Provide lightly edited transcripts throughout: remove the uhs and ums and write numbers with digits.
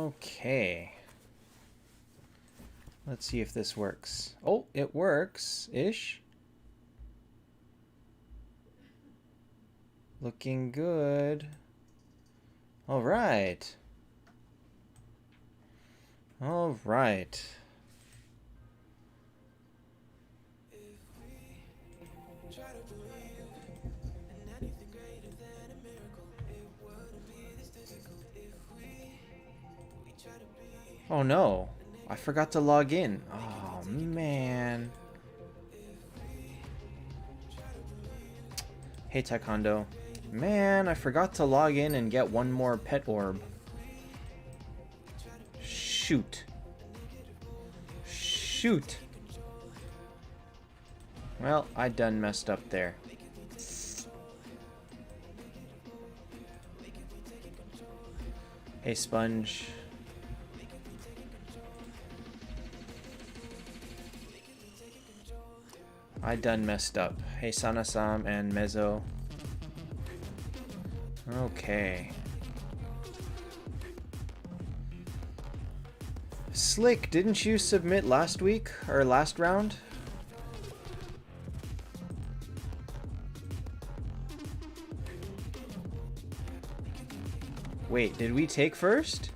Okay. Let's see if this works. Oh, it works-ish. Looking good. All right. All right. Oh no, I forgot to log in. Oh man. Hey Taekwondo. Man, I forgot to log in and get one more pet orb. Shoot. Shoot. Well, I done messed up there. Hey Sponge. I done messed up. Hey Sanasam and Mezzo. Okay. Slick, didn't you submit last week or last round? Wait, did we take first?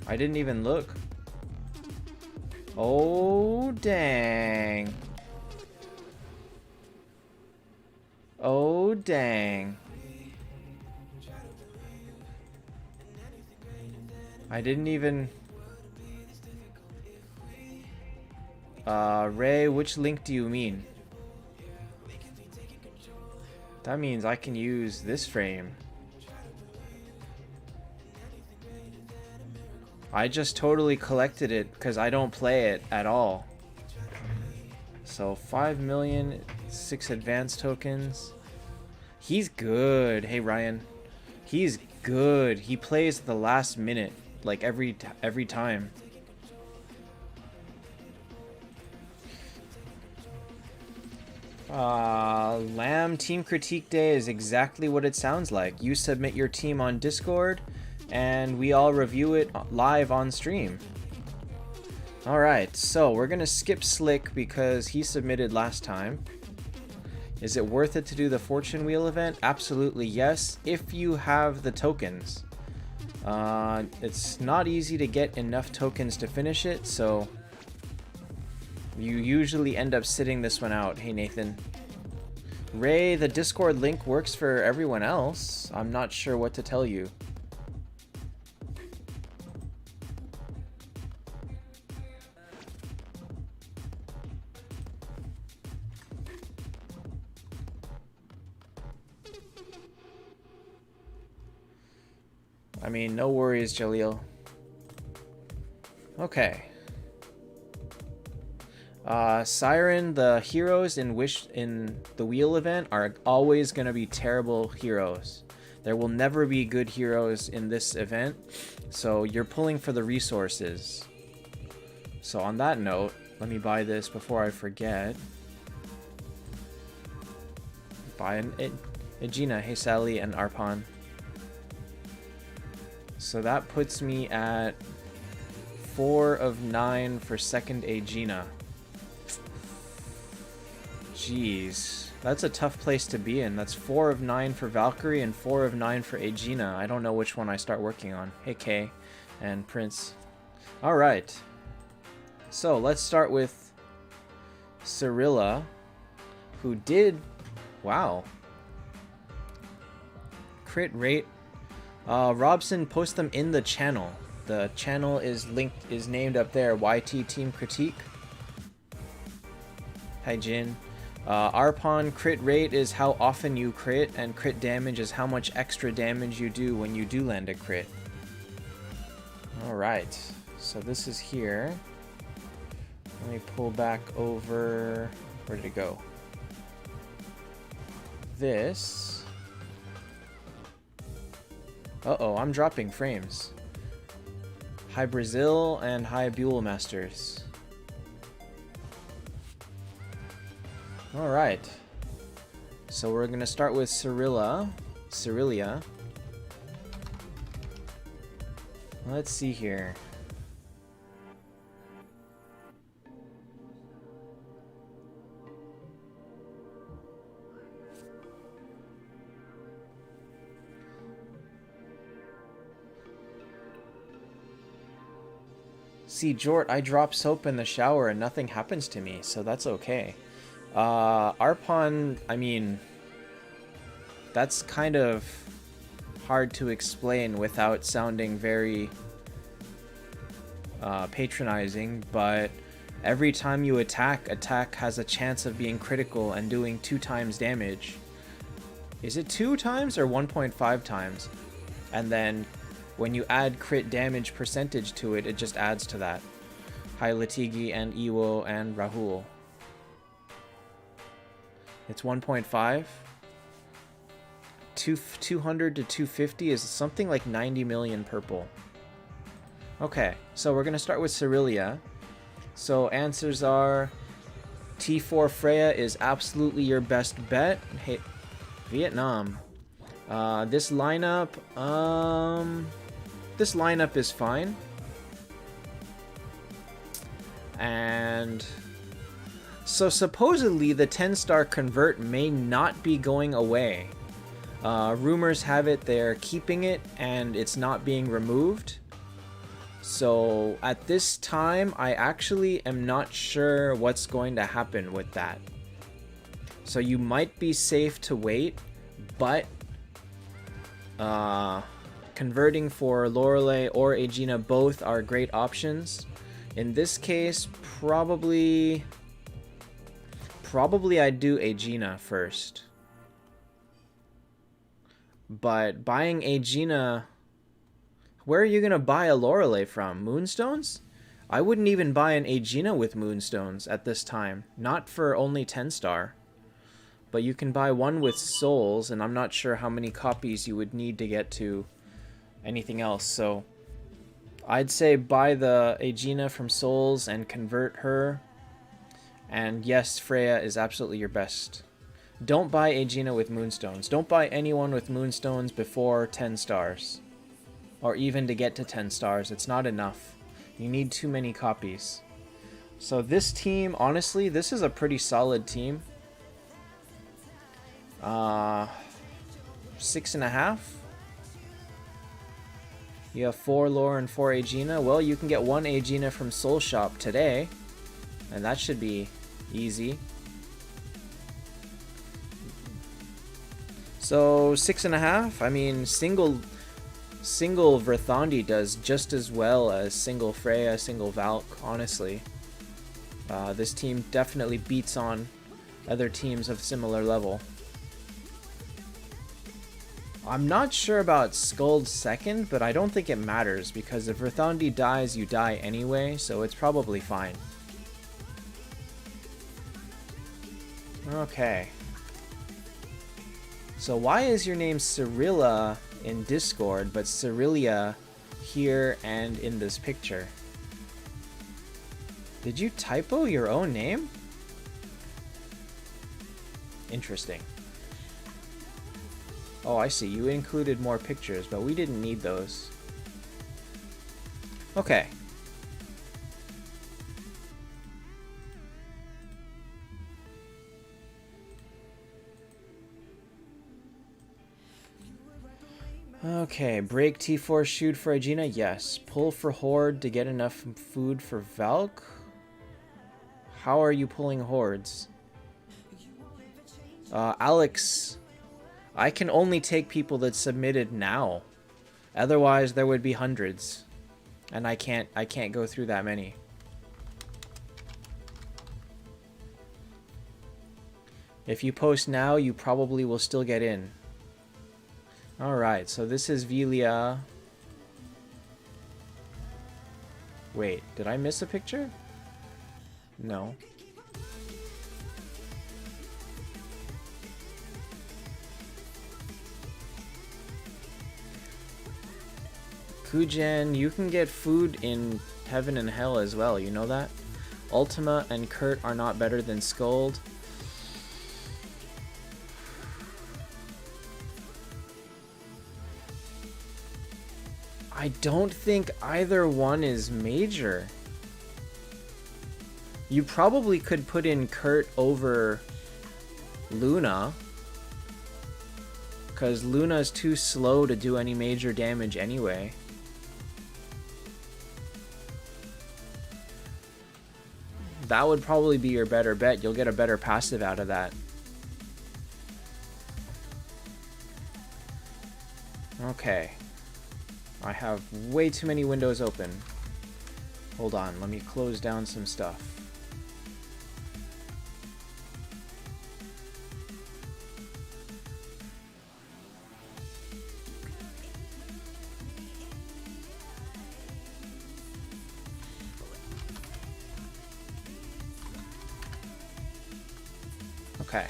I didn't even look. Oh, dang. Oh, dang. I didn't even... Ray, which link do you mean? That means I can use this frame. I just totally collected it because I don't play it at all. So 5 million, 6 advanced tokens. He's good. Hey Ryan, he's good. He plays the last minute, like every time. Lamb Team Critique Day is exactly what it sounds like. You submit your team on Discord, and we all review it live on stream. Alright, so we're gonna skip Slick because he submitted last time. Is it worth it to do the Fortune Wheel event? Absolutely yes, if you have the tokens. It's not easy to get enough tokens to finish it, so you usually end up sitting this one out. Hey Nathan. Ray, the Discord link works for everyone else. I'm not sure what to tell you. I mean, no worries, Jaleel. Okay. Siren, the heroes in the Wheel event are always going to be terrible heroes. There will never be good heroes in this event, so you're pulling for the resources. So on that note, let me buy this before I forget. Buy an Aegina, Hey Sally, and Arpon. So that puts me at 4 of 9 for second Aegina. Jeez, that's a tough place to be in. That's 4 of 9 for Valkyrie and 4 of 9 for Aegina. I don't know which one I start working on. Hey Kay and Prince. Alright. So let's start with Cirilla, who did... Wow. Crit rate. Robson, post them in the channel. The channel is named up there, YT Team Critique. Hi Jin. Arpon, crit rate is how often you crit, and crit damage is how much extra damage you do when you do land a crit. Alright, so this is here. Let me pull back over... Where did it go? This... Uh-oh, I'm dropping frames. Hi Brazil and hi Buell Masters. Alright. So we're gonna start with Cirilla. Let's see here. See, Jort, I drop soap in the shower and nothing happens to me, so that's okay. Arpon, I mean, that's kind of hard to explain without sounding very patronizing, but every time you attack has a chance of being critical and doing 2 times damage. Is it 2 times or 1.5 times? And then when you add crit damage percentage to it, it just adds to that. Hi Latigi and Iwo and Rahul. It's 1.5. 200 to 250 is something like 90 million purple. Okay, so we're gonna start with Cerealia. So answers are T4 Freya is absolutely your best bet. Hey, Vietnam. This lineup is fine. And so supposedly the 10-star convert may not be going away. Rumors have it they're keeping it and it's not being removed. So at this time, I actually am not sure what's going to happen with that. So you might be safe to wait, but converting for Lorelei or Aegina both are great options. In this case, probably I'd do Aegina first. But buying Aegina, where are you going to buy a Lorelei from? Moonstones? I wouldn't even buy an Aegina with Moonstones at this time. Not for only 10-star. But you can buy one with souls, and I'm not sure how many copies you would need to get to anything else. So I'd say buy the Aegina from souls and convert her. And yes, Freya is absolutely your best. Don't buy Aegina with Moonstones. Don't buy anyone with Moonstones before 10 stars. Or even to get to 10 stars. It's not enough. You need too many copies. So this team, honestly, this is a pretty solid team. 6.5. You have 4 lore and 4 Aegina. Well, you can get 1 Aegina from Soul Shop today. And that should be easy. So 6.5. I mean, single Verthandi does just as well as single Freya, single Valk, honestly. This team definitely beats on other teams of similar level. I'm not sure about Skuld's second, but I don't think it matters, because if Verthandi dies, you die anyway, so it's probably fine. Okay. So why is your name Cirilla in Discord, but Cerealia here and in this picture? Did you typo your own name? Interesting. Oh, I see. You included more pictures, but we didn't need those. Okay. Okay, break T4, shoot for Aegina, yes. Pull for Horde to get enough food for Valk? How are you pulling hordes? Alex, I can only take people that submitted now. Otherwise, there would be hundreds. And I can't go through that many. If you post now, you probably will still get in. Alright, so this is Velia. Wait, did I miss a picture? No. Kujen, you can get food in Heaven and Hell as well, you know that? Ultima and Kurt are not better than Skuld. I don't think either one is major. You probably could put in Kurt over Luna, because Luna's too slow to do any major damage anyway. That would probably be your better bet. You'll get a better passive out of that. Okay. I have way too many windows open. Hold on, let me close down some stuff. Okay.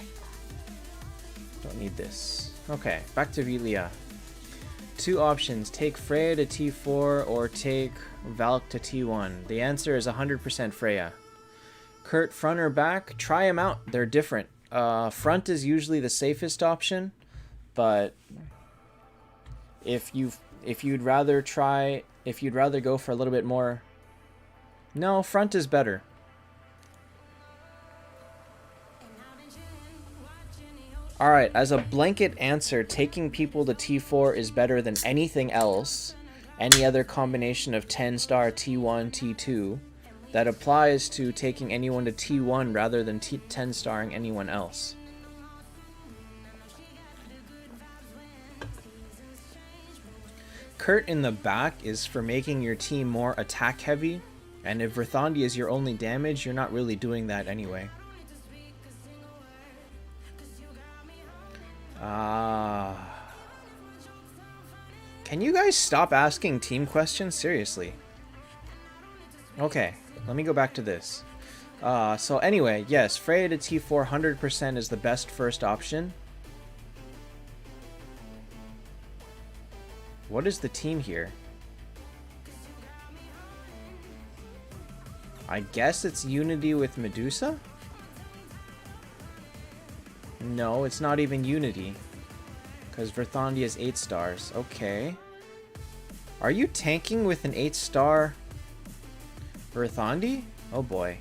Don't need this. Okay, back to Vilia. Two options, take Freya to T4 or take Valk to T1. The answer is 100% Freya. Kurt, front or back? Try them out. They're different. Front is usually the safest option, but if you'd rather go for a little bit more, no, front is better. Alright, as a blanket answer, taking people to T4 is better than anything else. Any other combination of 10-star, T1, T2. That applies to taking anyone to T1 rather than 10-starring anyone else. Kurt in the back is for making your team more attack heavy, and if Verthandi is your only damage, you're not really doing that anyway. Can you guys stop asking team questions? Seriously. Okay, let me go back to this. So anyway, yes, Freya to T4 100% is the best first option. What is the team here? I guess it's Unity with Medusa? No, it's not even Unity. Because Verthandi is 8 stars. Okay. Are you tanking with an 8-star Verthandi? Oh boy.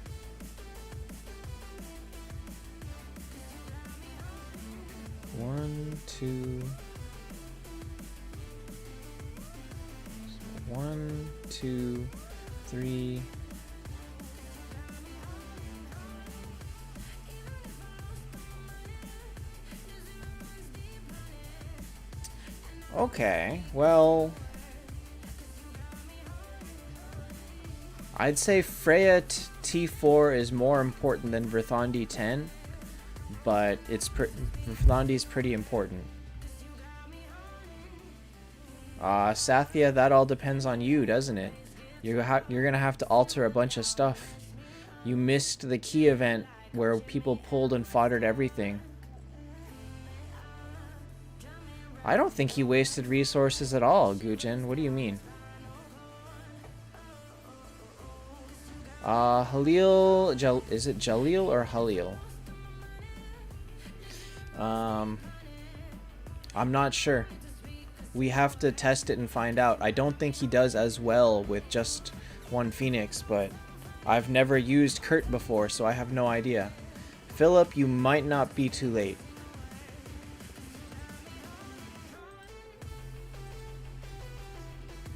One, two... 1, 2, 3... Okay, well... I'd say Freya T4 is more important than Verthandi 10, but Verthandi's pretty important. Sathya, that all depends on you, doesn't it? You're gonna have to alter a bunch of stuff. You missed the key event where people pulled and foddered everything. I don't think he wasted resources at all, Gujin. What do you mean? Halil... is it Jalil or Halil? I'm not sure. We have to test it and find out. I don't think he does as well with just one Phoenix, but I've never used Kurt before, so I have no idea. Philip, you might not be too late.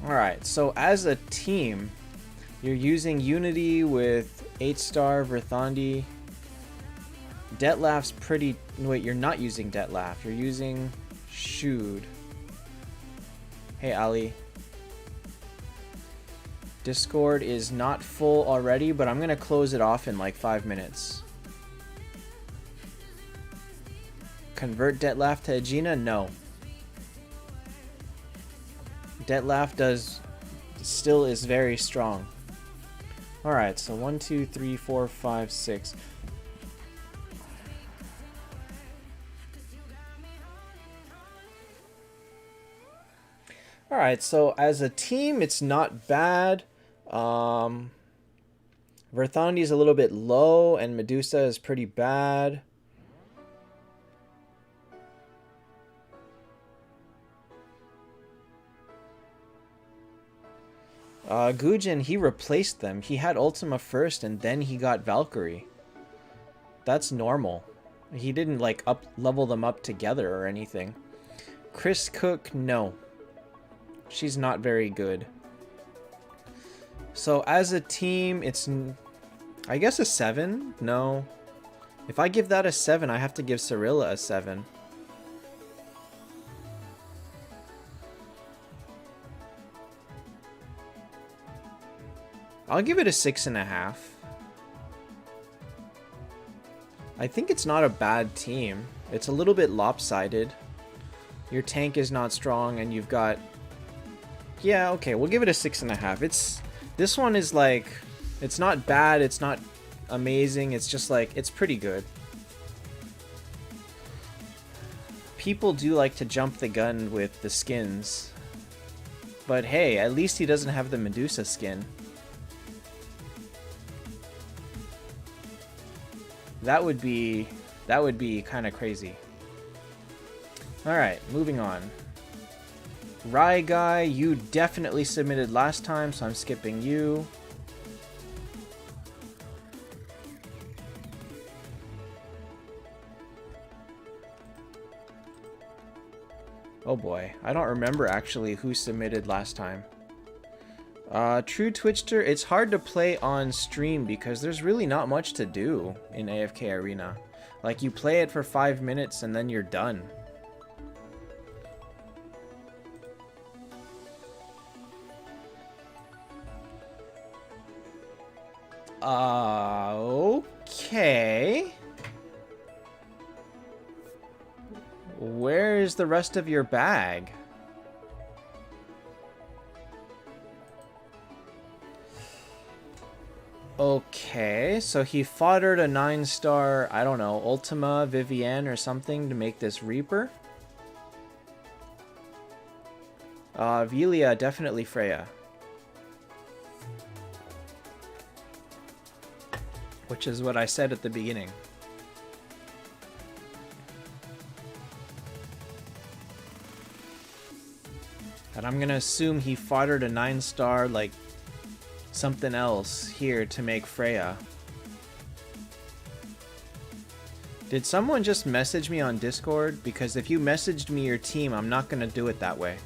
Alright, so as a team, you're using Unity with 8-star Verthandi. Detlef's pretty... Wait, you're not using Detlef. You're using Shude. Hey, Ali. Discord is not full already, but I'm going to close it off in like 5 minutes. Convert Detlef to Aegina? No. Detlef still is very strong. Alright, so 1, 2, 3, 4, 5, 6. Alright, so as a team, it's not bad. Verthandi's a little bit low, and Medusa is pretty bad. Gujin, he replaced them. He had Ultima first and then he got Valkyrie. That's normal. He didn't like level them up together or anything. Chris Cook, no. She's not very good. So as a team, it's, I guess, a 7? No. If I give that a 7, I have to give Cirilla a 7. I'll give it a 6.5. I think it's not a bad team. It's a little bit lopsided. Your tank is not strong and you've got... Yeah, okay, we'll give it a 6.5. This one is like... It's not bad, it's not amazing, it's just like... It's pretty good. People do like to jump the gun with the skins. But hey, at least he doesn't have the Medusa skin. That would be kind of crazy. Alright, moving on. Rai Guy, you definitely submitted last time, so I'm skipping you. Oh boy, I don't remember actually who submitted last time. True Twitchter, it's hard to play on stream because there's really not much to do in AFK Arena. Like, you play it for 5 minutes and then you're done. Okay. Where is the rest of your bag? Okay, so he foddered a 9-star, I don't know, Ultima, Vivienne, or something to make this Reaper. Velia, definitely Freya. Which is what I said at the beginning. And I'm gonna assume he foddered a 9-star, like, something else here to make Freya. Did someone just message me on Discord? Because if you messaged me your team, I'm not gonna do it that way.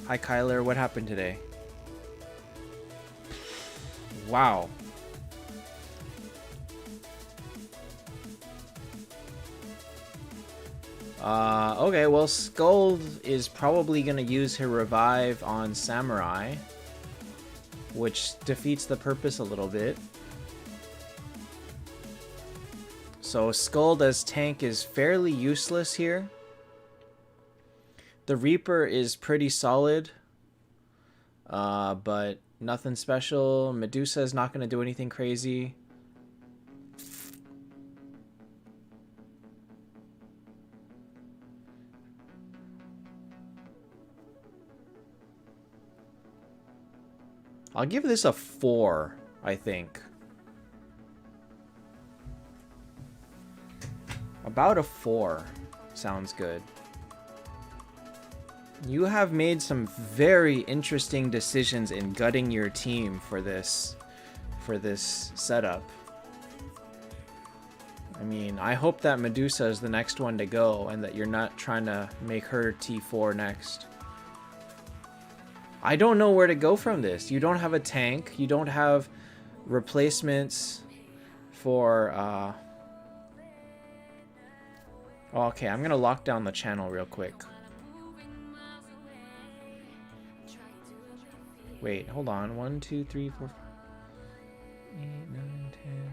Hi Kyler, what happened today? Wow. Okay, well, Skuld is probably gonna use her revive on Samurai, which defeats the purpose a little bit. So Skuld as tank is fairly useless here. The Reaper is pretty solid, but nothing special. Medusa is not going to do anything crazy. I'll give this a 4, I think. About a 4 sounds good. You have made some very interesting decisions in gutting your team for this setup. I mean, I hope that Medusa is the next one to go and that you're not trying to make her T4 next. I don't know where to go from this. You don't have a tank. You don't have replacements for... Okay, I'm going to lock down the channel real quick. Wait, hold on. 1, 2, 3, 4, 8, 9, 10...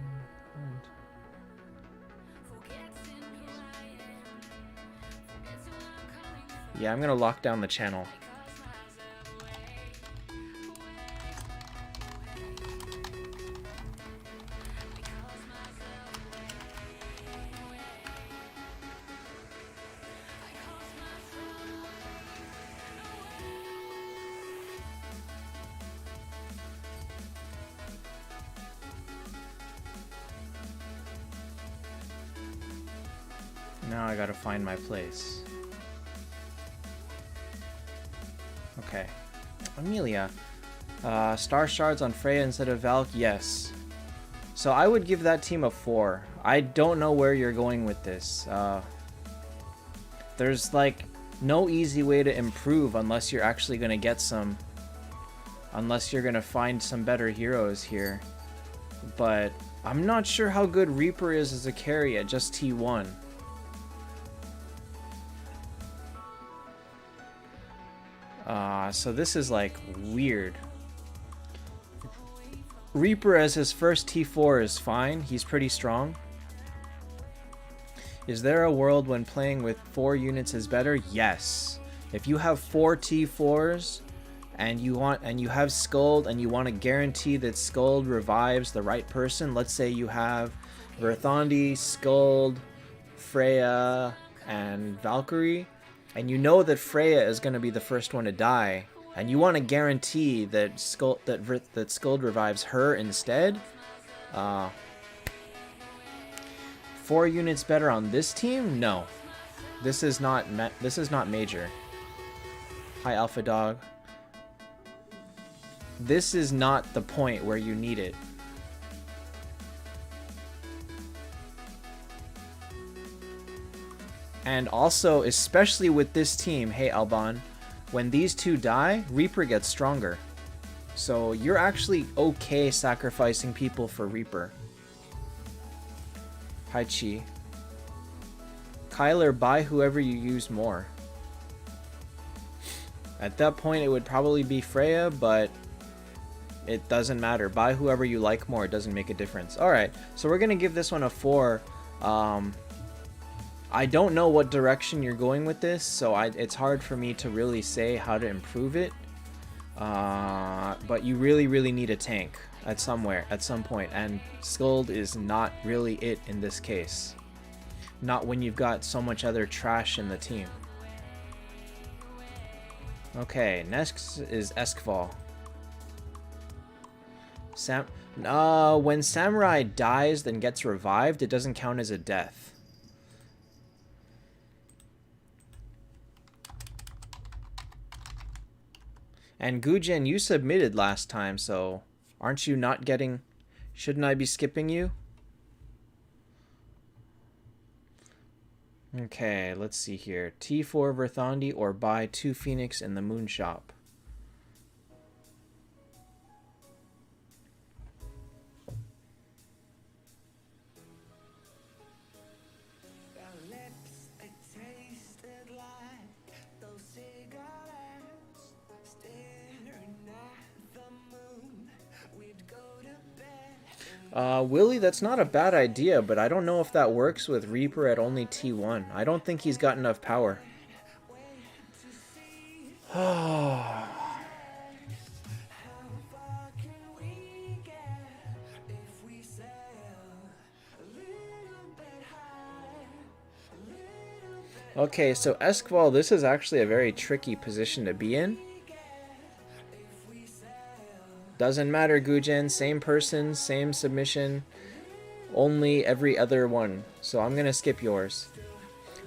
Yeah, I'm going to lock down the channel. Now I gotta find my place. Okay. Amelia. Star Shards on Freya instead of Valk, yes. So I would give that team a 4. I don't know where you're going with this. There's like no easy way to improve unless you're actually going to get some... Unless you're going to find some better heroes here. But I'm not sure how good Reaper is as a carry at just T1. So this is like weird. Reaper as his first T4 is fine. He's pretty strong. Is there a world when playing with 4 units is better? Yes. If you have 4 T4s and you have Skuld and you want to guarantee that Skuld revives the right person, let's say you have Verthandi, Skuld, Freya, and Valkyrie, and you know that Freya is going to be the first one to die, and you want to guarantee that Skuld revives her instead, 4 units better on this team? No. This is not major. Hi, Alpha Dog. This is not the point where you need it. And also, especially with this team, hey Alban, when these two die, Reaper gets stronger. So you're actually okay sacrificing people for Reaper. Hi Chi. Kyler, buy whoever you use more. At that point it would probably be Freya, but it doesn't matter. Buy whoever you like more, it doesn't make a difference. Alright, so we're gonna give this one a 4. I don't know what direction you're going with this, so it's hard for me to really say how to improve it. But you really need a tank at some point, and Skuld is not really it in this case. Not when you've got so much other trash in the team. Okay, next is Eskval. When Samurai dies then gets revived, it doesn't count as a death. And Gujen, you submitted last time, so aren't you not getting... Shouldn't I be skipping you? Okay, let's see here. T4 Verthandi or buy 2 Phoenix in the Moon Shop. Willie, that's not a bad idea, but I don't know if that works with Reaper at only T1. I don't think he's got enough power. Okay, so Eskval, this is actually a very tricky position to be in. Doesn't matter, Gujen. Same person, same submission. Only every other one. So I'm going to skip yours.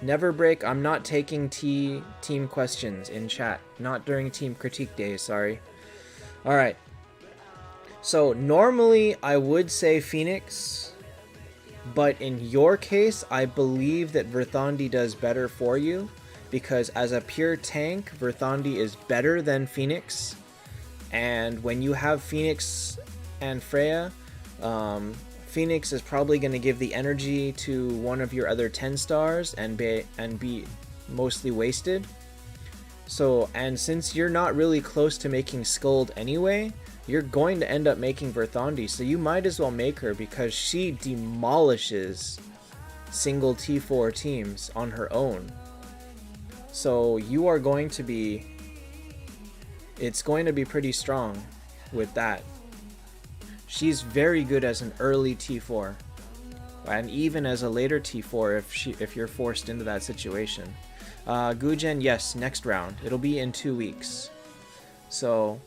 Never break. I'm not taking team questions in chat. Not during team critique days, sorry. Alright. So normally I would say Phoenix. But in your case, I believe that Verthandi does better for you. Because as a pure tank, Verthandi is better than Phoenix. And when you have Phoenix and Freya, Phoenix is probably going to give the energy to one of your other 10 stars and be mostly wasted. So, and since you're not really close to making Skuld anyway, you're going to end up making Verthandi. So you might as well make her because she demolishes single T4 teams on her own. So you are going to be... It's going to be pretty strong with that. She's very good as an early T4. And even as a later T4 if you're forced into that situation. Gujen, yes, next round. It'll be in 2 weeks. So,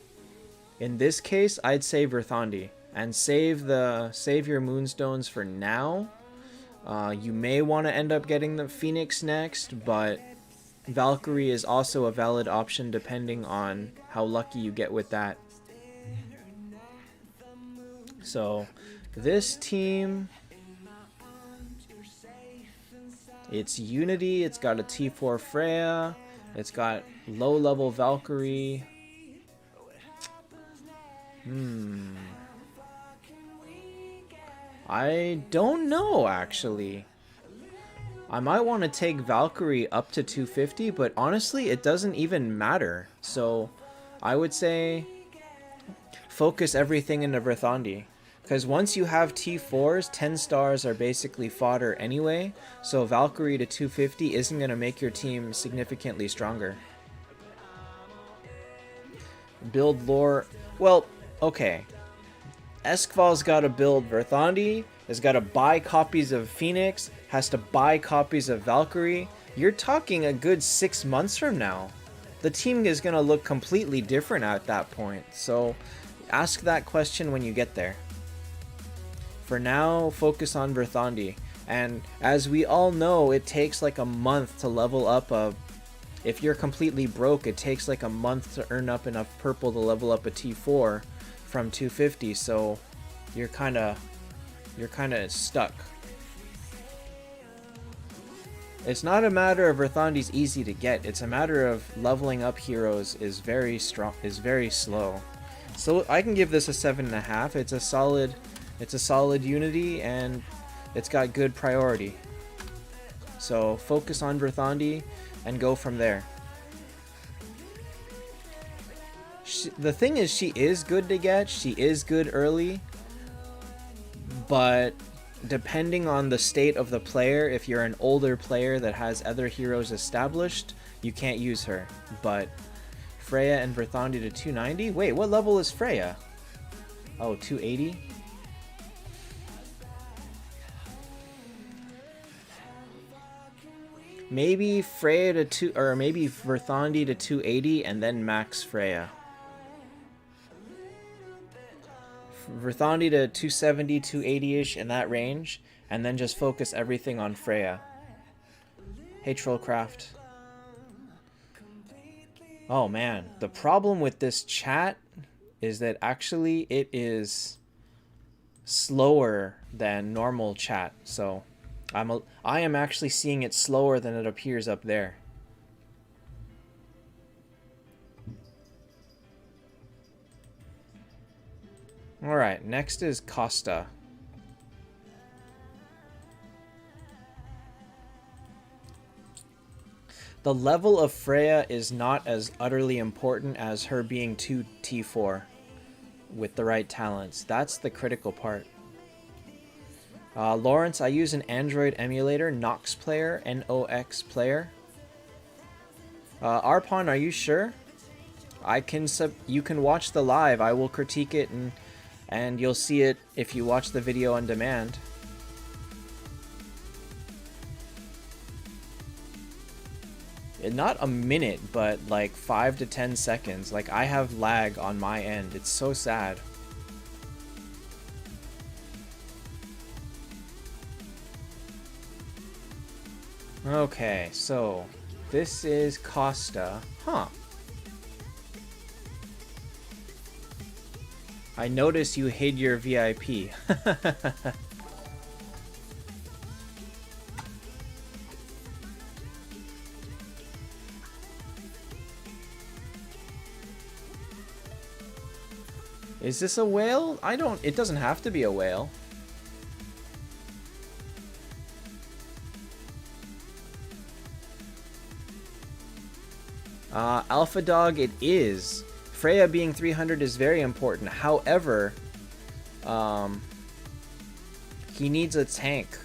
in this case, I'd say Verthandi. And save your Moonstones for now. You may want to end up getting the Phoenix next, but Valkyrie is also a valid option depending on how lucky you get with that. So this team, it's Unity, it's got a T4 Freya, it's got low level Valkyrie. I don't know, actually. I might want to take Valkyrie up to 250, but honestly, it doesn't even matter. So I would say focus everything into Verthandi. Because once you have T4s, 10 stars are basically fodder anyway. So Valkyrie to 250 isn't going to make your team significantly stronger. Build lore. Well, okay. Eskval's got to build Verthandi, has got to buy copies of Phoenix, has to buy copies of Valkyrie. You're talking a good 6 months from now. The team is going to look completely different at that point. So ask that question when you get there. For now, focus on Verthandi. And as we all know, it takes like a month to level up a... If you're completely broke, it takes like a month to earn up enough purple to level up a T4 from 250, so you're kind of stuck. It's not a matter of Verthandi's easy to get, it's a matter of leveling up heroes is very slow. So I can give this a 7.5. It's a solid Unity and it's got good priority. So focus on Verthandi and go from there. The thing is, she is good to get, she is good early, but depending on the state of the player, if you're an older player that has other heroes established, you can't use her. But Freya and Verthandi to 290? Wait, what level is Freya? Oh, 280? Maybe Freya to 2, or maybe Verthandi to 280 and then max Freya. Verthandi to 270, 280-ish in that range, and then just focus everything on Freya. Hey, Trollcraft. Oh man, the problem with this chat is that actually it is slower than normal chat, so I am actually seeing it slower than it appears up there. Alright, next is Costa. The level of Freya is not as utterly important as her being 2 T4 with the right talents. That's the critical part. Lawrence, I use an Android emulator, Nox Player, N-O-X Player. Arpon, are you sure? You can watch the live. I will critique it and you'll see it if you watch the video on demand. Not a minute, but like 5 to 10 seconds. Like, I have lag on my end. It's so sad. Okay, so this is Costa. Huh. I noticed you hid your VIP. Is this a whale? It doesn't have to be a whale. Alpha Dog, it is. Freya being 300 is very important. However, he needs a tank.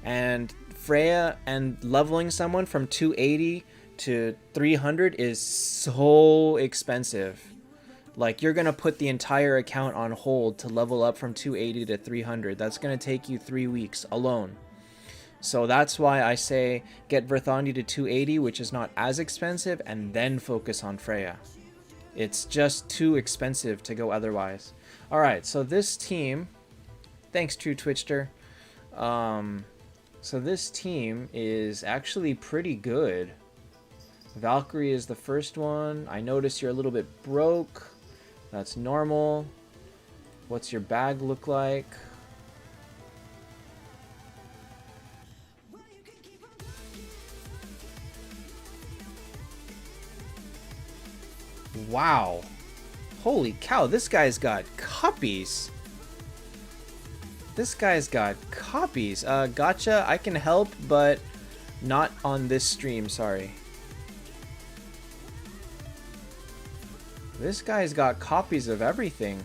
And Freya and leveling someone from 280 to 300 is so expensive. Like, you're going to put the entire account on hold to level up from 280 to 300. That's going to take you 3 weeks alone. So that's why I say get Verthandi to 280, which is not as expensive, and then focus on Freya. It's just too expensive to go otherwise. Alright, so this team... Thanks, True Twitchter. So this team is actually pretty good. Valkyrie is the first one. I notice you're a little bit broke. That's normal. What's your bag look like? Wow. Holy cow, this guy's got copies. This guy's got copies. Gotcha, I can help, but not on this stream, sorry. This guy's got copies of everything.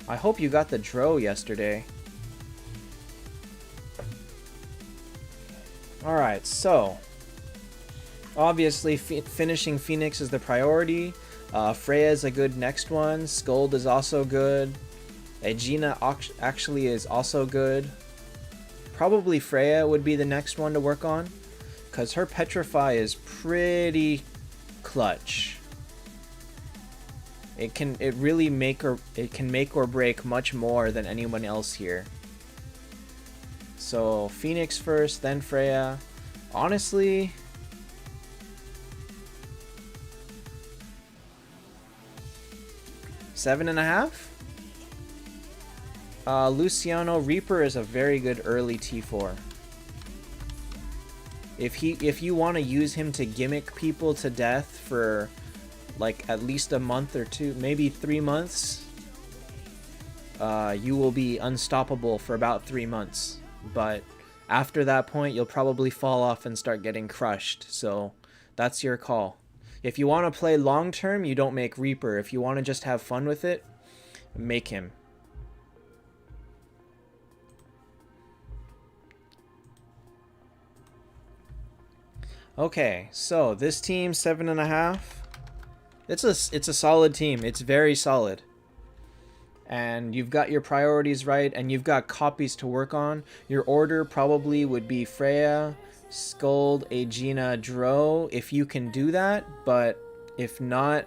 I hope you got the Dro yesterday. Alright, so obviously finishing Phoenix is the priority. Freya is a good next one. Scold is also good. Aegina actually is also good. Probably Freya would be the next one to work on, because her Petrify is pretty clutch. It can make or break much more than anyone else here. So Phoenix first, then Freya. Honestly, seven and a half. Luciano Reaper is a very good early T4. If you want to use him to gimmick people to death for like at least a month or two, maybe 3 months, you will be unstoppable for about 3 months. But after that point, you'll probably fall off and start getting crushed. So that's your call. If you want to play long term, you don't make Reaper. If you want to just have fun with it, make him. Okay, so this team 7.5. It's a solid team. It's very solid. And you've got your priorities right, and you've got copies to work on. Your order probably would be Freya, Skuld, Aegina, Dro, if you can do that. But if not,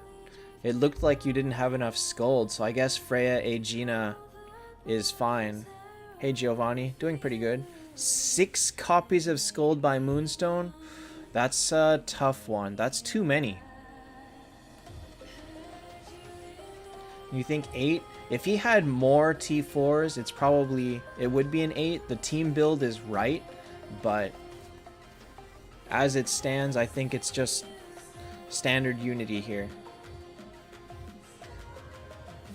it looked like you didn't have enough Skuld, so I guess Freya, Aegina is fine. Hey Giovanni, doing pretty good. 6 copies of Skuld by Moonstone? That's a tough one. That's too many. You think 8? If he had more T4s, it would be an 8. The team build is right, but as it stands, I think it's just standard Unity here.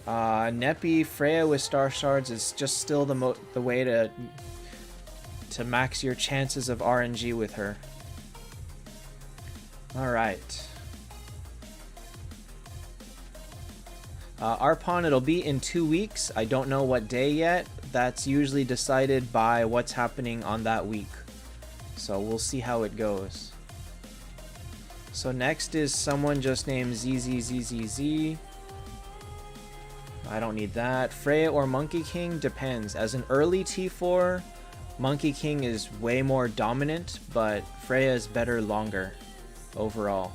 Nepi, Freya with Star Shards is just still the way to max your chances of RNG with her. Alright. Arpon, it'll be in 2 weeks. I don't know what day yet. That's usually decided by what's happening on that week. So we'll see how it goes. So next is someone just named ZZZZZ. I don't need that. Freya or Monkey King? Depends. As an early T4, Monkey King is way more dominant, but Freya is better longer overall.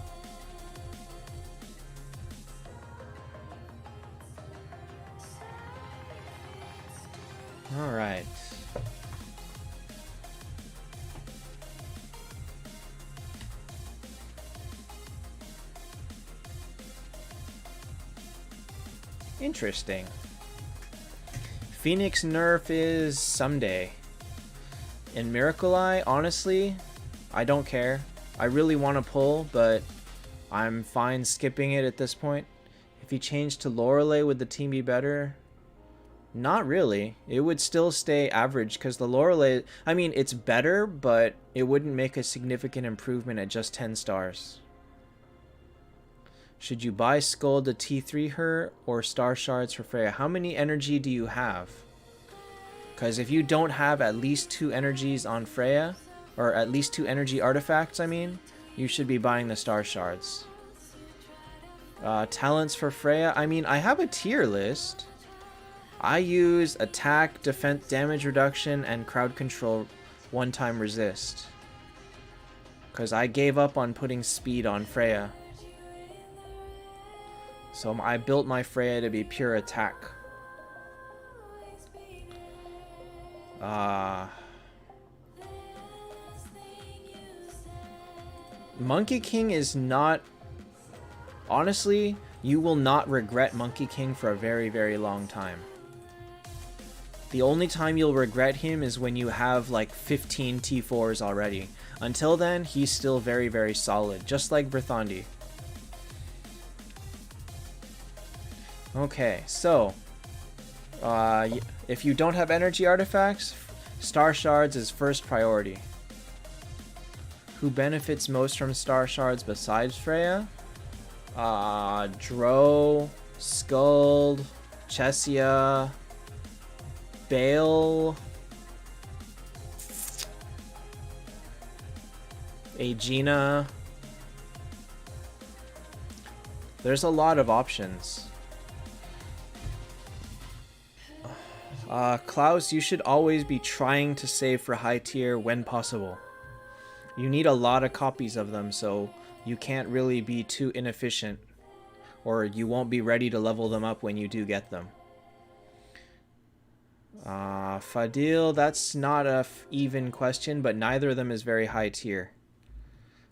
All right. Interesting. Phoenix nerf is someday. In Miracle Eye, honestly, I don't care. I really want to pull, but I'm fine skipping it at this point. If he changed to Lorelei, would the team be better? Not really. It would still stay average because the Lorelei, I mean, it's better, but it wouldn't make a significant improvement at just 10 stars. Should you buy Skuld to T3 her or Star Shards for Freya? How many energy do you have? Because if you don't have at least 2 energies on Freya, or at least 2 energy artifacts, I mean, you should be buying the Star Shards. Talents for Freya, I mean, I have a tier list. I use attack, defense, damage reduction, and crowd control one-time resist. Because I gave up on putting speed on Freya. So I built my Freya to be pure attack. Monkey King is not... Honestly, you will not regret Monkey King for a very, very long time. The only time you'll regret him is when you have like 15 T4s already. Until then, he's still very, very solid, just like Berthandi. Okay, so if you don't have energy artifacts, Star Shards is first priority. Who benefits most from Star Shards besides Freya? Dro, Skuld, Chesia, Bale, Aegina. There's a lot of options. Klaus, you should always be trying to save for high tier when possible. You need a lot of copies of them, so you can't really be too inefficient, or you won't be ready to level them up when you do get them. Fadil, that's not a even question, but neither of them is very high tier.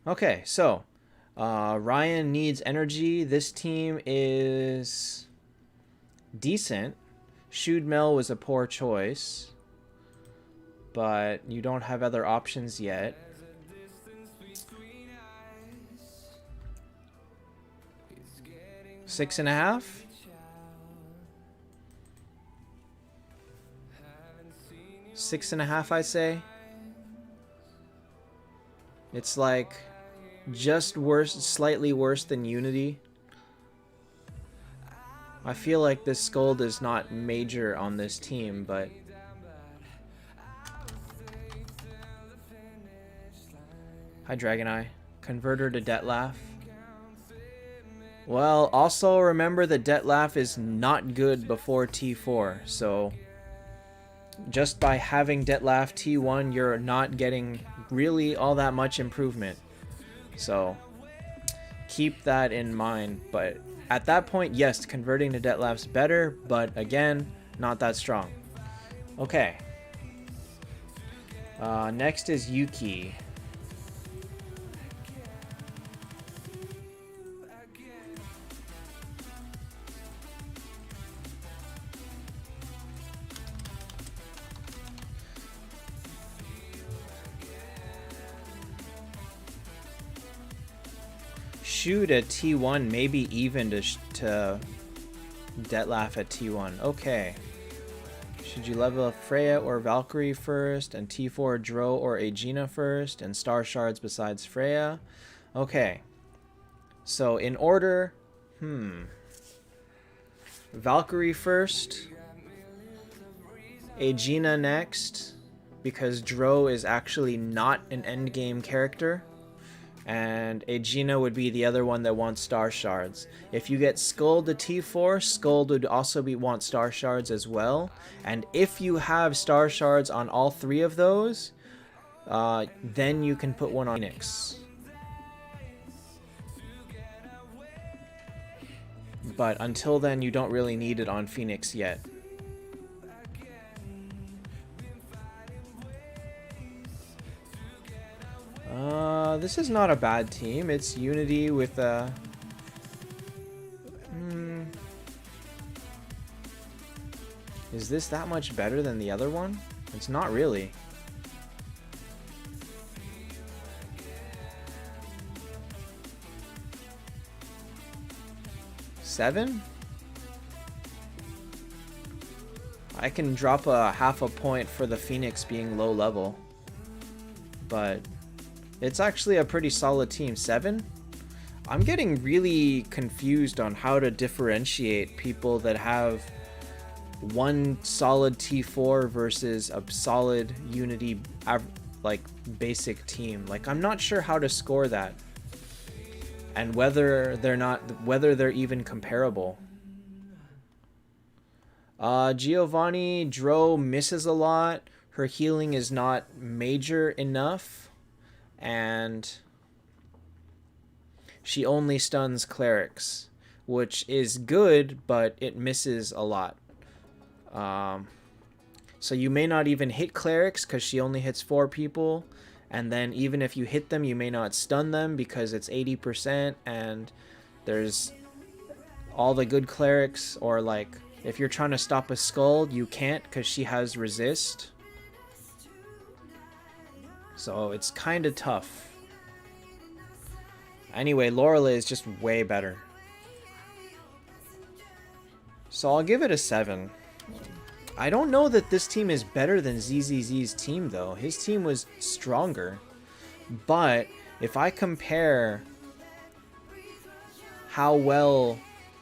Okay, so Ryan needs energy. This team is decent. Shudmel was a poor choice, but you don't have other options yet. Six and a half? Six and a half, I'd say. It's like just worse, slightly worse than Unity. I feel like this Skuld is not major on this team, but hi Dragoneye. Converter to Detlaf. Well, also remember that Detlaf is not good before T4, so just by having Detlaf T1, you're not getting really all that much improvement. So keep that in mind, but at that point, yes, converting to Detlaf's better, but again, not that strong. Okay. Next is Yuki. Shoot at T1, maybe even to Detlaf at T1. Okay. Should you level up Freya or Valkyrie first, and T4 Dro or Aegina first, and Star Shards besides Freya? Okay. So in order, Valkyrie first, Aegina next, because Dro is actually not an endgame character. And Aegina would be the other one that wants Star Shards. If you get Skuld to T4, Skuld would also want Star Shards as well. And if you have Star Shards on all three of those, then you can put one on Phoenix. But until then, you don't really need it on Phoenix yet. This is not a bad team. It's Unity with a... Is this that much better than the other one? It's not really. Seven? I can drop a half a point for the Phoenix being low level. But it's actually a pretty solid team. 7? I'm getting really confused on how to differentiate people that have one solid T4 versus a solid Unity like basic team. Like, I'm not sure how to score that, and whether they're even comparable. Giovanni Dro misses a lot. Her healing is not major enough, and she only stuns clerics, which is good, but it misses a lot. So you may not even hit clerics because she only hits 4 people, and then even if you hit them, you may not stun them because it's 80%, and there's all the good clerics, or like if you're trying to stop a Skuld, you can't because she has resist. So it's kind of tough. Anyway, Lorelei is just way better. So I'll give it a 7. I don't know that this team is better than ZZZ's team, though. His team was stronger. But if I compare how well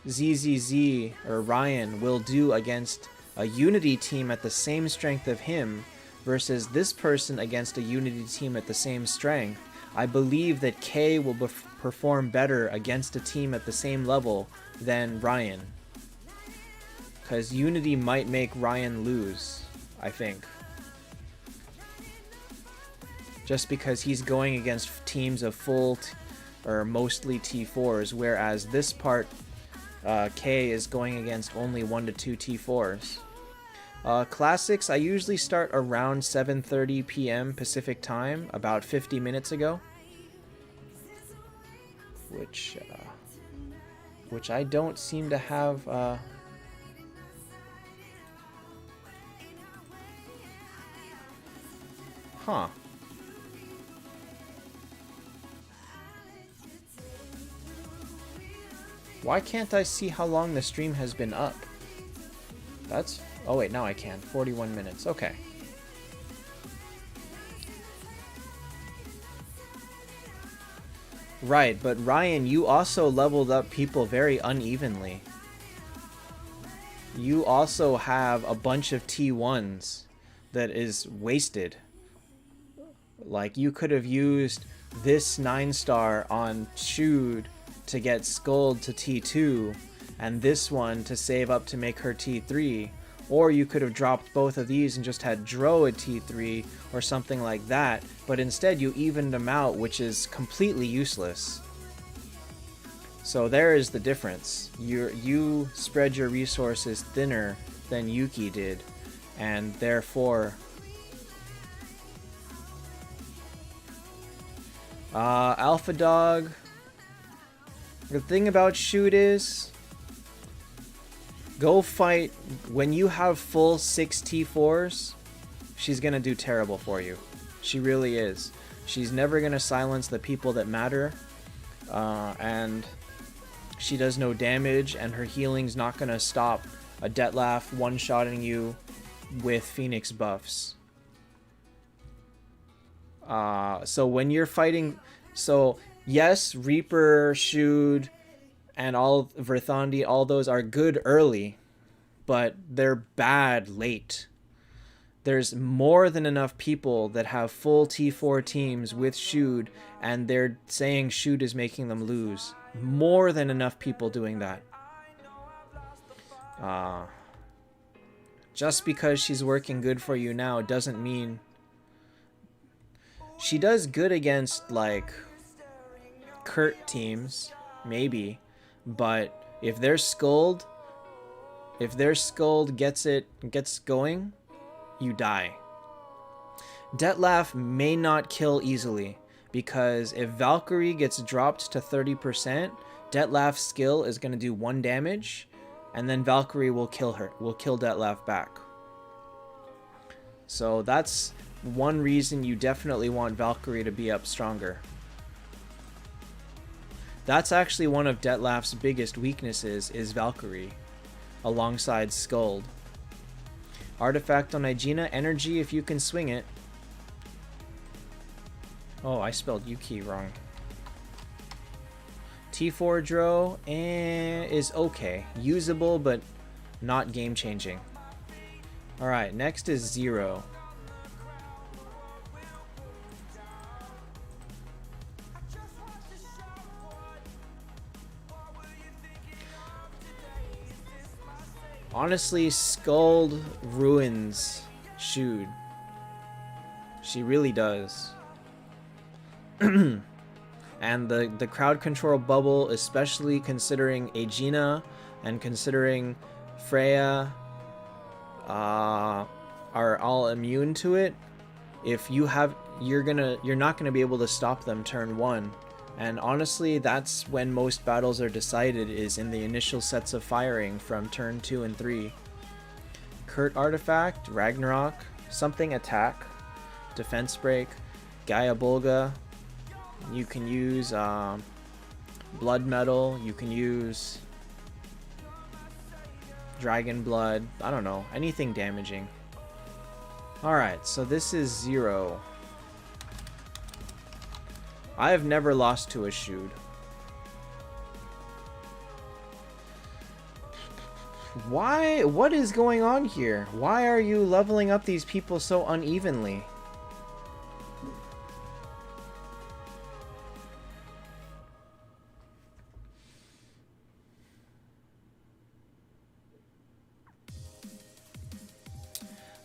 ZZZ or Ryan will do against a Unity team at the same strength of him versus this person against a Unity team at the same strength, I believe that Kay will perform better against a team at the same level than Ryan. Because Unity might make Ryan lose, I think. Just because he's going against teams of full or mostly T4s, whereas this part, K is going against only 1 to 2 T4s. Classics, I usually start around 7:30 p.m. Pacific time, about 50 minutes ago. Which I don't seem to have... Huh. Why can't I see how long the stream has been up? That's... Oh wait, now I can. 41 minutes. Okay. Right, but Ryan, you also leveled up people very unevenly. You also have a bunch of T1s that is wasted. Like, you could have used this 9-star on Shude to get Skuld to T2, and this one to save up to make her T3. Or you could have dropped both of these and just had Dro at T3 or something like that, but instead you evened them out, which is completely useless. So there is the difference. You spread your resources thinner than Yuki did, and therefore... Alpha Dog. The thing about Shoot is, go fight when you have full 6 T4s. She's gonna do terrible for you. She really is. She's never gonna silence the people that matter, and she does no damage, and her healing's not gonna stop a Detlaf one-shotting you with Phoenix buffs. So when you're fighting, so yes, Reaper, Shude, and all Verthandi, all those are good early, but they're bad late. There's more than enough people that have full T4 teams with Shude, and they're saying Shude is making them lose. More than enough people doing that. Just because she's working good for you now doesn't mean... She does good against, like, Kurt teams, maybe, but if their Skuld gets going, you die. Detlaf may not kill easily, because if Valkyrie gets dropped to 30%, Detlaf's skill is going to do 1 damage, and then Valkyrie will kill Detlaf back. So that's one reason you definitely want Valkyrie to be up stronger. That's actually one of Detlaf's biggest weaknesses, is Valkyrie, alongside Skuld. Artifact on Aegina, energy if you can swing it. Oh, I spelled Yuki wrong. T4 Dro is okay. Usable, but not game-changing. Alright, next is Zero. Honestly, Skuld ruins Shude. She really does. And the crowd control bubble, especially considering Aegina and considering Freya are all immune to it. If you have, you're not gonna be able to stop them turn 1. And honestly, that's when most battles are decided, is in the initial sets of firing from turn 2 and 3. Kurt artifact, Ragnarok, something attack, defense break, Gaia Bolga. You can use blood metal. You can use dragon blood. I don't know, anything damaging. Alright, so this is 0. I have never lost to a Shude. Why? What is going on here? Why are you leveling up these people so unevenly?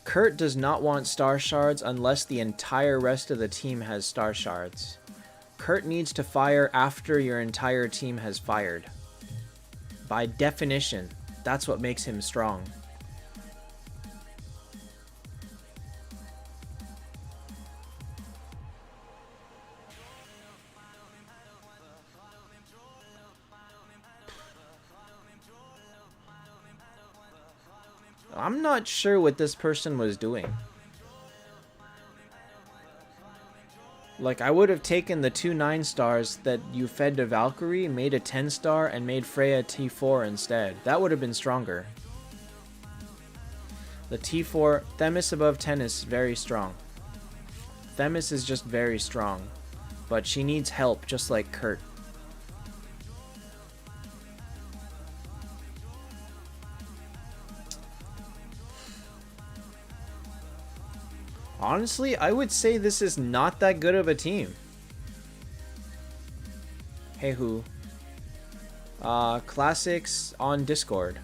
Kurt does not want star shards unless the entire rest of the team has star shards. Kurt needs to fire after your entire team has fired. By definition, that's what makes him strong. I'm not sure what this person was doing. Like, I would have taken the 2 9-stars that you fed to Valkyrie, made a 10-star, and made Freya T4 instead. That would have been stronger. The T4, Themis above 10 is very strong. Themis is just very strong. But she needs help, just like Kurt. Honestly, I would say this is not that good of a team. Hey who? Classics on Discord.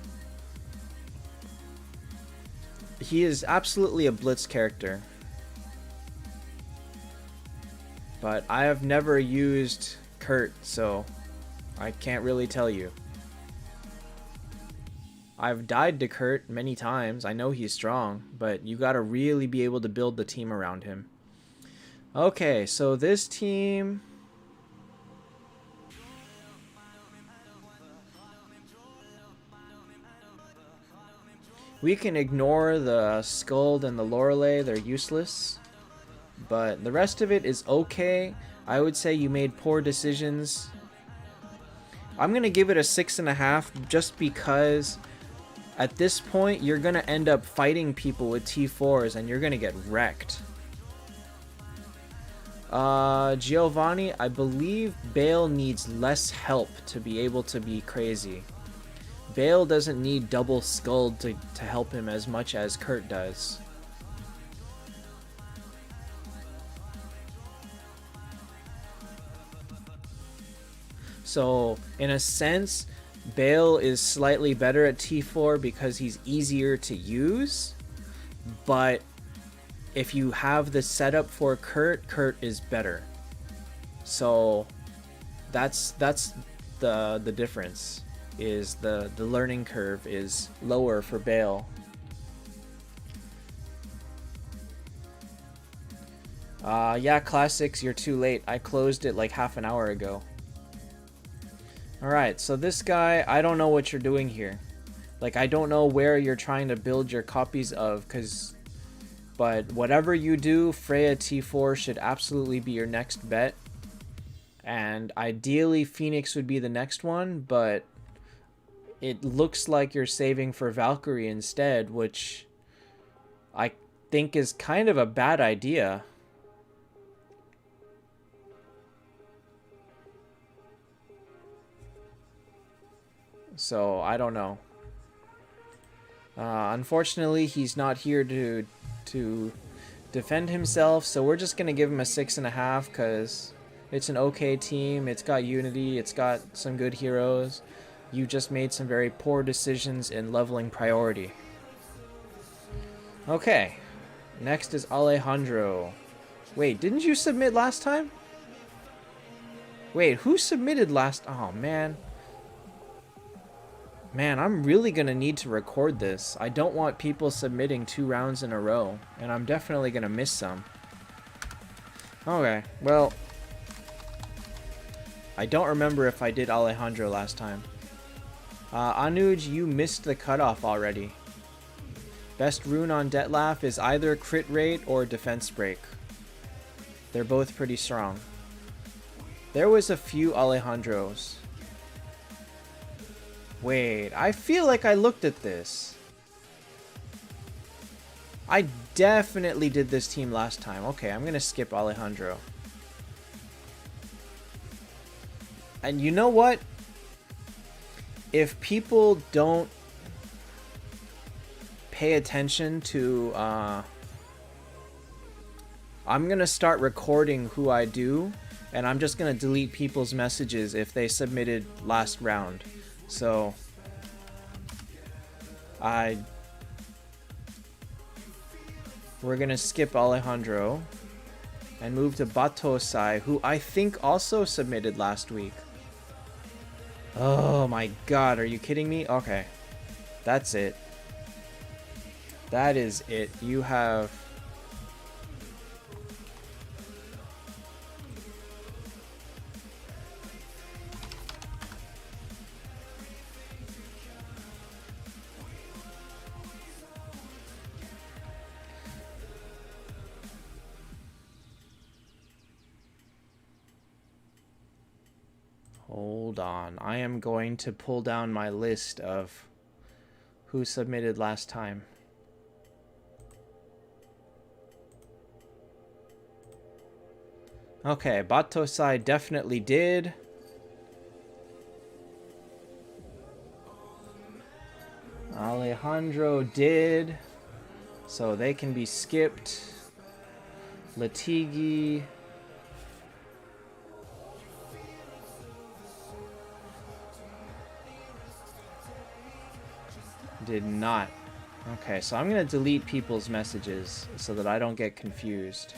He is absolutely a blitz character. But I have never used Kurt, so I can't really tell you. I've died to Kurt many times. I know he's strong, but you gotta really be able to build the team around him. Okay, so this team... we can ignore the Skuld and the Lorelei, they're useless. But the rest of it is okay. I would say you made poor decisions. I'm gonna give it a 6.5 just because... at this point, you're going to end up fighting people with T4s and you're going to get wrecked. Giovanni, I believe Bale needs less help to be able to be crazy. Bale doesn't need double Skuld to help him as much as Kurt does. So, in a sense... Bale is slightly better at T4 because he's easier to use, but if you have the setup for Kurt, Kurt is better. So that's the difference, is the learning curve is lower for Bale. Yeah, Classics, you're too late. I closed it like half an hour ago. Alright, so this guy, I don't know what you're doing here. Like, I don't know where you're trying to build your copies of, but whatever you do, Freya T4 should absolutely be your next bet. And ideally, Phoenix would be the next one, but it looks like you're saving for Valkyrie instead, which I think is kind of a bad idea. So, I don't know. Unfortunately, he's not here to defend himself, so we're just going to give him a 6.5 because it's an okay team. It's got unity. It's got some good heroes. You just made some very poor decisions in leveling priority. Okay. Next is Alejandro. Wait, didn't you submit last time? Wait, who submitted last... oh, man. Man, I'm really going to need to record this. I don't want people submitting 2 rounds in a row, and I'm definitely going to miss some. Okay, well, I don't remember if I did Alejandro last time. Anuj, you missed the cutoff already. Best rune on Detlef is either crit rate or defense break. They're both pretty strong. There was a few Alejandros. Wait, I feel like I looked at this. I definitely did this team last time. Okay, I'm gonna skip Alejandro. And you know what? If people don't pay attention to, I'm gonna start recording who I do, and I'm just gonna delete people's messages if they submitted last round. So we're gonna skip Alejandro and move to Batosai, who I think also submitted last week. Oh my god, are you kidding me? Okay, that's it. That is it. You have... Hold on. I am going to pull down my list of who submitted last time. Okay, Batosai definitely did. Alejandro did. So they can be skipped. Latigi. Did not. Okay, so I'm going to delete people's messages so that I don't get confused.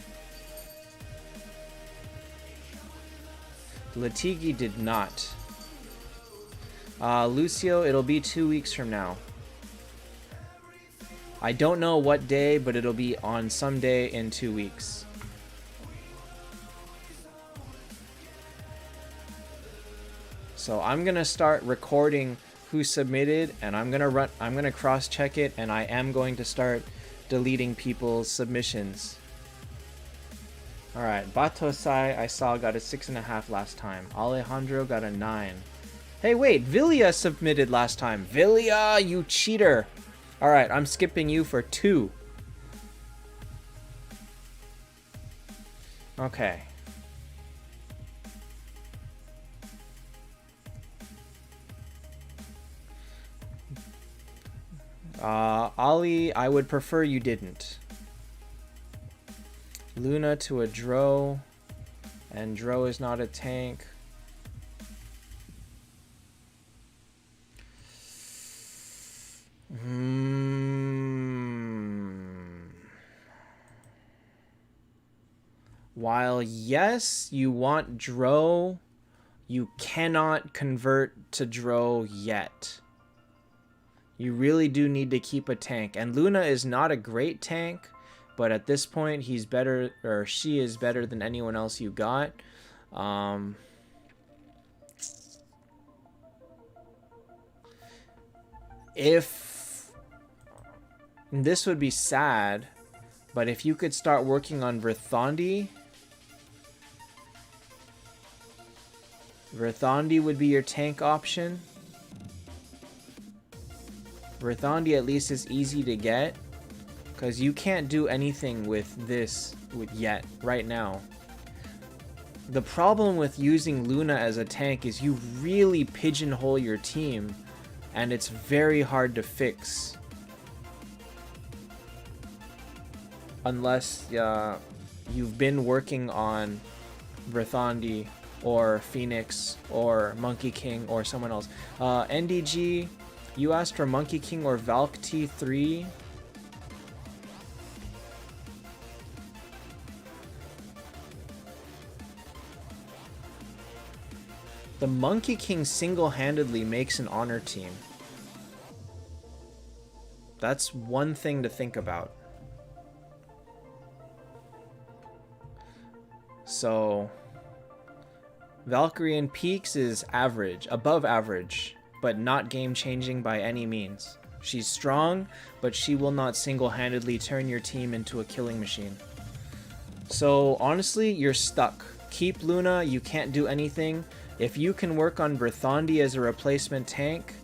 Latigi did not. Lucio, it'll be 2 weeks from now. I don't know what day, but it'll be on some day in 2 weeks. So I'm gonna start recording who submitted, and I'm gonna cross-check it, and I am going to start deleting people's submissions. Alright, Batosai I saw got a 6.5 last time. Alejandro got a 9. Hey, wait, Villia submitted last time. Villia, you cheater! Alright, I'm skipping you for 2. Okay. Ali, I would prefer you didn't. Luna to a Dro, and Dro is not a tank. While yes, you want Dro, you cannot convert to Dro yet. You really do need to keep a tank. And Luna is not a great tank, but at this point, he's better, or she is better than anyone else you got. If this would be sad, but if you could start working on Verthandi would be your tank option. Verthandi at least is easy to get, because you can't do anything with this yet, right now. The problem with using Luna as a tank is you really pigeonhole your team, and it's very hard to fix. Unless you've been working on Verthandi or Phoenix or Monkey King or someone else. NDG, you asked for Monkey King or Valk T3. The Monkey King single-handedly makes an honor team. That's one thing to think about. So Valkyrie in peaks is average, above average, but not game-changing by any means. She's strong, but she will not single-handedly turn your team into a killing machine. So honestly, you're stuck. Keep Luna, you can't do anything. If you can work on Verthandi as a replacement tank,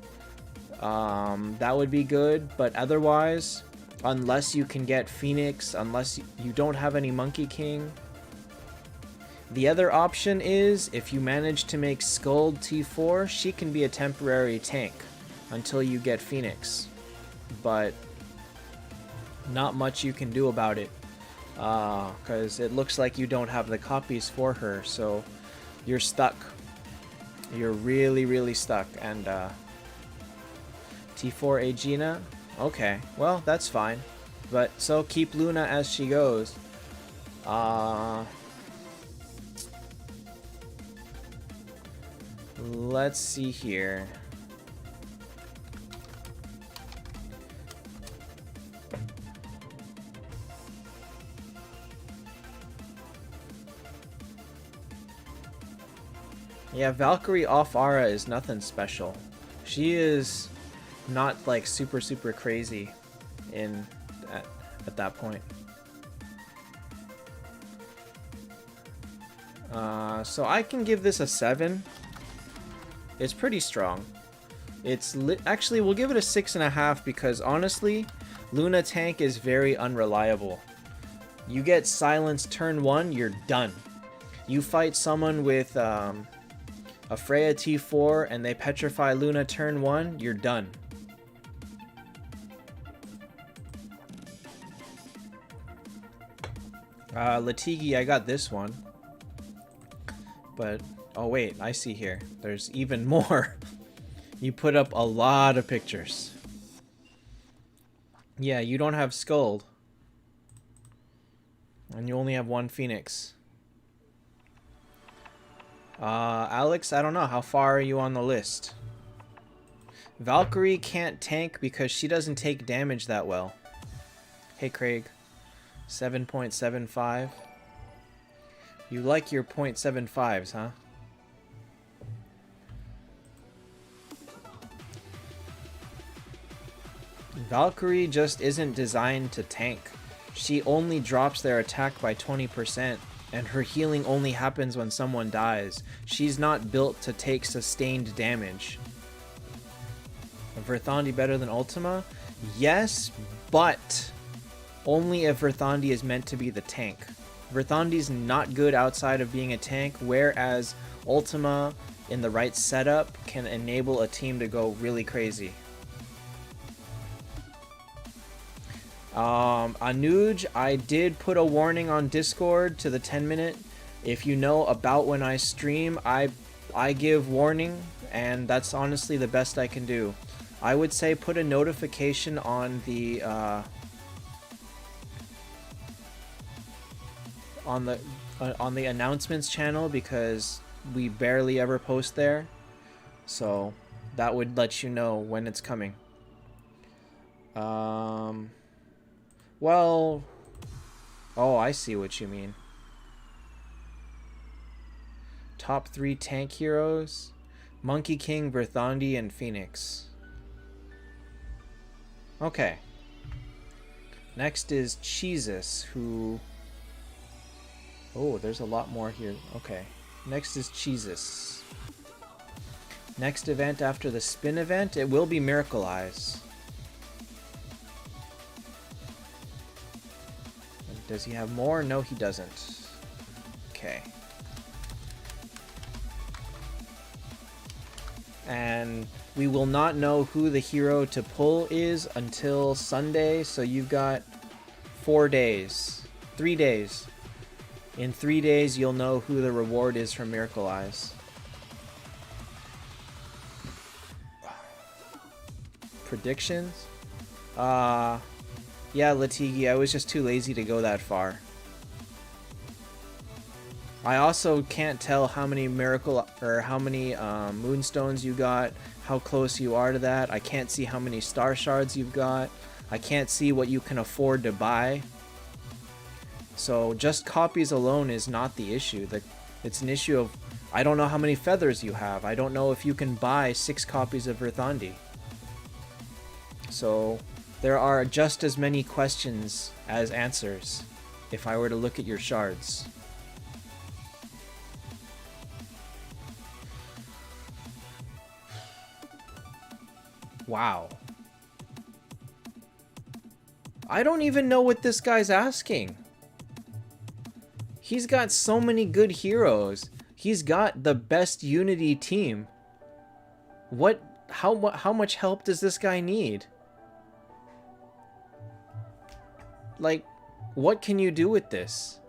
that would be good, but otherwise, unless you can get Phoenix, unless you don't have any Monkey King. The other option is, if you manage to make Skuld T4, she can be a temporary tank until you get Phoenix. But not much you can do about it, because it looks like you don't have the copies for her, so you're stuck. You're really, really stuck. And T4 Aegina, okay, well, that's fine. But so keep Luna as she goes. Let's see here. Yeah, Valkyrie off Aura is nothing special. She is not like super crazy at that point. So I can give this a 7. It's pretty strong. It's actually, we'll give it a 6.5 because honestly, Luna tank is very unreliable. You get silenced turn 1, you're done. You fight someone with a Freya T4 and they petrify Luna turn 1, you're done. Latigi, I got this one. But, oh wait, I see here. There's even more. You put up a lot of pictures. Yeah, you don't have Skuld. And you only have one Phoenix. Alex, I don't know. How far are you on the list? Valkyrie can't tank because she doesn't take damage that well. Hey, Craig. 7.75. You like your .75s, huh? Valkyrie just isn't designed to tank. She only drops their attack by 20%, and her healing only happens when someone dies. She's not built to take sustained damage. Verthandi better than Ultima? Yes, but only if Verthandi is meant to be the tank. Verthandi's not good outside of being a tank, whereas Ultima, in the right setup, can enable a team to go really crazy. Anuj, I did put a warning on Discord to the 10-minute. If you know about when I stream, I give warning, and that's honestly the best I can do. I would say put a notification on the announcements channel, because we barely ever post there, so that would let you know when it's coming. Well, oh, I see what you mean. Top 3 tank heroes: Monkey King, Verthandi, and Phoenix. Okay. Next is Jesus, who... Oh, there's a lot more here. Okay. Next is Jesus. Next event after the spin event, it will be Miracle Eyes. Does he have more? No, he doesn't. Okay. And we will not know who the hero to pull is until Sunday, so you've got 4 days. 3 days. In 3 days, you'll know who the reward is from Miracle Eyes. Predictions? Yeah, Latigi, I was just too lazy to go that far. I also can't tell how many moonstones you got, how close you are to that. I can't see how many star shards you've got. I can't see what you can afford to buy. So just copies alone is not the issue. It's an issue of, I don't know how many feathers you have. I don't know if you can buy 6 copies of Earthandi. So there are just as many questions as answers if I were to look at your shards. Wow. I don't even know what this guy's asking. He's got so many good heroes. He's got the best Unity team. How much help does this guy need? Like, what can you do with this?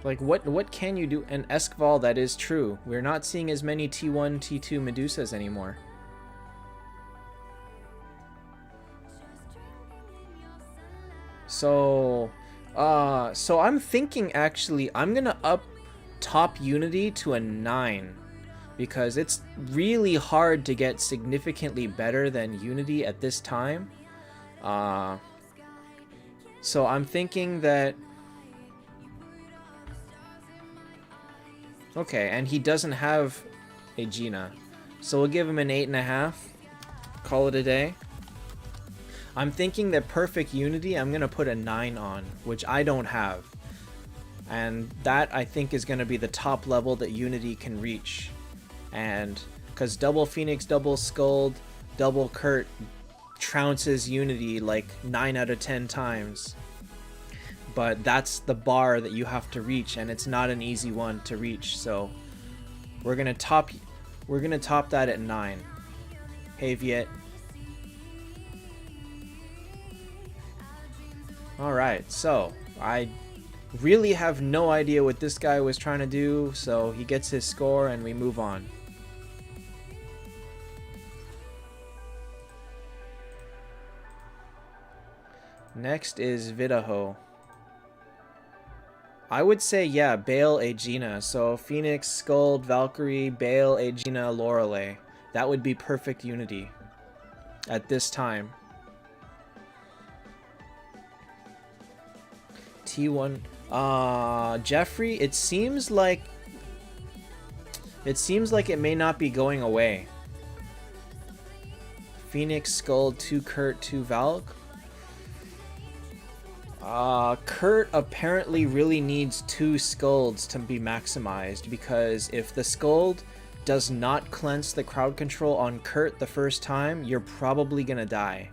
Like, what can you do? And Eskval, that is true. We're not seeing as many T1, T2 Medusas anymore. So I'm thinking, actually, I'm gonna up top Unity to a 9. Because it's really hard to get significantly better than Unity at this time. So I'm thinking that... Okay, and he doesn't have a Gina. So we'll give him an 8.5. Call it a day. I'm thinking that Perfect Unity, I'm going to put a 9 on, which I don't have. And that, I think, is going to be the top level that Unity can reach. And because double Phoenix, double Skuld, double Kurt trounces Unity like 9 out of 10 times. But that's the bar that you have to reach, and it's not an easy one to reach. So we're gonna top that at 9. Hey Viet. Alright, so I really have no idea what this guy was trying to do, so he gets his score and we move on. Next is Vidaho. I would say, yeah, Bale, Aegina. So Phoenix, Skuld, Valkyrie, Bale, Aegina, Lorelei. That would be perfect Unity at this time. T1. Jeffrey, it seems like it may not be going away. Phoenix, Skuld, 2 Kurt, 2 Valk. Kurt apparently really needs 2 Skulds to be maximized, because if the Skuld does not cleanse the crowd control on Kurt the first time, you're probably gonna die.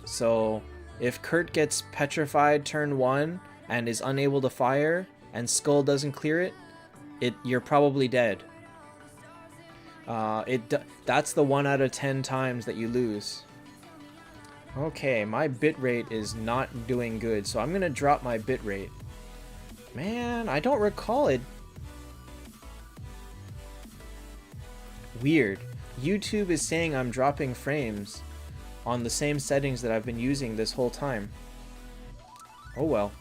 So if Kurt gets petrified turn 1 and is unable to fire, and Skuld doesn't clear it, you're probably dead. That's the 1 out of 10 times that you lose. Okay, my bitrate is not doing good, so I'm gonna drop my bitrate. Man, I don't recall it. Weird. YouTube is saying I'm dropping frames on the same settings that I've been using this whole time. Oh well.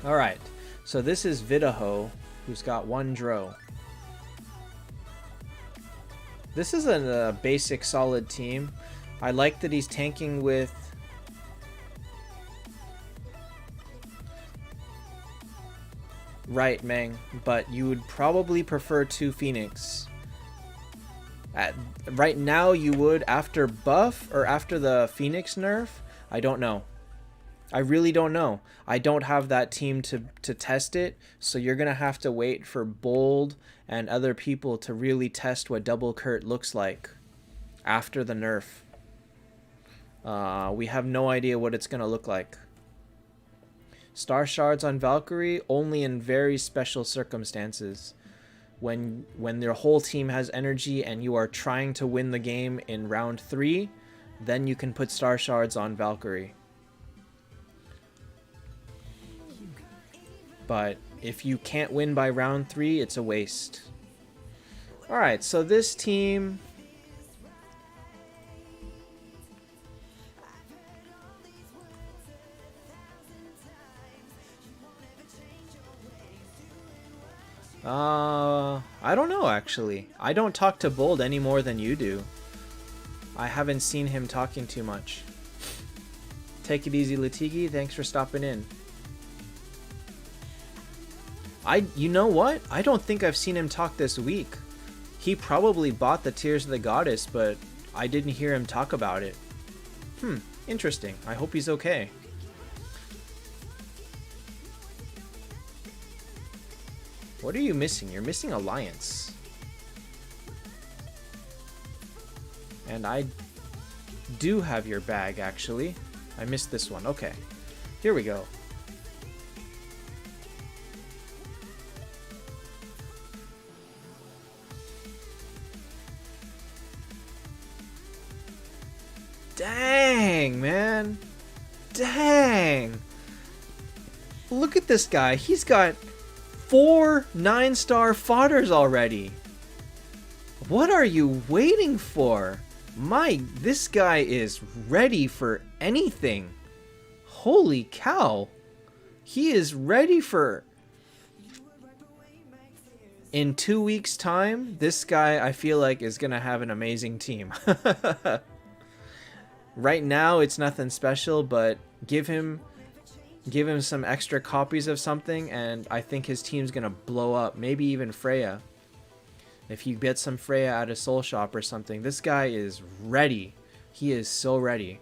Alright, so this is Vidaho, who's got 1 Dro. This is a basic solid team. I like that he's tanking with... Right, Meng, but you would probably prefer 2 Phoenix. Right now you would, after buff or after the Phoenix nerf? I don't know. I really don't know. I don't have that team to test it, so you're going to have to wait for Bold and other people to really test what Double Kurt looks like after the nerf. We have no idea what it's going to look like. Star Shards on Valkyrie only in very special circumstances. When their whole team has energy and you are trying to win the game in round 3, then you can put Star Shards on Valkyrie. But if you can't win by round 3, it's a waste. Alright, so this team... I don't know actually. I don't talk to Bold any more than you do. I haven't seen him talking too much. Take it easy, Latigi. Thanks for stopping in. You know what? I don't think I've seen him talk this week. He probably bought the Tears of the Goddess, but I didn't hear him talk about it. Interesting. I hope he's okay. What are you missing? You're missing Alliance. And I do have your bag, actually. I missed this one. Okay. Here we go. Dang, man. Dang. Look at this guy. He's got 4 9-star fodders already. What are you waiting for? This guy is ready for anything. Holy cow. He is ready for... In 2 weeks' time, this guy, I feel like, is going to have an amazing team. Right now, it's nothing special, but give him some extra copies of something, and I think his team's going to blow up. Maybe even Freya. If you get some Freya at a soul shop or something, this guy is ready. He is so ready.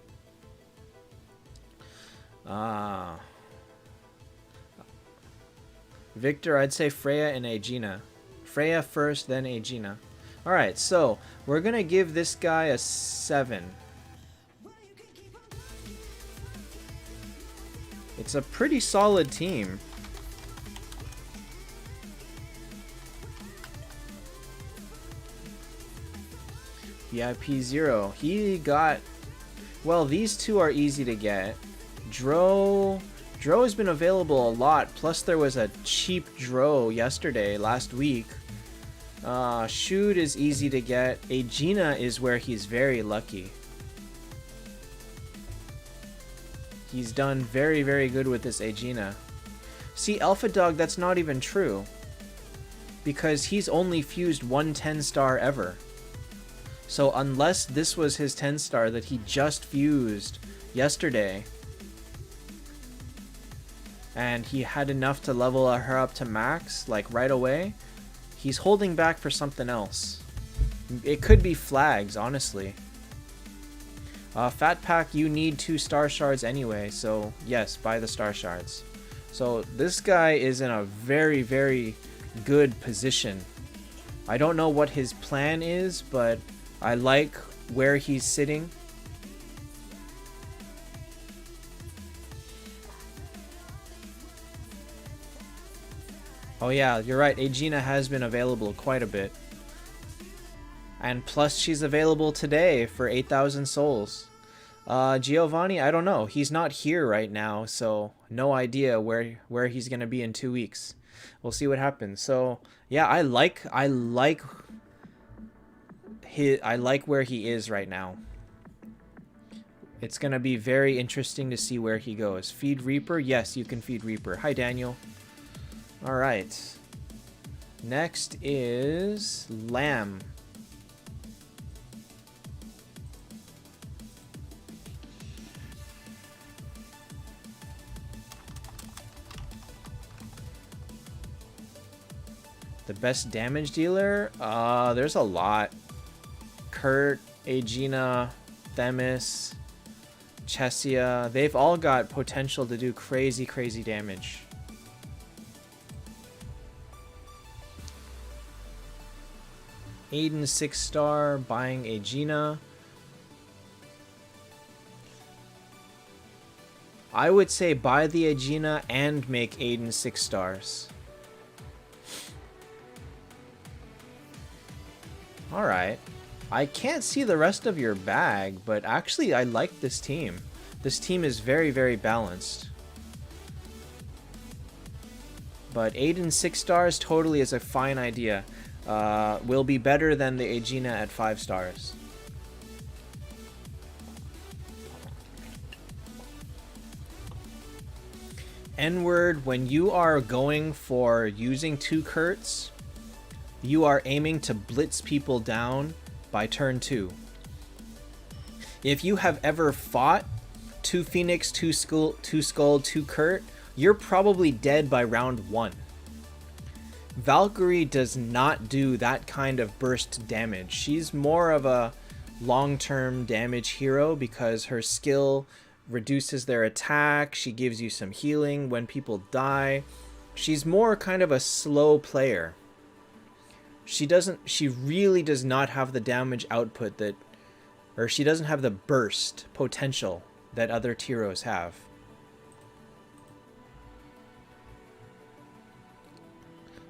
Victor, I'd say Freya and Aegina. Freya first, then Aegina. Alright, so we're going to give this guy a 7. It's a pretty solid team. VIP 0. He got... Well, these two are easy to get. Dro has been available a lot. Plus there was a cheap Dro last week. Shoot is easy to get. Aegina is where he's very lucky. He's done very, very good with this Aegina. See, Alpha Dog, that's not even true. Because he's only fused 1 10-star ever. So unless this was his 10-star that he just fused yesterday, and he had enough to level her up to max, like right away, he's holding back for something else. It could be flags, honestly. Fat Pack, you need 2 star shards anyway, so yes, buy the star shards. So this guy is in a very, very good position. I don't know what his plan is, but I like where he's sitting. Oh yeah, you're right, Aegina has been available quite a bit. And plus she's available today for 8,000 souls. Giovanni, I don't know. He's not here right now, so no idea where he's gonna be in 2 weeks. We'll see what happens. So yeah, I like where he is right now. It's gonna be very interesting to see where he goes. Feed Reaper? Yes, you can feed Reaper. Hi, Daniel. All right. Next is Lamb. The best damage dealer? There's a lot. Kurt, Aegina, Themis, Chesia. They've all got potential to do crazy, crazy damage. Aiden 6-star, buying Aegina. I would say buy the Aegina and make Aiden 6 stars. Alright. I can't see the rest of your bag, but actually I like this team. This team is very, very balanced. But Aiden 6 stars totally is a fine idea. Will be better than the Aegina at 5 stars. N-word, when you are going for using 2 Kurts, You are aiming to blitz people down by turn 2. If you have ever fought 2 Phoenix, 2 Skull, 2 Kurt, you're probably dead by round 1. Valkyrie does not do that kind of burst damage. She's more of a long-term damage hero because her skill reduces their attack. She gives you some healing when people die. She's more kind of a slow player. She really does not have the damage output that, or she doesn't have the burst potential that other Tyros have.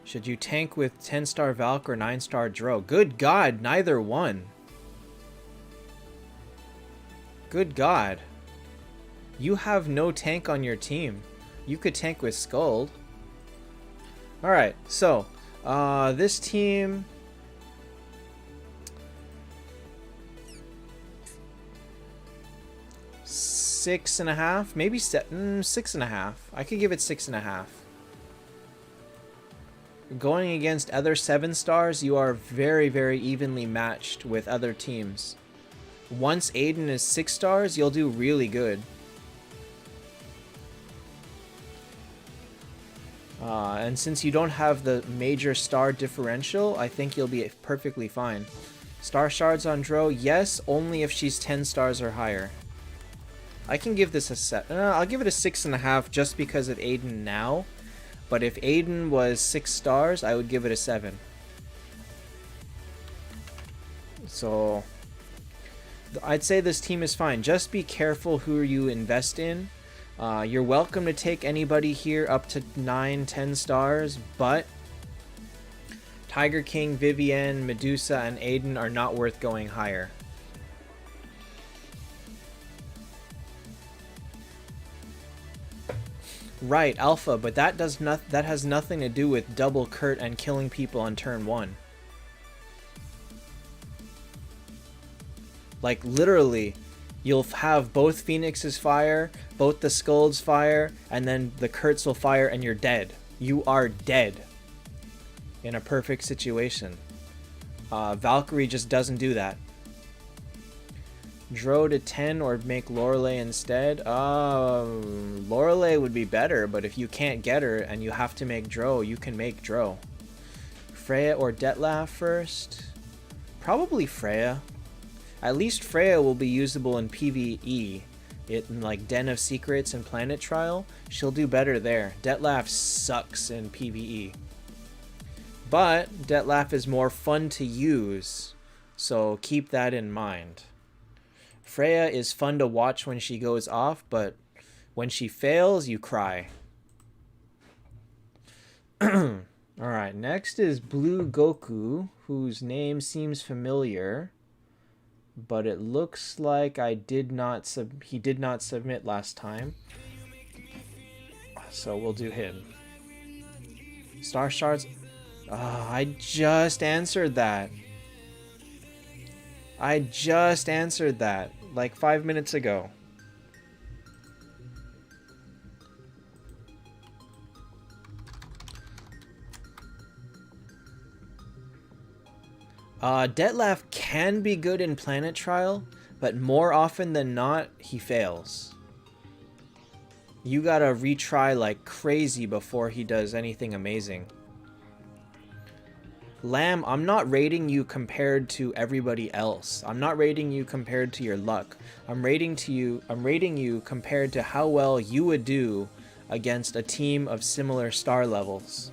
Should you tank with 10-star Valk or 9-star Dro? Good God, neither one. Good God. You have no tank on your team. You could tank with Skuld. Alright, so, this team... Six and a half, maybe 6.5. I could give it 6.5. Going against other 7 stars, you are very, very evenly matched with other teams. Once Aiden is 6 stars, you'll do really good. And since you don't have the major star differential, I think you'll be perfectly fine. Star shards on Dro, yes, only if she's 10 stars or higher. I can give this a set. I'll give it a 6.5 just because of Aiden now. But if Aiden was 6 stars, I would give it a 7. So I'd say this team is fine. Just be careful who you invest in. You're welcome to take anybody here up to 9, 10 stars, but Tiger King, Vivienne, Medusa, and Aiden are not worth going higher. Right, Alpha, but that has nothing to do with double Kurt and killing people on turn 1. Like, literally, you'll have both Phoenix's fire, both the Skulls fire, and then the Kurtz will fire and you're dead. You are dead. In a perfect situation. Valkyrie just doesn't do that. Dro to 10 or make Lorelei instead? Lorelei would be better, but if you can't get her and you have to make Dro, you can make Dro. Freya or Detlaf first? Probably Freya. At least Freya will be usable in PvE. In like Den of Secrets and Planet Trial, she'll do better there. Detlaf sucks in PvE. But Detlaf is more fun to use, so keep that in mind. Freya is fun to watch when she goes off, but when she fails, you cry. Alright, next is Blue Goku, whose name seems familiar, but it looks like he did not submit last time. So we'll do him. Star Shards. I just answered that. I just answered that like 5 minutes ago. Detlaf can be good in Planet Trial, but more often than not, he fails. You gotta retry like crazy before he does anything amazing. Lamb, I'm not rating you compared to everybody else. I'm not rating you compared to your luck. I'm rating you compared to how well you would do against a team of similar star levels.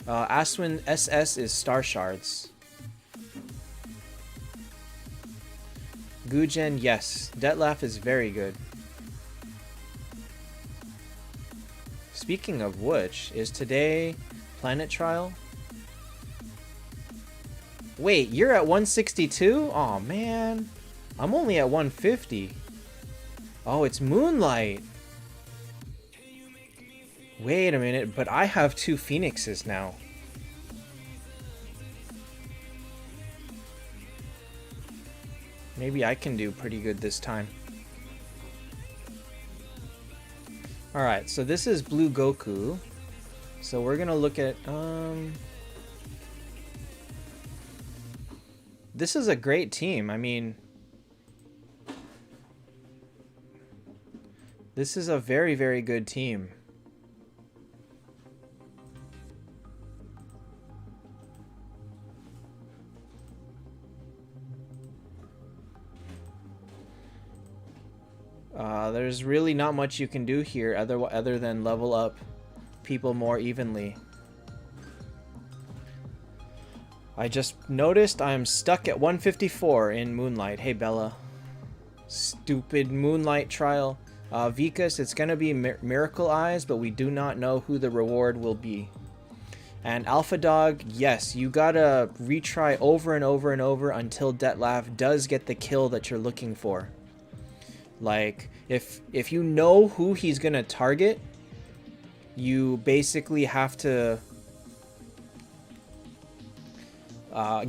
Aswin SS is Star Shards. Gujen, yes. Detlaf is very good. Speaking of which, is today Planet Trial? Wait, you're at 162? Aw, man. I'm only at 150. Oh, it's Moonlight. Wait a minute, but I have 2 Phoenixes now. Maybe I can do pretty good this time. Alright, so this is Blue Goku. So we're gonna look at this is a great team. I mean, this is a very, very good team. There's really not much you can do here other than level up people more evenly. I just noticed I'm stuck at 154 in Moonlight. Hey, Bella. Stupid Moonlight trial. Vikas, it's going to be Miracle Eyes, but we do not know who the reward will be. And Alpha Dog, yes, you gotta retry over and over and over until Detlef does get the kill that you're looking for. Like, if you know who he's going to target, you basically have to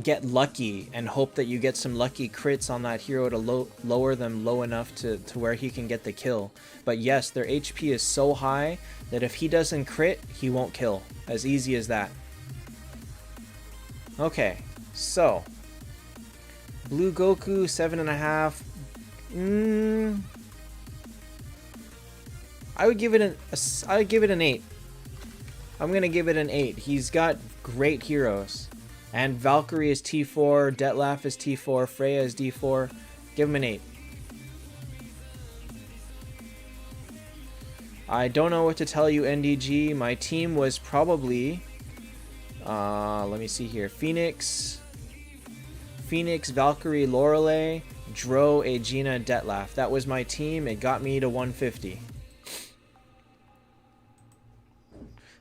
get lucky and hope that you get some lucky crits on that hero to lower them low enough to where he can get the kill. But yes, their HP is so high that if he doesn't crit, he won't kill. As easy as that. Okay, so Blue Goku 7.5. I would give it an 8. I'm gonna give it an 8. He's got great heroes. And Valkyrie is T4, Detlef is T4, Freya is D4. Give him an 8. I don't know what to tell you, NDG. My team was probably... let me see here. Phoenix, Valkyrie, Lorelei, Dro, Aegina, Detlef. That was my team. It got me to 150.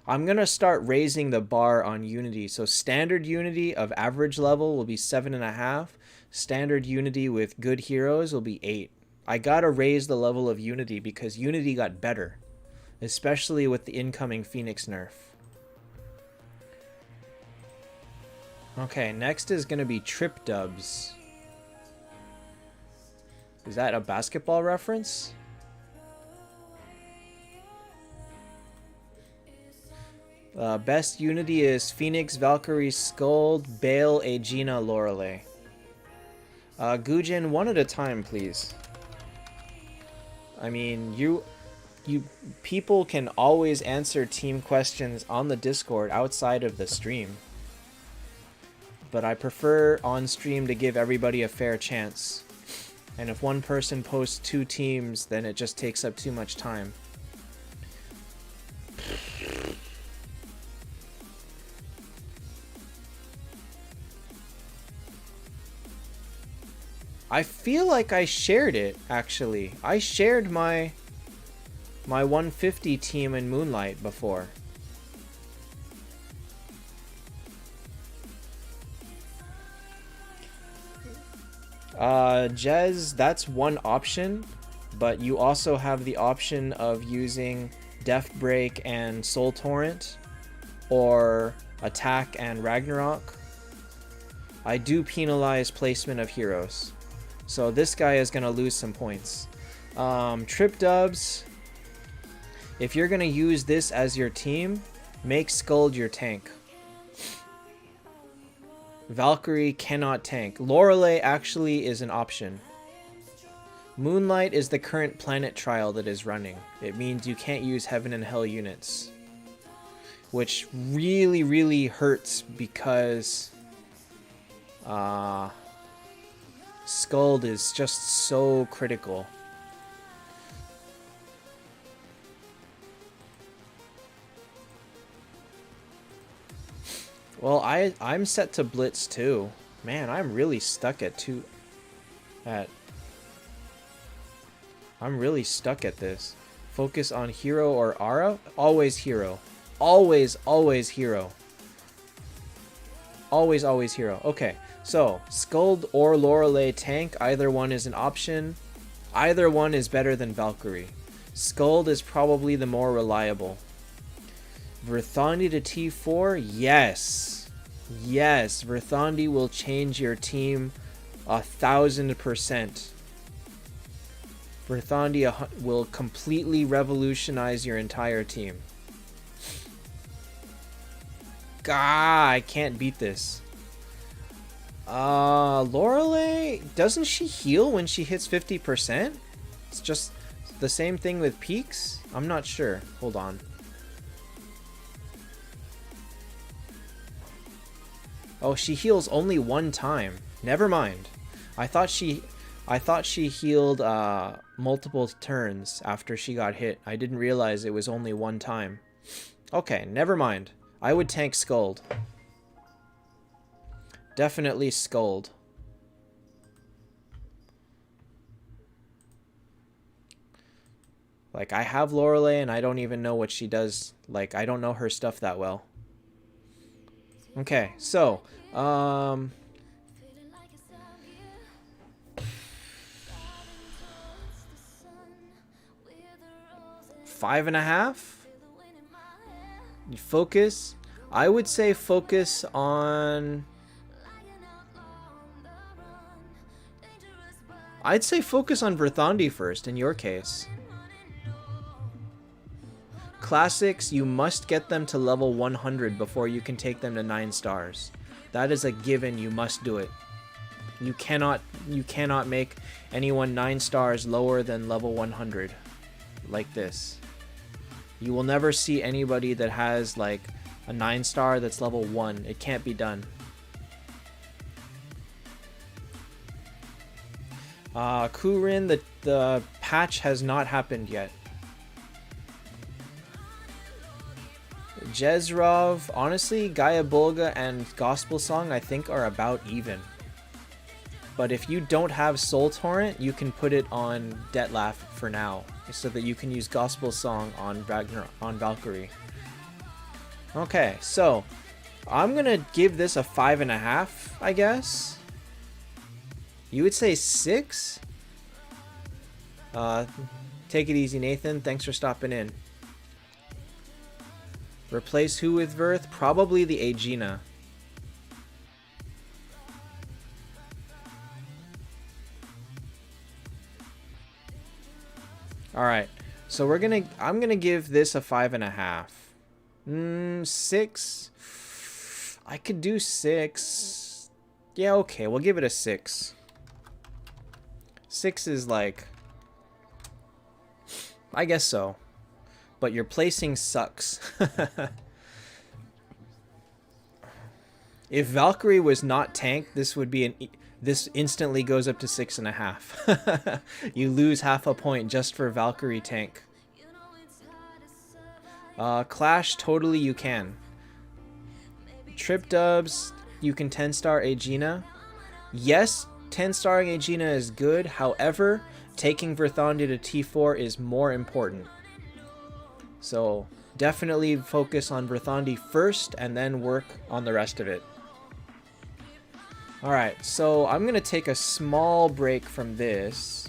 I'm going to start raising the bar on Unity. So standard Unity of average level will be 7.5. Standard Unity with good heroes will be 8. I got to raise the level of Unity because Unity got better. Especially with the incoming Phoenix nerf. Okay, next is going to be Trip Dubs. Is that a basketball reference? Best Unity is Phoenix, Valkyrie, Skuld, Bale, Aegina, Lorelei. Gujin, one at a time, please. I mean, you people can always answer team questions on the Discord outside of the stream. But I prefer on stream to give everybody a fair chance. And if one person posts 2 teams, then it just takes up too much time. I feel like I shared it, actually. I shared my 150 team in Moonlight before. Jez, that's one option, but you also have the option of using Death Break and Soul Torrent, or Attack and Ragnarok. I do penalize placement of heroes. So this guy is going to lose some points. Trip Dubs. If you're going to use this as your team, make Skuld your tank. Valkyrie cannot tank. Lorelei actually is an option. Moonlight is the current planet trial that is running. It means you can't use Heaven and Hell units. Which really, really hurts because... Skuld is just so critical. Well, I'm set to Blitz too. Man, I'm really stuck at I'm really stuck at this. Focus on hero or Ara? Always hero. Always, always hero. Always, always hero. Okay, so Skuld or Lorelei tank, either one is an option. Either one is better than Valkyrie. Skuld is probably the more reliable. Verthandi to T4? Yes. Yes, Verthandi will change your team 1000%. Verthandi will completely revolutionize your entire team. God, I can't beat this. Lorelei, doesn't she heal when she hits 50%? It's just the same thing with peaks? I'm not sure. Hold on. Oh, she heals only one time. Never mind. I thought she healed multiple turns after she got hit. I didn't realize it was only one time. Okay, never mind. I would tank Scald. Definitely Scald. Like, I have Lorelei and I don't even know what she does. Like, I don't know her stuff that well. Okay, so, 5.5? You focus? I would say focus on... I'd say focus on Verthandi first, in your case. Classics, you must get them to level 100 before you can take them to 9 stars. That is a given, you must do it. You cannot make anyone 9 stars lower than level 100. Like this. You will never see anybody that has like a 9 star that's level 1. It can't be done. Kurin, the patch has not happened yet. Jezrov, honestly, Gaia Bulga and Gospel Song I think are about even. But if you don't have Soul Torrent, you can put it on Detlaf for now, so that you can use Gospel Song on Valkyrie. Okay, so I'm gonna give this a 5.5, I guess. You would say 6? Take it easy, Nathan. Thanks for stopping in. Replace who with Verth? Probably the Aegina. Alright, so I'm gonna give this a 5.5. 6? I could do 6. Yeah, okay, we'll give it a 6. 6 is like... I guess so. But your placing sucks. If Valkyrie was not tanked, this would be this instantly goes up to 6.5. You lose half a point just for Valkyrie tank. Clash, totally you can. Trip dubs, you can 10-star Aegina. Yes, 10-starring Aegina is good. However, taking Verthandi to T4 is more important. So definitely focus on Verthandi first and then work on the rest of it. Alright, so I'm going to take a small break from this.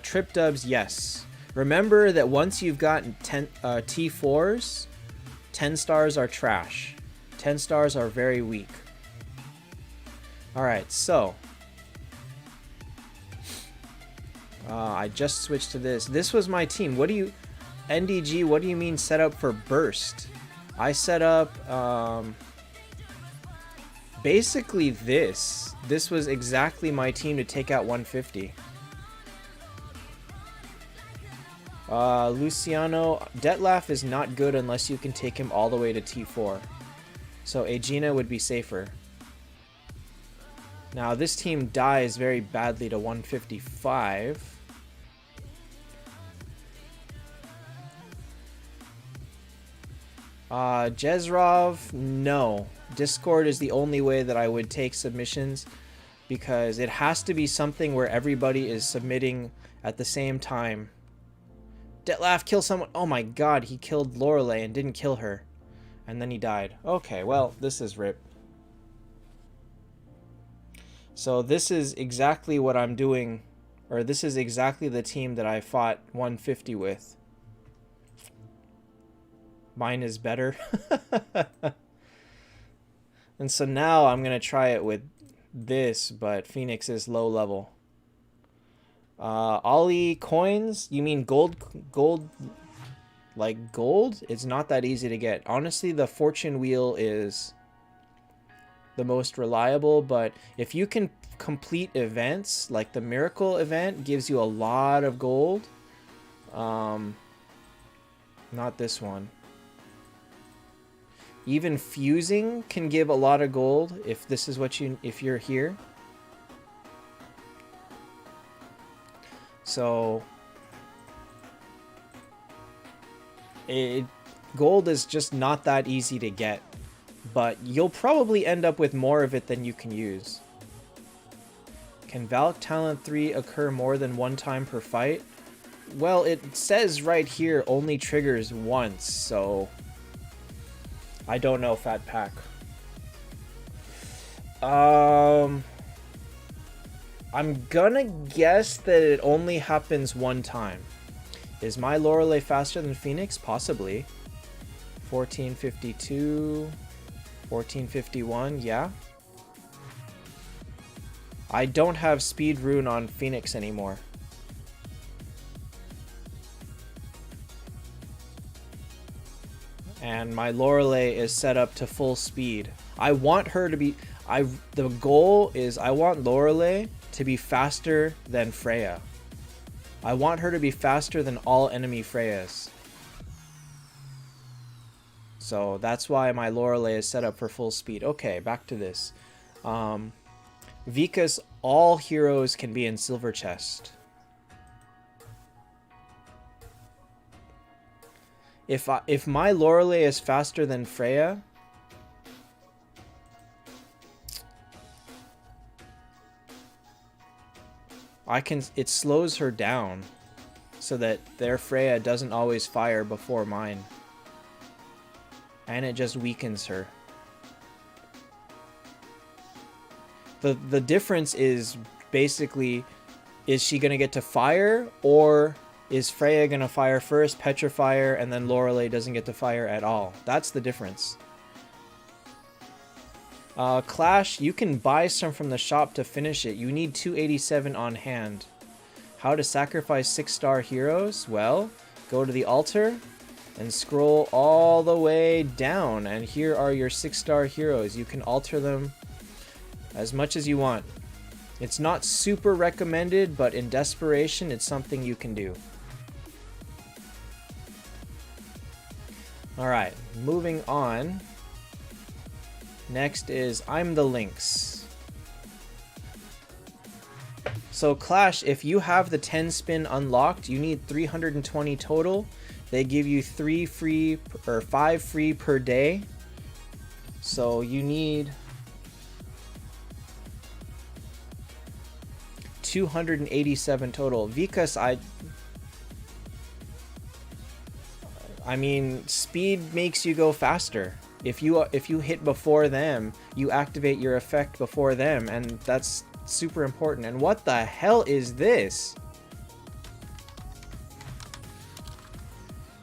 Trip dubs, yes. Remember that once you've gotten T4s, 10 stars are trash. 10 stars are very weak. Alright, so... I just switched to this. This was my team. What do you... NDG, what do you mean set up for burst? I set up... basically this. This was exactly my team to take out 150. Luciano... Detlaf is not good unless you can take him all the way to T4. So Aegina would be safer. Now this team dies very badly to 155. Jezrov, no. Discord is the only way that I would take submissions, because it has to be something where everybody is submitting at the same time. Detlaf, kill someone. Oh my god, he killed Lorelei and didn't kill her. And then he died. Okay, well, this is RIP. So this is exactly what I'm doing, or this is exactly the team that I fought 150 with. Mine is better. And so now I'm going to try it with this, but Phoenix is low level. Ollie coins? You mean gold Like gold, it's not that easy to get. Honestly, the fortune wheel is the most reliable, but if you can complete events, like the miracle event gives you a lot of gold. Not this one. Even fusing can give a lot of gold if this is what if you're here. So gold is just not that easy to get, but you'll probably end up with more of it than you can use. Can Valk Talent 3 occur more than one time per fight? Well, it says right here only triggers once, so I don't know, Fat Pack. I'm gonna guess that it only happens one time. Is my Lorelei faster than Phoenix? Possibly. 1452, 1451, yeah. I don't have speed rune on Phoenix anymore. And my Lorelei is set up to full speed. I want her to be... the goal is I want Lorelei to be faster than Freya. I want her to be faster than all enemy Freyas. So that's why my Lorelei is set up for full speed. Okay, back to this. Vika's all heroes can be in silver chest. If my Lorelei is faster than Freya, it slows her down so that their Freya doesn't always fire before mine. And it just weakens her. The difference is basically, is she going to get to fire, or is Freya going to fire first, petrify, and then Lorelei doesn't get to fire at all? That's the difference. Clash, you can buy some from the shop to finish it. You need 287 on hand. How to sacrifice 6-star heroes? Well, go to the altar and scroll all the way down, and here are your 6-star heroes. You can alter them as much as you want. It's not super recommended, but in desperation, it's something you can do. Alright, moving on. Next is I'm the Lynx. So Clash, if you have the 10 spin unlocked, you need 320 total. They give you 5 free per day. So you need 287 total. Vikas, I mean, speed makes you go faster. If you hit before them, you activate your effect before them, and that's super important. And what the hell is this?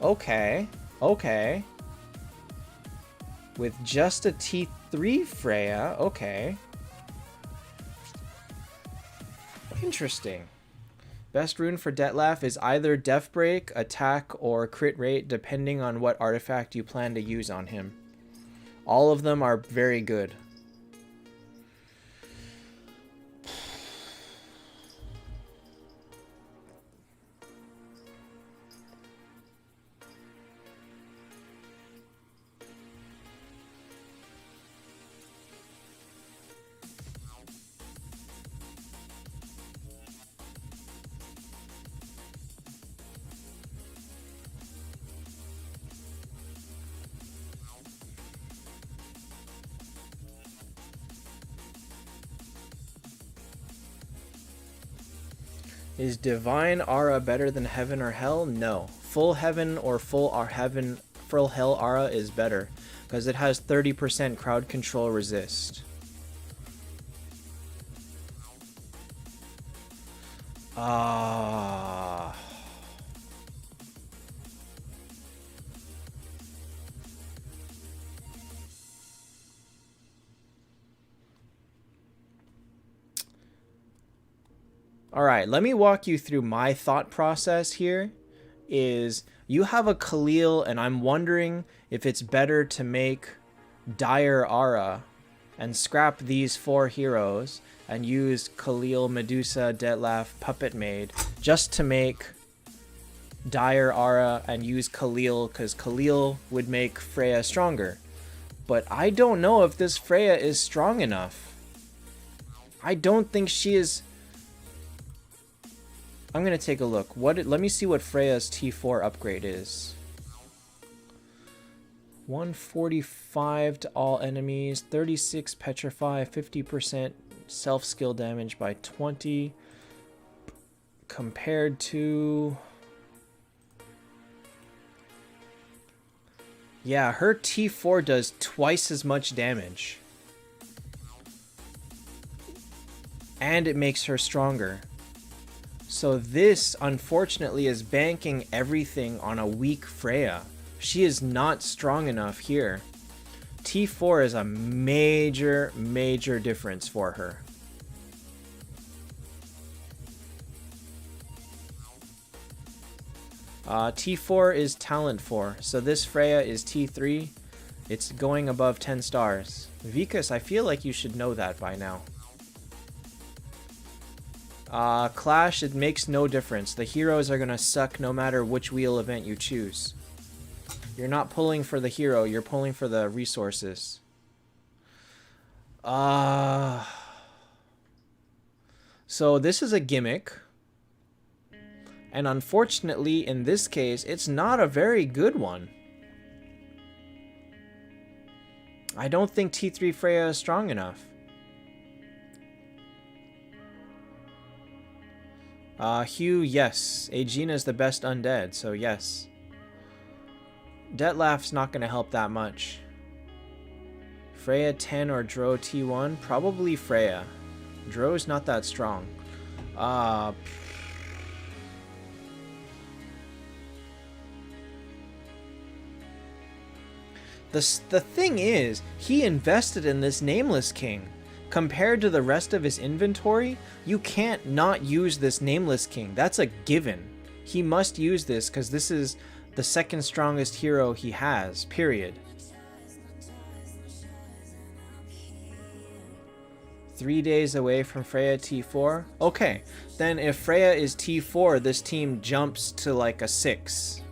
Okay. With just a T3 Freya, okay. Interesting. Best rune for Detlef is either Death Break, Attack, or Crit Rate, depending on what artifact you plan to use on him. All of them are very good. Is Divine Aura better than Heaven or Hell? No. Full Heaven or full Hell Aura is better, because it has 30% crowd control resist. Alright, let me walk you through my thought process here, is you have a Khalil, and I'm wondering if it's better to make Dire Aura and scrap these 4 heroes and use Khalil, Medusa, Detlef, Puppet Maid just to make Dire Aura and use Khalil, because Khalil would make Freya stronger. But I don't know if this Freya is strong enough. I don't think she is. I'm gonna take a look. Let me see what Freya's T4 upgrade is. 145 to all enemies, 36 petrify, 50% self-skill damage by 20, compared to... Yeah, her T4 does twice as much damage. And it makes her stronger. So this, unfortunately, is banking everything on a weak Freya. She is not strong enough here. T4 is a major, major difference for her. T4 is talent 4, so this Freya is T3. It's going above 10 stars. Vikas, I feel like you should know that by now. Clash, it makes no difference. The heroes are gonna suck no matter which wheel event you choose. You're not pulling for the hero, you're pulling for the resources. So this is a gimmick. And unfortunately, in this case, it's not a very good one. I don't think T3 Freya is strong enough. Hugh, yes. Aegina is the best undead, so yes. Detlef's not going to help that much. Freya 10 or Dro T1? Probably Freya. Dro's not that strong. The thing is, he invested in this Nameless King. Compared to the rest of his inventory, you can't not use this Nameless King. That's a given. He must use this because this is the second strongest hero he has, period. 3 days away from Freya T4? Okay, then if Freya is T4, this team jumps to like a 6.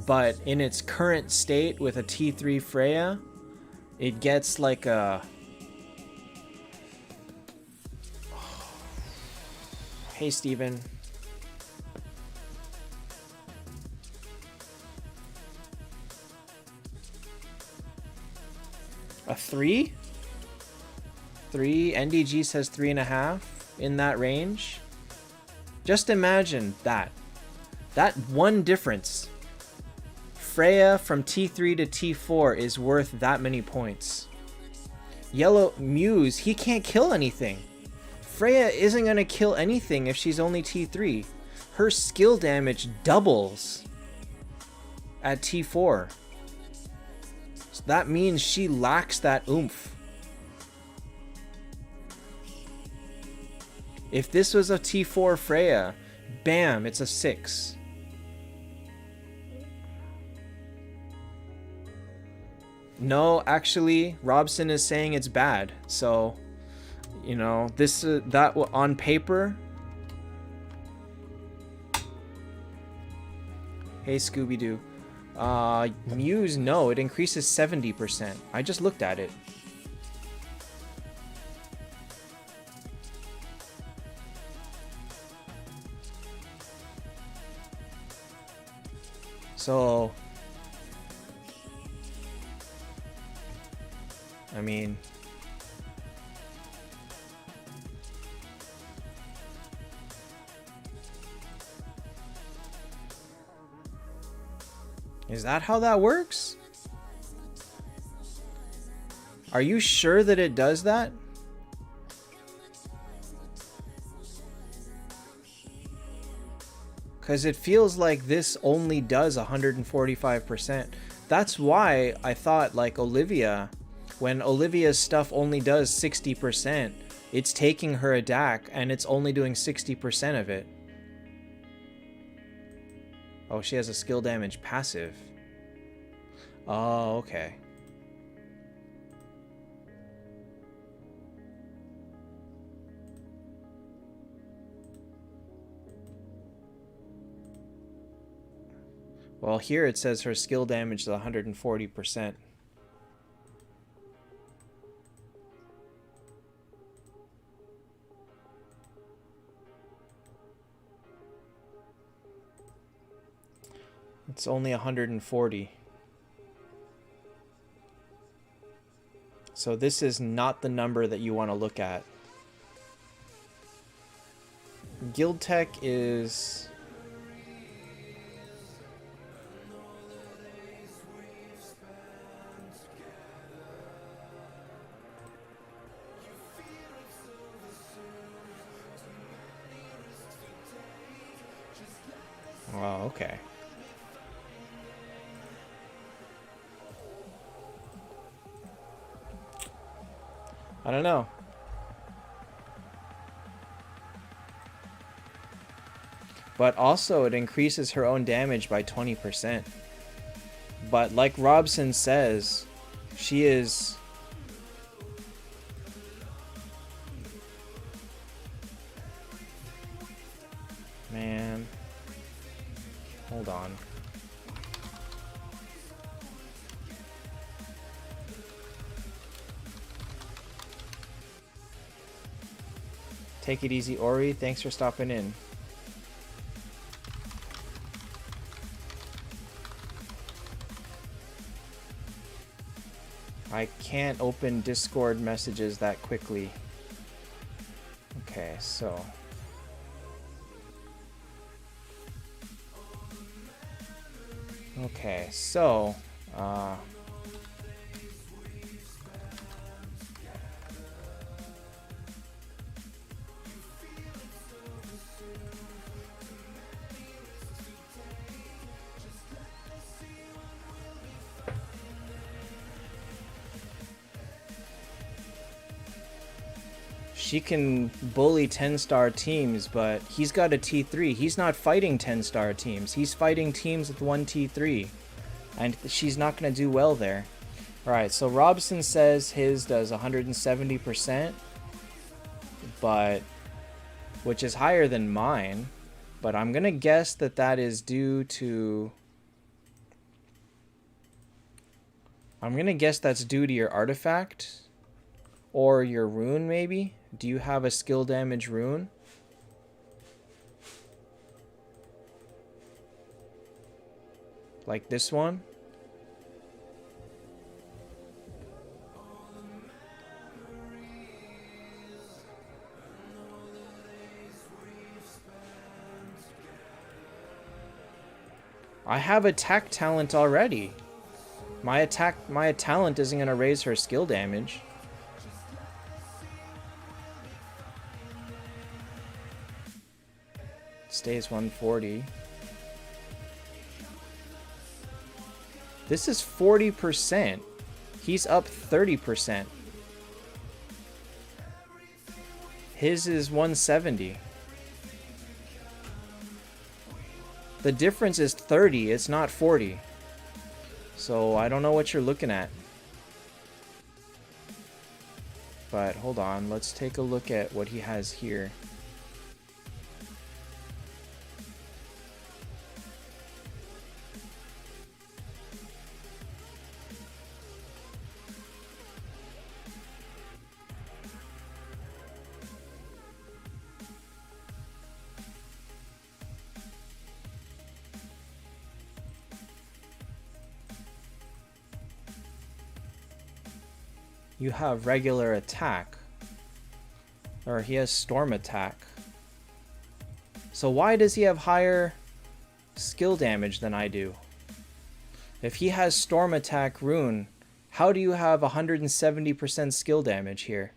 But in its current state with a T3 Freya, it gets like a... Hey, Steven. A 3? 3? NDG says 3.5 in that range. Just imagine that. That one difference. Freya from T3 to T4 is worth that many points. Yellow Muse, he can't kill anything. Freya isn't going to kill anything if she's only T3. Her skill damage doubles at T4. So that means she lacks that oomph. If this was a T4 Freya, bam, it's a 6. No, actually, Robson is saying it's bad. So, you know, this that on paper. Hey, Scooby-Doo. Muse, no, it increases 70%. I just looked at it. So, I mean, is that how that works? Are you sure that it does that? Because it feels like this only does 145%. That's why I thought, like, Olivia, when Olivia's stuff only does 60%, it's taking her a DAC and it's only doing 60% of it. Oh, she has a skill damage passive. Oh, okay. Well, here it says her skill damage is 140%. It's only 140. So this is not the number that you want to look at. Guild Tech is... Oh, okay. I don't know. But also it increases her own damage by 20%. But like Robson says, she is... Man. Hold on. Take it easy, Ori. Thanks for stopping in. I can't open Discord messages that quickly. Okay, so... Okay, so... She can bully 10-star teams, but he's got a T3. He's not fighting 10-star teams. He's fighting teams with 1 T3. And she's not going to do well there. Alright, so Robson says his does 170%. But... which is higher than mine. But I'm going to guess that that is due to... I'm going to guess that's due to your artifact. Or your rune, maybe? Do you have a skill damage rune? Like this one? I have attack talent already. My talent isn't going to raise her skill damage. Stays 140. This is 40%. He's up 30%. His is 170. The difference is 30, it's not 40. So I don't know what you're looking at. But hold on, let's take a look at what he has here. You have regular attack. Or he has storm attack. So why does he have higher skill damage than I do? If he has storm attack rune, how do you have 170% skill damage here?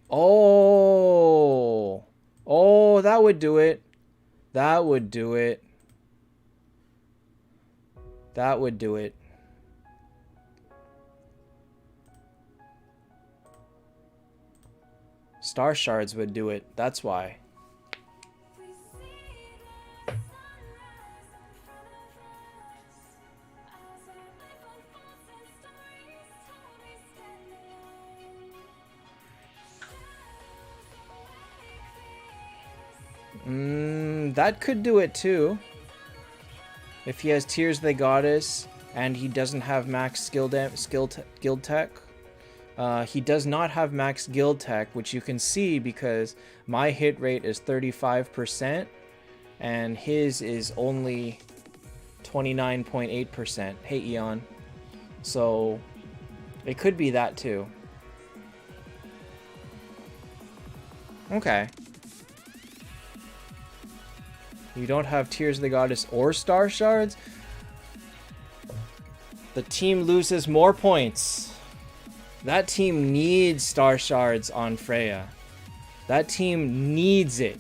Oh! Oh, that would do it. That would do it. That would do it. Star shards would do it. That's why. That could do it too. If he has Tears of the Goddess and he doesn't have max guild tech. He does not have max guild tech, which you can see because my hit rate is 35% and his is only 29.8%. Hey, Eon. So it could be that too. Okay. You don't have Tears of the Goddess or Star Shards? The team loses more points. That team needs Star Shards on Freya. That team needs it.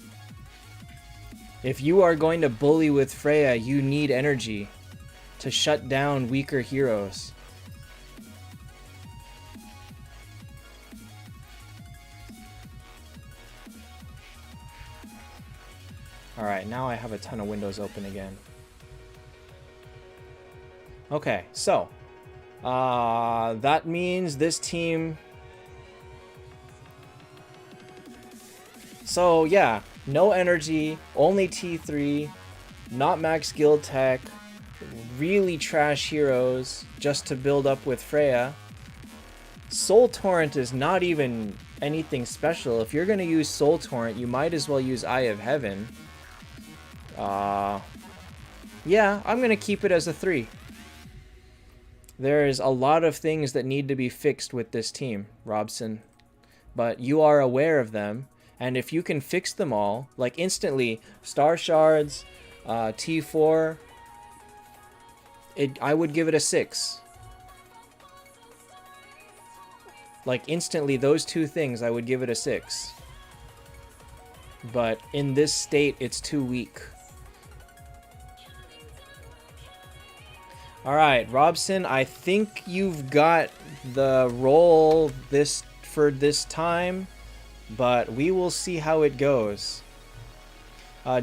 If you are going to bully with Freya, you need energy to shut down weaker heroes. Alright, now I have a ton of windows open again. Okay, so that means this team. So yeah, no energy, only T3, not max guild tech, really trash heroes just to build up with Freya. Soul Torrent is not even anything special. If you're gonna use Soul Torrent, you might as well use Eye of Heaven. Yeah, I'm gonna keep it as a 3. There's a lot of things that need to be fixed with this team, Robson. But you are aware of them, and if you can fix them all, like instantly, Star Shards, T4, I would give it a 6. Like instantly, those two things, I would give it a 6. But in this state, it's too weak. Alright, Robson, I think you've got the role for this time, but we will see how it goes.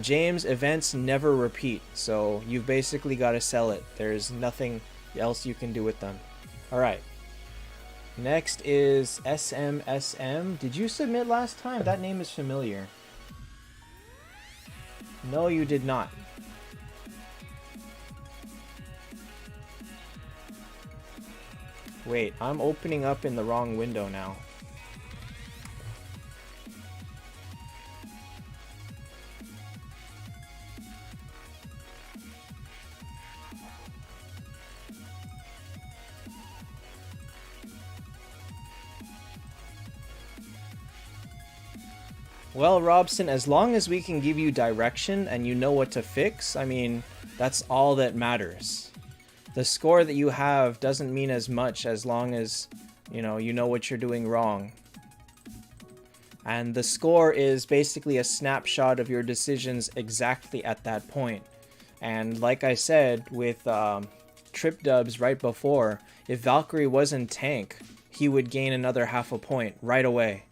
James, events never repeat, so you've basically got to sell it. There's nothing else you can do with them. Alright. Next is SMSM. Did you submit last time? That name is familiar. No, you did not. Wait, I'm opening up in the wrong window now. Well, Robson, as long as we can give you direction and you know what to fix, I mean, that's all that matters. The score that you have doesn't mean as much as long as, you know what you're doing wrong. And the score is basically a snapshot of your decisions exactly at that point. And like I said with Trip Dubs right before, if Valkyrie wasn't tank, he would gain another half a point right away.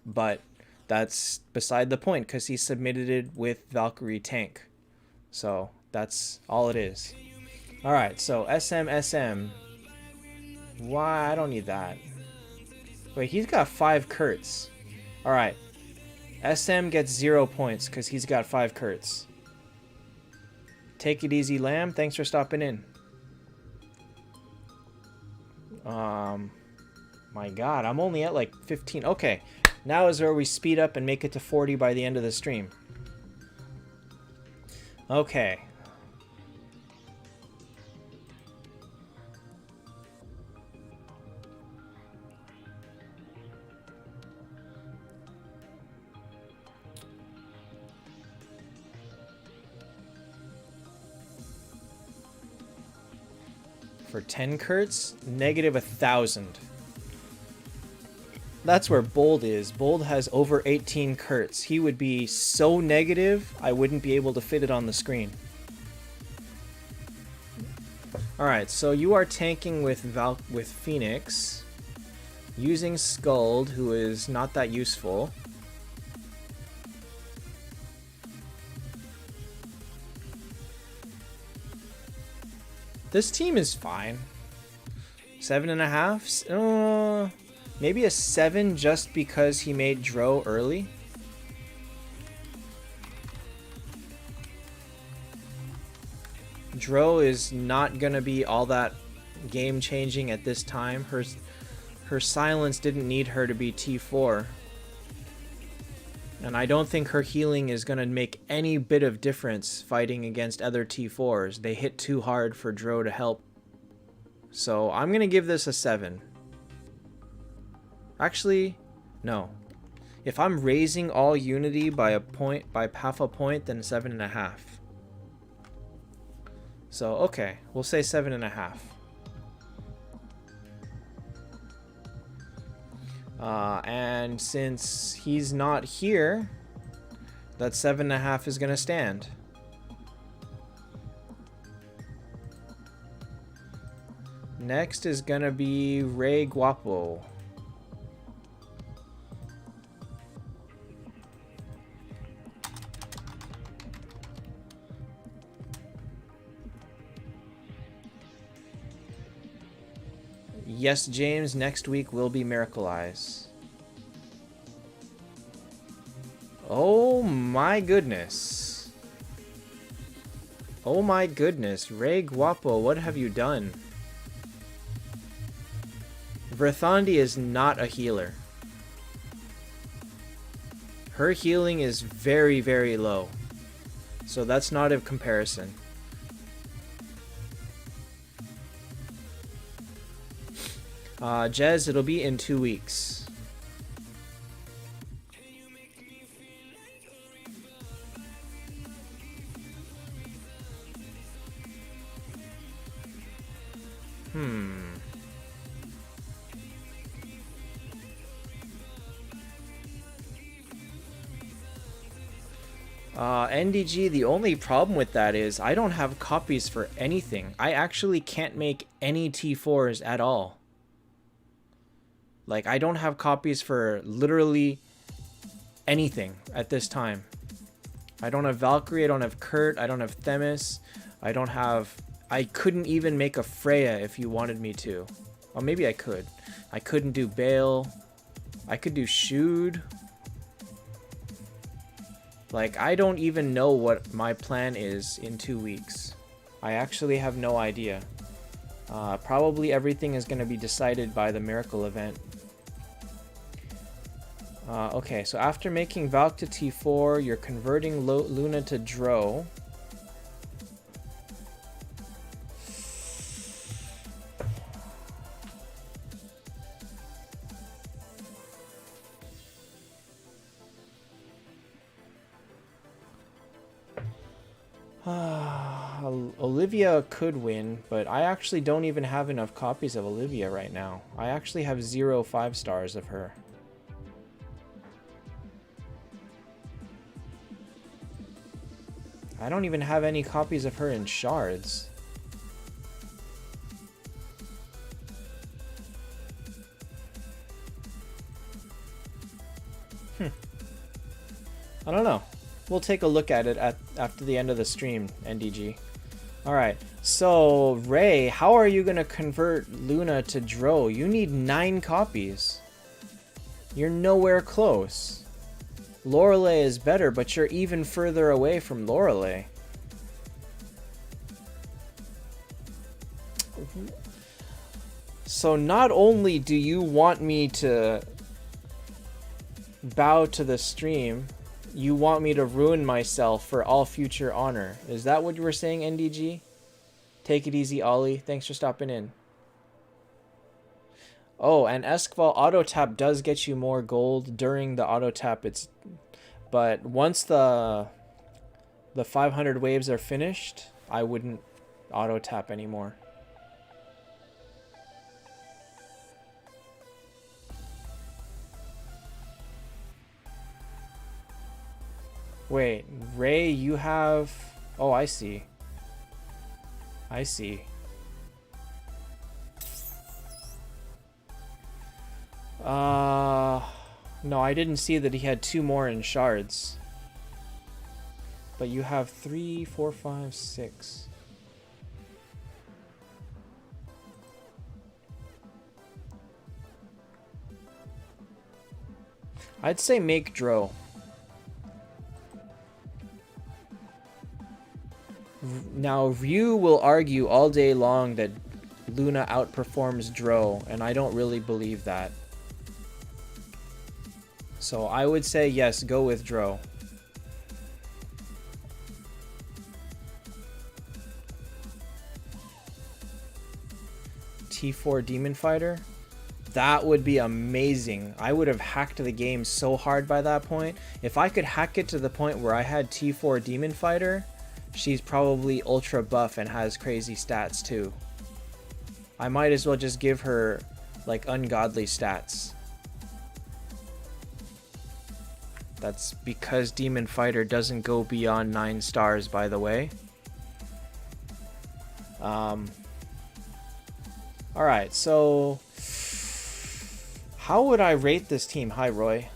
But that's beside the point because he submitted it with Valkyrie tank. So that's all it is. Alright, so SMSM. Why? I don't need that. Wait, he's got 5 Kurtz. Alright. SM gets 0 points because he's got 5 Kurtz. Take it easy, Lamb. Thanks for stopping in. My god, I'm only at like 15. Okay, now is where we speed up and make it to 40 by the end of the stream. Okay. For 10 Kurtz, negative 1,000. That's where Bold is. Bold has over 18 Kurtz. He would be so negative, I wouldn't be able to fit it on the screen. Alright, so you are tanking with Phoenix, using Skuld, who is not that useful. This team is fine. 7.5? Maybe a 7 just because he made Dro early. Dro is not gonna be all that game changing at this time. Her silence didn't need her to be T4. And I don't think her healing is gonna make any bit of difference fighting against other T4s. They hit too hard for Dro to help. So I'm gonna give this a 7. Actually, no. If I'm raising all unity by half a point, then 7.5. So okay, we'll say 7.5. And since he's not here, that 7.5 is gonna stand. Next is gonna be Rey Guapo. Yes, James, next week will be Miracle Eyes. Oh my goodness. Oh my goodness. Rey Guapo, what have you done? Verthandi is not a healer. Her healing is very, very low. So that's not a comparison. Jez, it'll be in 2 weeks. NDG, the only problem with that is I don't have copies for anything. I actually can't make any T4s at all. Like, I don't have copies for literally anything at this time. I don't have Valkyrie, I don't have Kurt, I don't have Themis, I couldn't even make a Freya if you wanted me to. Well, maybe I could. I couldn't do Bale. I could do Shude. Like, I don't even know what my plan is in 2 weeks. I actually have no idea. Probably everything is going to be decided by the Miracle event. Okay, so after making Valk to T4, you're converting Luna to Dro. Olivia could win, but I actually don't even have enough copies of Olivia right now. I actually have 0 5-stars of her. I don't even have any copies of her in shards. I don't know. We'll take a look at it after the end of the stream, NDG. Alright, so Rey, how are you going to convert Luna to Dro? You need 9 copies. You're nowhere close. Lorelei is better, but you're even further away from Lorelei. So not only do you want me to bow to the stream, you want me to ruin myself for all future honor. Is that what you were saying, NDG? Take it easy, Ollie. Thanks for stopping in. Oh, and Eskval auto tap does get you more gold during the auto tap. But once the 500 waves are finished, I wouldn't auto tap anymore. Wait, Rey, you have... Oh, I see. I see. No, I didn't see that he had 2 more in shards. But you have 3, 4, 5, 6. I'd say make Dro. Now, Ryu will argue all day long that Luna outperforms Dro, and I don't really believe that. So I would say yes, go with Dro. T4 Demon Fighter? That would be amazing. I would have hacked the game so hard by that point. If I could hack it to the point where I had T4 Demon Fighter, she's probably ultra buff and has crazy stats too. I might as well just give her like ungodly stats. That's because Demon Fighter doesn't go beyond 9 stars, by the way. Alright, so how would I rate this team? Hi, Roy.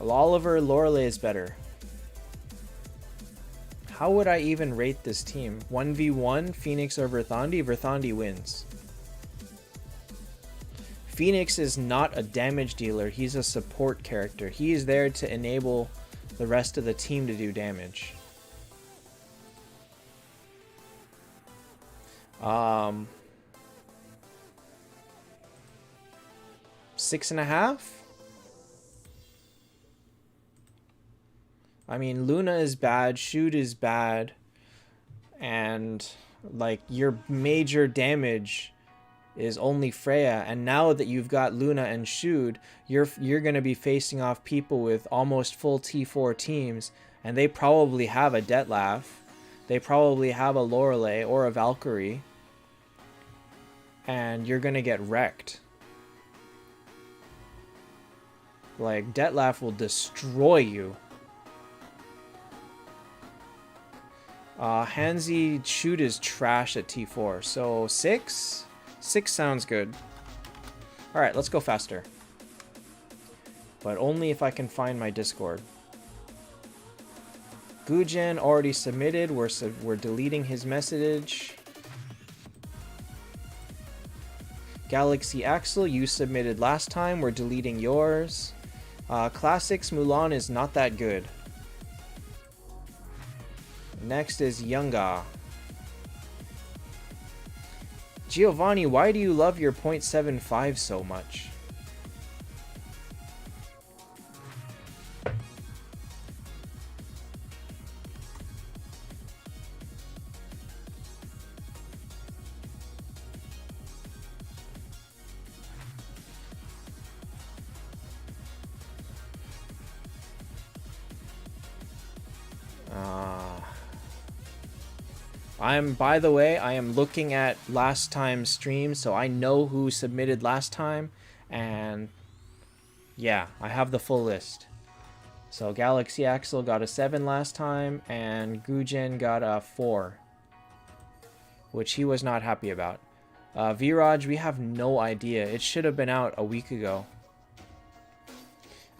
Oliver, Lorelei is better. How would I even rate this team? 1v1, Phoenix over Verthandi. Verthandi wins. Phoenix is not a damage dealer. He's a support character. He is there to enable the rest of the team to do damage. 6.5? I mean, Luna is bad, Shoot is bad, and like your major damage is only Freya, and now that you've got Luna and Shoot, you're gonna be facing off people with almost full T4 teams, and they probably have a Detlaf, they probably have a Lorelei or a Valkyrie, and you're gonna get wrecked. Like, Detlaf will destroy you. Hansi Shoot is trash at T4, so 6? 6 sounds good. Alright, let's go faster. But only if I can find my Discord. Gujen already submitted. We're deleting his message. Galaxy Axel, you submitted last time. We're deleting yours. Classics Mulan is not that good. Next is Yunga. Giovanni, why do you love your .75 so much? By the way, I am looking at last time's stream, so I know who submitted last time, and yeah, I have the full list. So Galaxy Axel got a 7 last time, and Gujen got a 4, which he was not happy about. Viraj, we have no idea. It should have been out a week ago.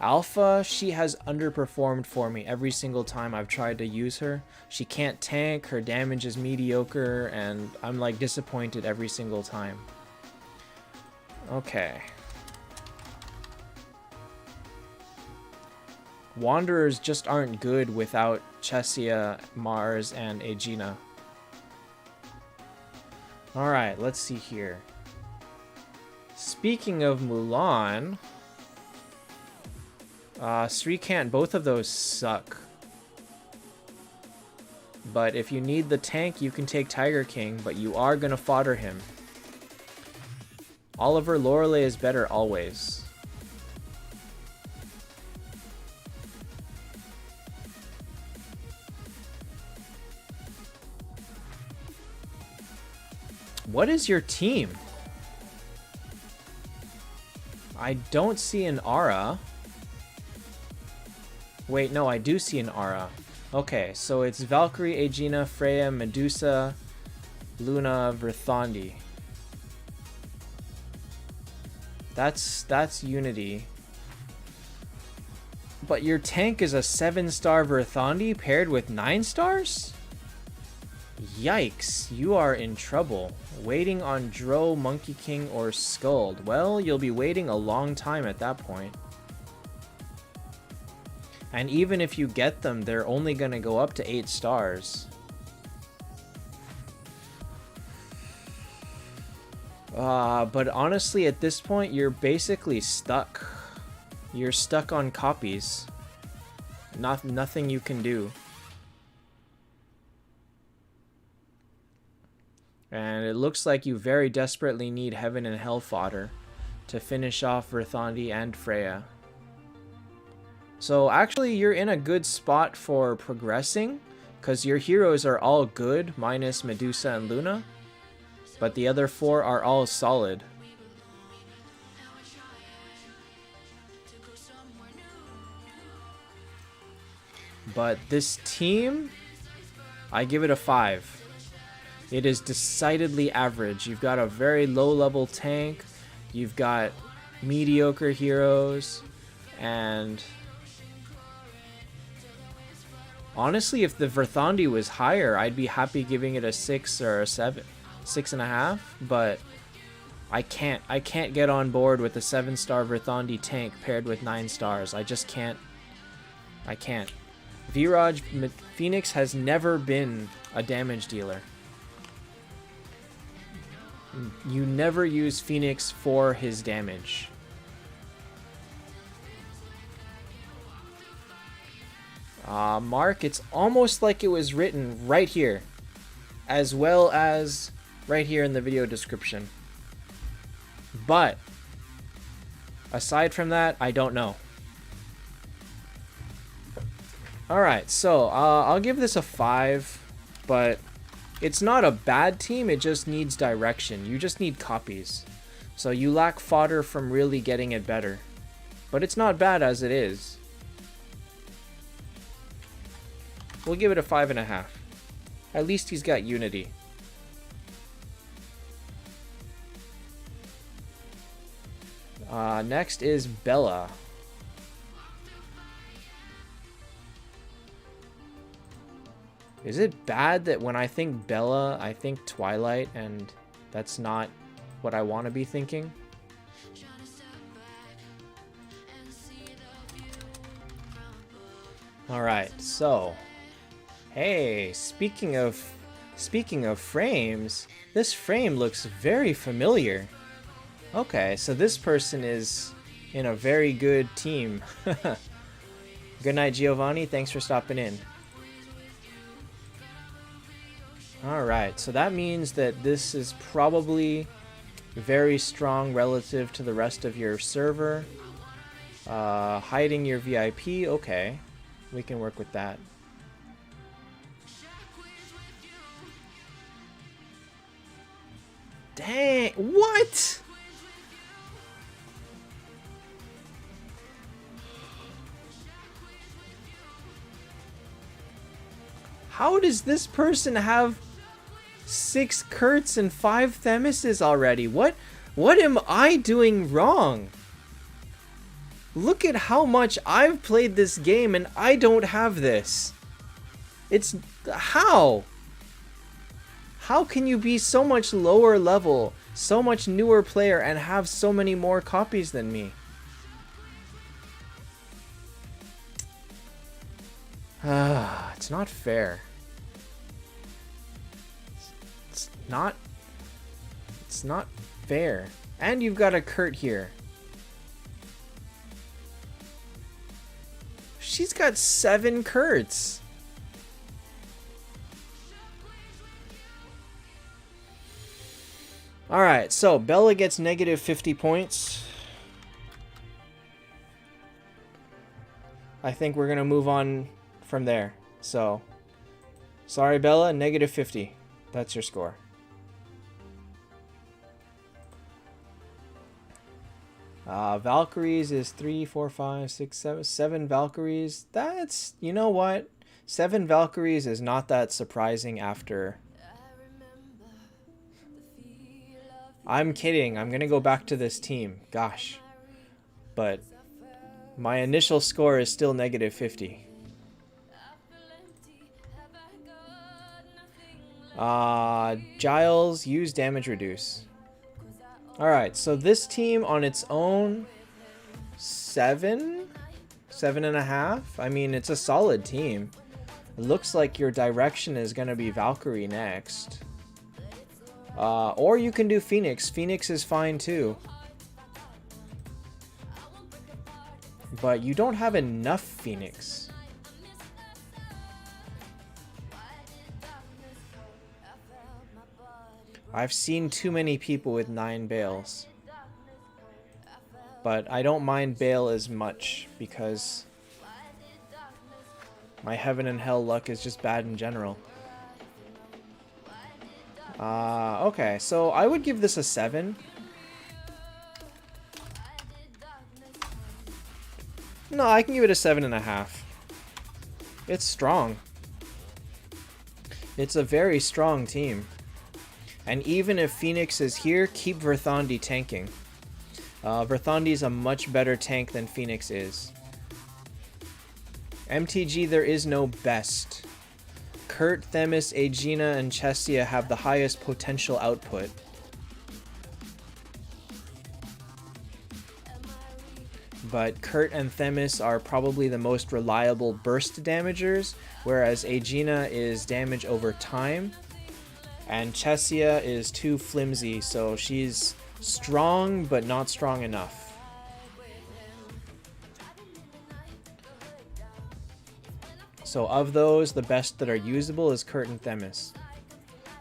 Alpha, she has underperformed for me every single time I've tried to use her. She can't tank, her damage is mediocre, and I'm like disappointed every single time. Okay. Wanderers just aren't good without Chesia, Mars, and Aegina. Alright, let's see here. Speaking of Mulan... Srikant, both of those suck. But if you need the tank, you can take Tiger King, but you are gonna fodder him. Oliver, Lorelei is better always. What is your team? I don't see an Aura. Wait, no, I do see an Aura. Okay, so it's Valkyrie, Aegina, Freya, Medusa, Luna, Verthandi. That's Unity. But your tank is a 7-star Verthandi paired with 9 stars? Yikes, you are in trouble. Waiting on Dro, Monkey King, or Skuld. Well, you'll be waiting a long time at that point. And even if you get them, they're only going to go up to 8 stars. But honestly, at this point, you're basically stuck. You're stuck on copies. Nothing you can do. And it looks like you very desperately need Heaven and Hell fodder to finish off Verthandi and Freya. So actually, you're in a good spot for progressing, because your heroes are all good, minus Medusa and Luna. But the other 4 are all solid. But this team, I give it a 5. It is decidedly average. You've got a very low-level tank. You've got mediocre heroes. And honestly, if the Verthandi was higher, I'd be happy giving it a 6 or a 7. 6.5, but I can't get on board with a 7-star Verthandi tank paired with 9 stars. I just can't. I can't. Viraj Phoenix has never been a damage dealer. You never use Phoenix for his damage. Mark, it's almost like it was written right here, as well as right here in the video description. But aside from that, I don't know. Alright, so I'll give this a 5, but it's not a bad team, it just needs direction. You just need copies. So you lack fodder from really getting it better. But it's not bad as it is. We'll give it a 5.5. At least he's got Unity. Next is Bella. Is it bad that when I think Bella, I think Twilight, and that's not what I want to be thinking? Alright, so hey, speaking of frames, this frame looks very familiar. Okay, so this person is in a very good team. Good night, Giovanni. Thanks for stopping in. Alright, so that means that this is probably very strong relative to the rest of your server. Hiding your VIP, okay. We can work with that. Dang, what? How does this person have 6 Kurts and 5 Themises already? What am I doing wrong? Look at how much I've played this game and I don't have this. It's... how? How can you be so much lower level, so much newer player, and have so many more copies than me? It's not fair. It's not fair. And you've got a Kurt here. She's got 7 Kurts. Alright, so Bella gets negative 50 points. I think we're going to move on from there. So, sorry Bella, negative 50. That's your score. Valkyries is 3, 4, 5, 6, 7. 7 Valkyries. That's, you know what? 7 Valkyries is not that surprising after... I'm kidding. I'm going to go back to this team. Gosh. But my initial score is still negative 50. Giles, use damage reduce. Alright, so this team on its own, 7? 7.5? I mean, it's a solid team. It looks like your direction is going to be Valkyrie next. Or you can do Phoenix. Phoenix is fine too. But you don't have enough Phoenix. I've seen too many people with 9 Bales. But I don't mind Bale as much because my Heaven and Hell luck is just bad in general. Okay, so I would give this a 7. No, I can give it a 7.5. It's strong. It's a very strong team. And even if Phoenix is here, keep Verthandi tanking. Verthandi is a much better tank than Phoenix is. MTG, there is no best. Kurt, Themis, Aegina, and Chestia have the highest potential output. But Kurt and Themis are probably the most reliable burst damagers, whereas Aegina is damage over time, and Chessia is too flimsy, so she's strong, but not strong enough. So of those, the best that are usable is Kurt and Themis.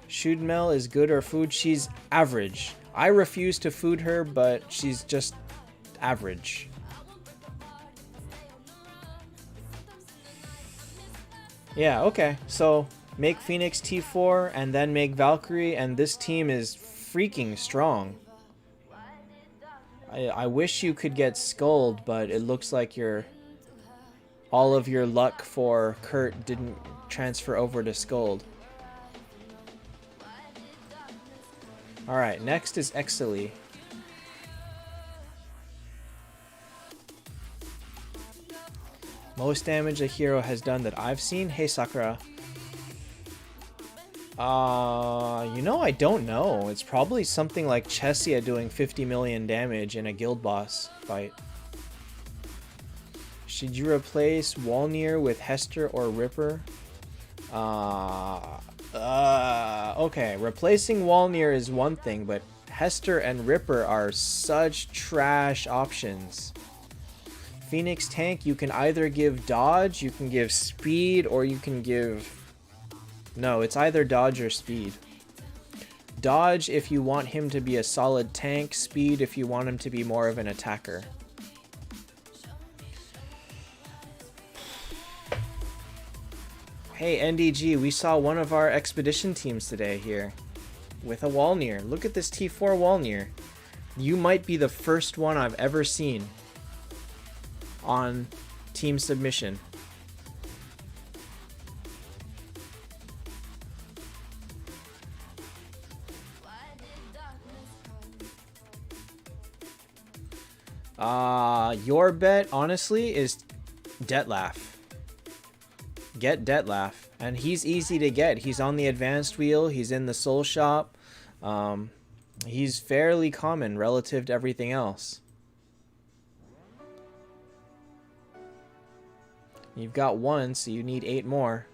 Shudmel is good or food? She's average. I refuse to food her, but she's just average. Yeah, okay. So make Phoenix T4 and then make Valkyrie, and this team is freaking strong. I wish you could get Sculled, but it looks like all of your luck for Kurt didn't transfer over to Sculled. Alright, next is Exili. Most damage a hero has done that I've seen? Hey Sakura. You know, I don't know. It's probably something like Chessia doing 50 million damage in a guild boss fight. Should you replace Walnir with Hester or Ripper? Okay, replacing Walnir is one thing, but Hester and Ripper are such trash options. Phoenix tank, you can either give dodge, you can give speed, or you can give... No, it's either dodge or speed. Dodge if you want him to be a solid tank, speed if you want him to be more of an attacker. Hey NDG, we saw one of our expedition teams today here with a Walnir. Look at this T4 Walnir. You might be the first one I've ever seen on Team Submission. Your bet, honestly, is Detlaf. Get Detlaf. And he's easy to get. He's on the advanced wheel. He's in the soul shop. He's fairly common relative to everything else. You've got 1, so you need 8 more.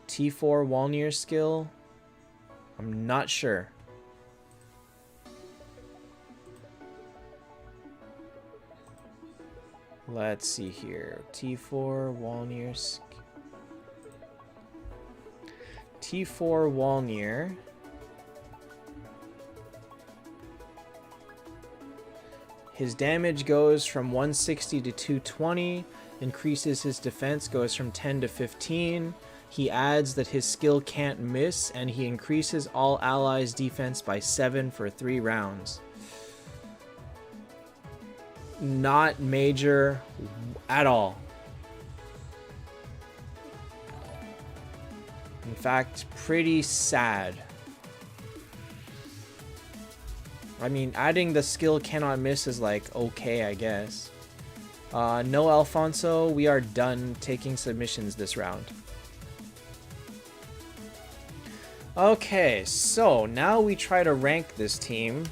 T4 Walnir skill? I'm not sure. Let's see here. T4 Walnir. T4 Walnir. His damage goes from 160 to 220. Increases his defense, goes from 10 to 15. He adds that his skill can't miss, and he increases all allies' defense by 7 for 3 rounds. Not major at all. In fact, pretty sad. I mean, adding the skill cannot miss is like, okay, I guess. No Alfonso, we are done taking submissions this round. Okay, so now we try to rank this team.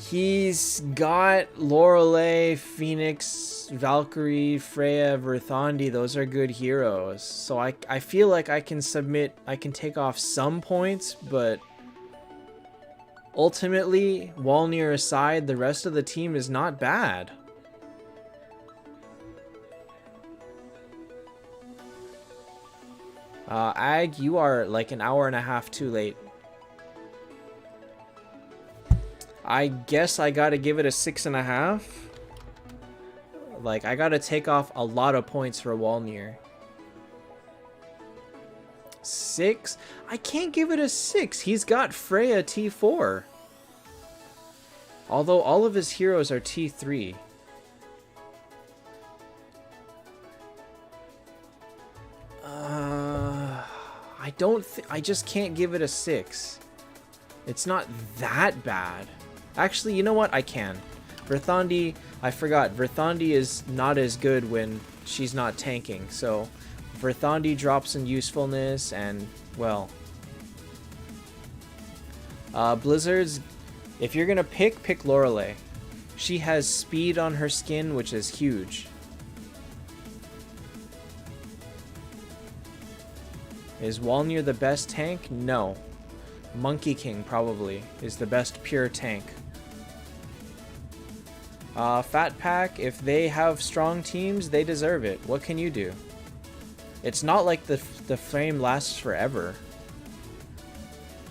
He's got Lorelei, Phoenix, Valkyrie, Freya, Verthandi. Those are good heroes. So I feel like I can take off some points, but ultimately, Walnir aside, the rest of the team is not bad. Ag, you are like an hour and a half too late. I guess I gotta give it a 6.5. Like, I gotta take off a lot of points for Walnir. 6? I can't give it a 6. He's got Freya T4. Although all of his heroes are T3. I just can't give it a 6. It's not that bad. Actually, you know what? I can. Verthandi, I forgot. Verthandi is not as good when she's not tanking. So, Verthandi drops in usefulness and, well. Blizzard's, if you're going to pick Lorelei. She has speed on her skin, which is huge. Is Walnir the best tank? No. Monkey King probably is the best pure tank. Fat Pack, if they have strong teams, they deserve it. What can you do? It's not like the frame lasts forever.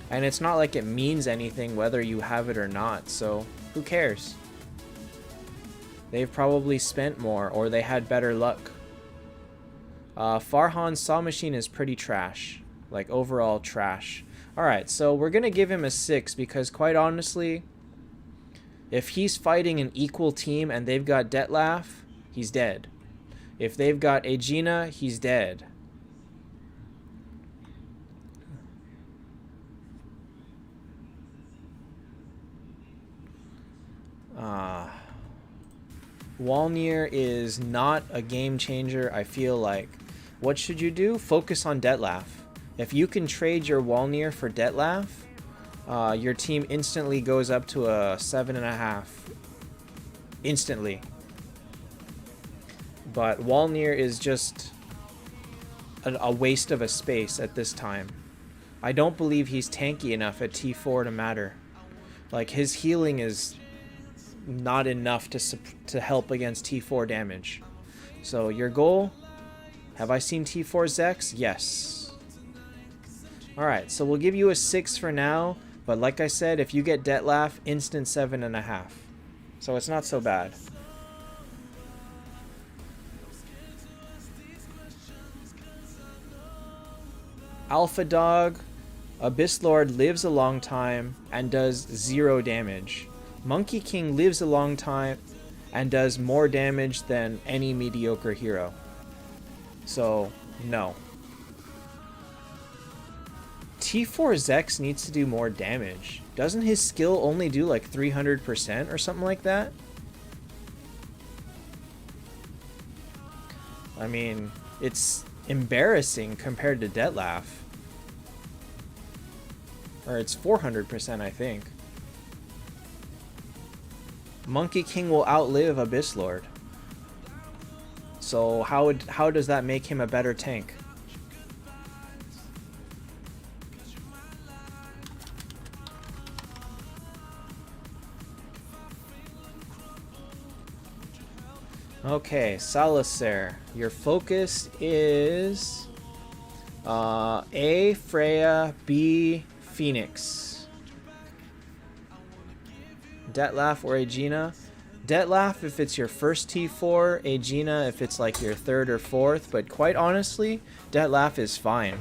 And it's not like it means anything whether you have it or not, so who cares? They've probably spent more, or they had better luck. Farhan's Saw Machine is pretty trash. Like, overall trash. Alright, so we're gonna give him a 6 because, quite honestly, if he's fighting an equal team and they've got Detlaf, he's dead. If they've got Aegina, he's dead. Walnir is not a game changer, I feel like. What should you do? Focus on Detlaf. If you can trade your Walnir for Detlaf, your team instantly goes up to a 7.5. Instantly. But Walnir is just a waste of a space at this time. I don't believe he's tanky enough at T4 to matter. Like, his healing is not enough to help against T4 damage. So your goal, have I seen T4 Zex? Yes. Alright, so we'll give you a 6 for now, but like I said, if you get Detlaf, instant 7.5. So it's not so bad. Alpha Dog, Abyss Lord lives a long time and does 0 damage. Monkey King lives a long time and does more damage than any mediocre hero. So, no. T4 Zex needs to do more damage. Doesn't his skill only do like 300% or something like that? I mean, it's embarrassing compared to Detlaf. Or it's 400%, I think. Monkey King will outlive Abyss Lord. So how does that make him a better tank? Okay, Salisaire. Your focus is A, Freya, B, Phoenix. Detlaf or Aegina. Detlaf if it's your first T4, Aegina if it's like your third or fourth, but quite honestly, Detlaf is fine.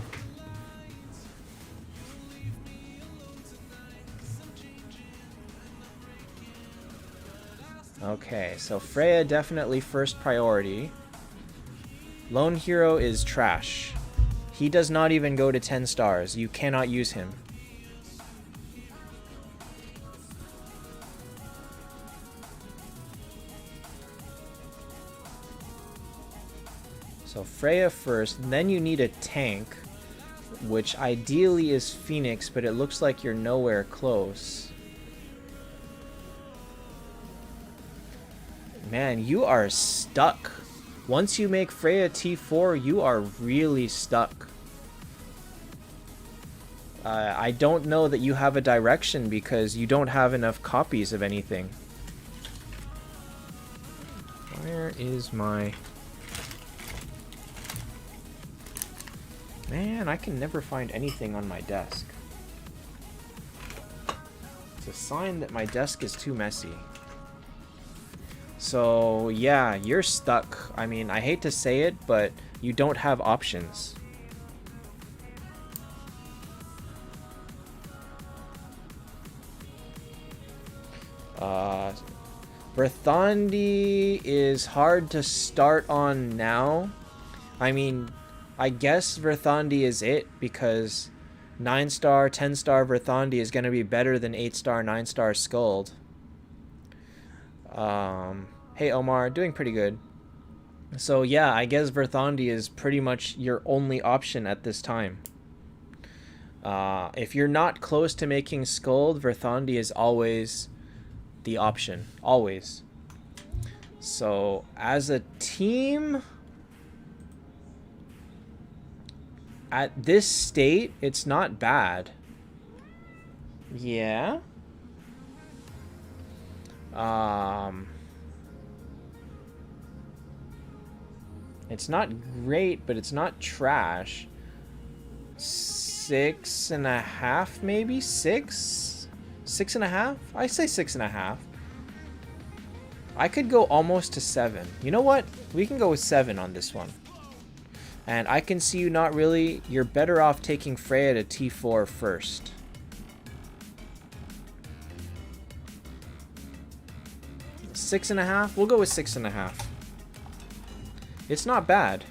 Okay, so Freya definitely first priority. Lone Hero is trash. He does not even go to 10 stars. You cannot use him. So Freya first, and then you need a tank, which ideally is Phoenix, but it looks like you're nowhere close. Man, you are stuck. Once you make Freya T4, you are really stuck. I don't know that you have a direction because you don't have enough copies of anything. Where is my... Man, I can never find anything on my desk. It's a sign that my desk is too messy. So, yeah, you're stuck. I mean, I hate to say it, but you don't have options. Verthandi is hard to start on now. I mean, I guess Verthandi is it because 9-star, 10-star Verthandi is going to be better than 8-star, 9-star Skuld. Hey Omar, doing pretty good. So yeah, I guess Verthandi is pretty much your only option at this time. If you're not close to making Skuld, Verthandi is always the option. Always. So, as a team, at this state, it's not bad. Yeah. It's not great, but it's not trash. 6.5, maybe? 6? 6.5? I say 6.5. I could go almost to 7. You know what? We can go with 7 on this one. And I can see you not really... You're better off taking Freya to T4 first. Six and a half? We'll go with 6.5. It's not bad.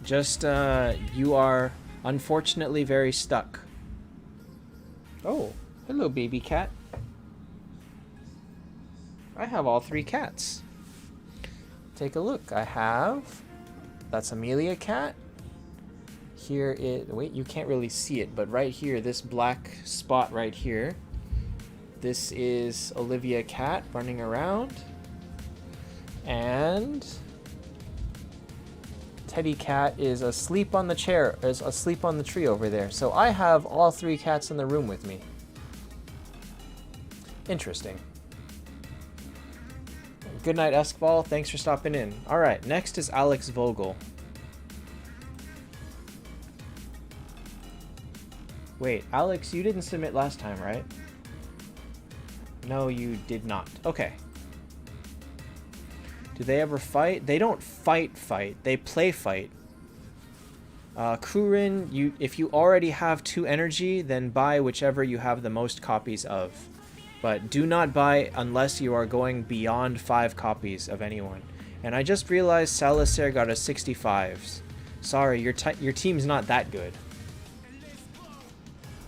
Just, you are unfortunately very stuck. Oh, hello, baby cat. I have all 3 cats. Take a look. I have... That's Amelia cat. Here it... Wait, you can't really see it, but right here, this black spot right here. This is Olivia cat running around. And... Teddy cat is asleep on the chair, is asleep on the tree over there. So I have all 3 cats in the room with me. Interesting. Good night, Eskval. Thanks for stopping in. All right, next is Alex Vogel. Wait, Alex, you didn't submit last time, right? No, you did not. Okay. Do they ever fight? They don't fight. They play fight. Kurin, if you already have 2 energy, then buy whichever you have the most copies of. But do not buy unless you are going beyond 5 copies of anyone. And I just realized Salisair got a 65. Sorry, your team's not that good.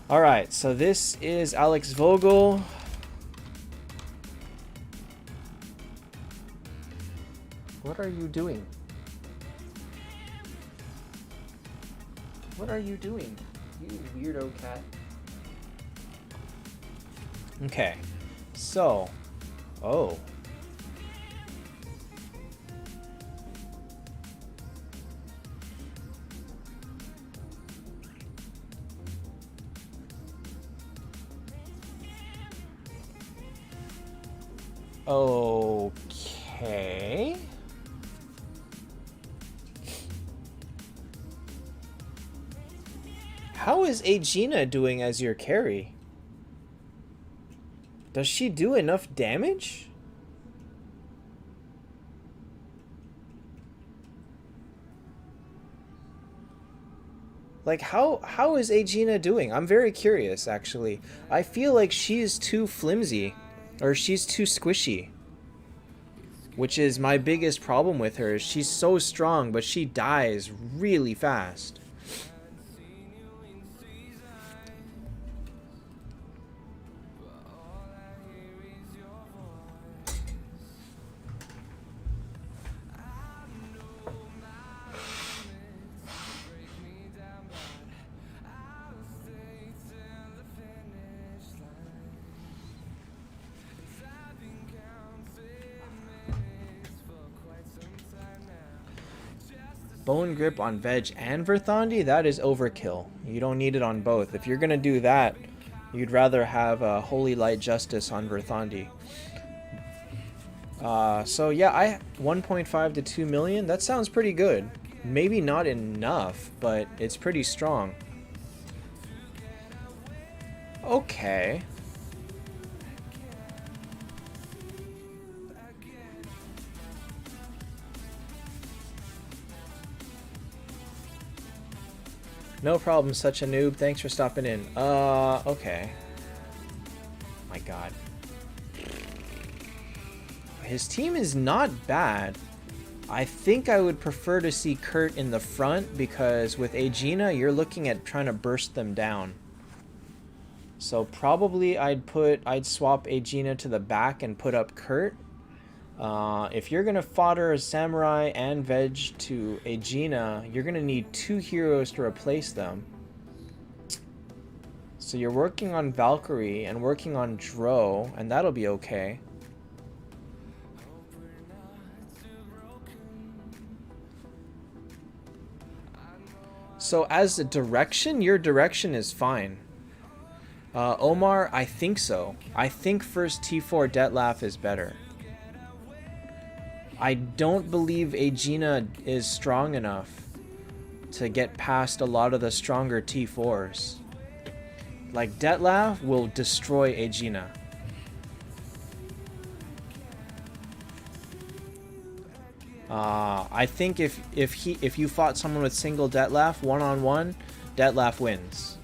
Alright, so this is Alex Vogel. What are you doing? What are you doing, you weirdo cat? Okay, so, oh. Okay. How is Aegina doing as your carry? Does she do enough damage? Like, how is Aegina doing? I'm very curious, actually. I feel like she's too flimsy. Or she's too squishy. Which is my biggest problem with her. She's so strong, but she dies really fast. Bone Grip on Veg and Verthandi? That is overkill. You don't need it on both. If you're gonna do that, you'd rather have Holy Light Justice on Verthandi. So yeah, 1.5 to 2 million. That sounds pretty good. Maybe not enough, but it's pretty strong. Okay. No problem, such a noob. Thanks for stopping in. Okay. My god. His team is not bad. I think I would prefer to see Kurt in the front because with Aegina, you're looking at trying to burst them down. So probably I'd swap Aegina to the back and put up Kurt. If you're gonna fodder a Samurai and Veg to Aegina, you're gonna need 2 heroes to replace them. So you're working on Valkyrie and working on Dro, and that'll be okay. So as a direction, your direction is fine. Omar, I think so. I think first T4 Detlef is better. I don't believe Aegina is strong enough to get past a lot of the stronger T4s. Like, Detlef will destroy Aegina. I think if you fought someone with single Detlef, one-on-one, Detlef wins.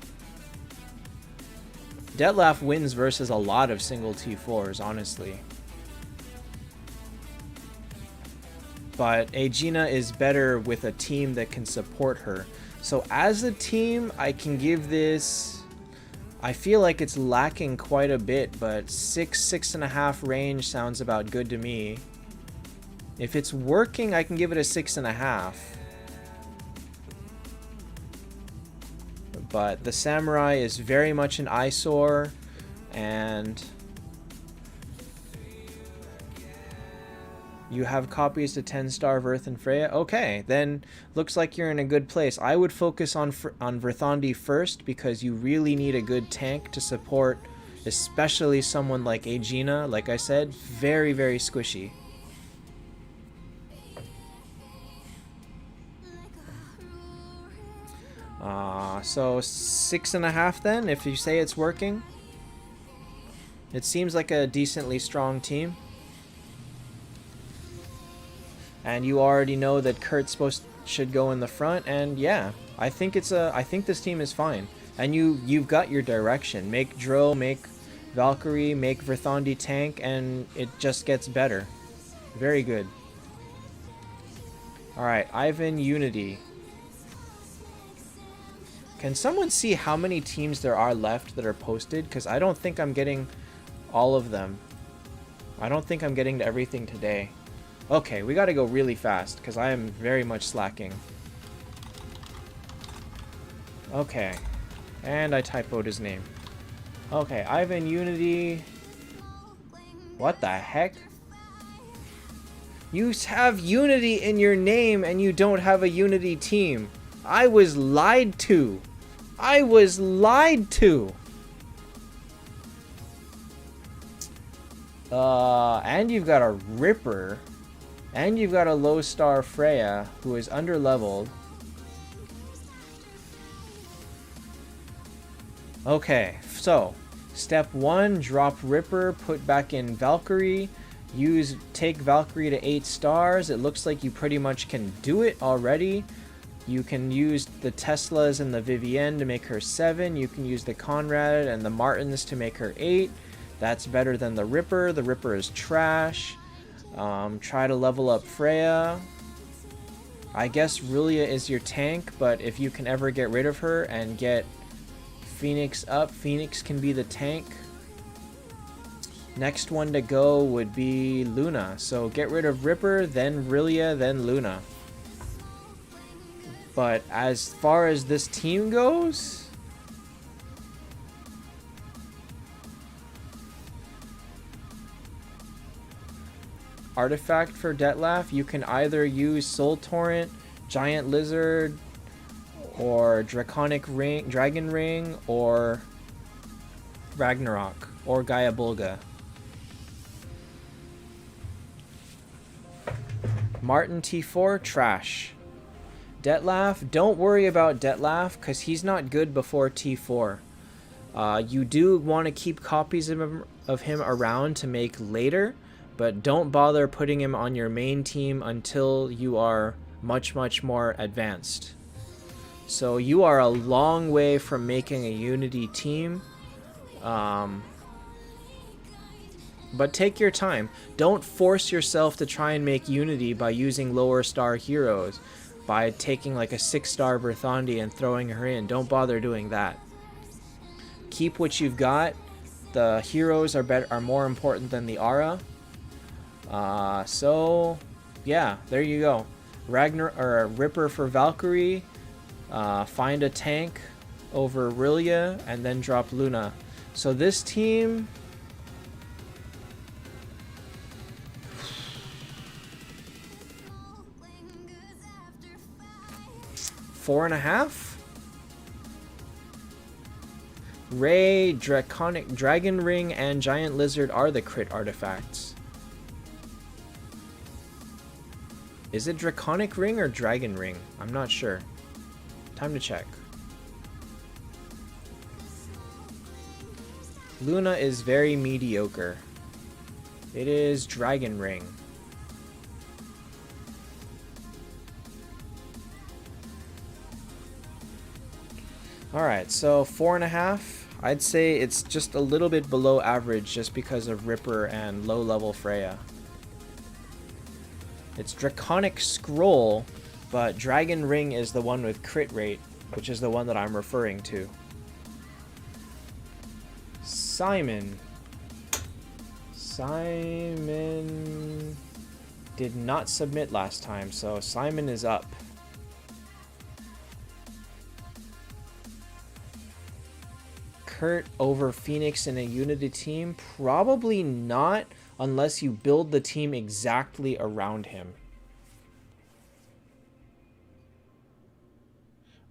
Detlef wins versus a lot of single T4s, honestly. But Aegina is better with a team that can support her. So as a team, I can give this... I feel like it's lacking quite a bit, but 6.5 range sounds about good to me. If it's working, I can give it a 6.5. But the Samurai is very much an eyesore, and you have copies to 10-star Verth and Freya? Okay, then looks like you're in a good place. I would focus on Verthandi first because you really need a good tank to support, especially someone like Aegina. Like I said, very, very squishy. So 6.5 then, if you say it's working. It seems like a decently strong team. And you already know that Kurt's should go in the front, and yeah, I think this team is fine. And you've got your direction. Make Dro, make Valkyrie, make Verthandi tank, and it just gets better. Very good. Alright, Ivan Unity. Can someone see how many teams there are left that are posted? Because I don't think I'm getting all of them. I don't think I'm getting to everything today. Okay, we gotta go really fast, because I am very much slacking. Okay. And I typoed his name. Okay, Ivan Unity. What the heck? You have Unity in your name, and you don't have a Unity team. I was lied to. I was lied to. And you've got a Ripper. And you've got a low star Freya, who is under-leveled. Okay, so step 1, drop Ripper, put back in Valkyrie. Take Valkyrie to 8 stars. It looks like you pretty much can do it already. You can use the Teslas and the Vivienne to make her 7. You can use the Conrad and the Martins to make her 8. That's better than the Ripper. The Ripper is trash. Try to level up Freya. I guess Rulia is your tank, but if you can ever get rid of her and get Phoenix up, Phoenix can be the tank. Next one to go would be Luna. So get rid of Ripper, then Rulia, then Luna. But as far as this team goes, artifact for Detlef, you can either use Soul Torrent, Giant Lizard, or Draconic Ring, Dragon Ring, or Ragnarok, or Gaia Bulga. Martin T4, trash. Detlaf, don't worry about Detlaf, because he's not good before T4. You do want to keep copies of him around to make later, but don't bother putting him on your main team until you are much, much more advanced. So you are a long way from making a Unity team. But take your time. Don't force yourself to try and make Unity by using lower star heroes. By taking like a 6-star Berthandi and throwing her in. Don't bother doing that. Keep what you've got. The heroes are more important than the aura. So yeah, there you go. Ripper for Valkyrie. Find a tank over Aurelia and then drop Luna. So this team, 4.5. Ray, Dragon Ring, and Giant Lizard are the crit artifacts. Is it Draconic Ring or Dragon Ring? I'm not sure. Time to check. Luna is very mediocre. It is Dragon Ring. Alright, so 4.5. I'd say it's just a little bit below average just because of Ripper and low-level Freya. It's Draconic Scroll, but Dragon Ring is the one with crit rate, which is the one that I'm referring to. Simon. Simon did not submit last time, so Simon is up. Kurt over Phoenix in a Unity team? Probably not, unless you build the team exactly around him.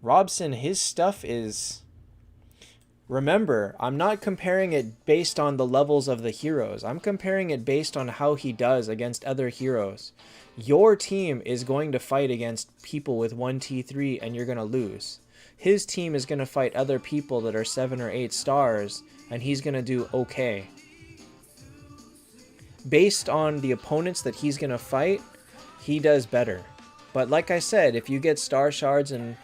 Robson, his stuff is... Remember, I'm not comparing it based on the levels of the heroes. I'm comparing it based on how he does against other heroes. Your team is going to fight against people with 1T3 and you're going to lose. His team is going to fight other people that are 7 or 8 stars, and he's going to do okay. Based on the opponents that he's going to fight, he does better. But like I said, if you get star shards and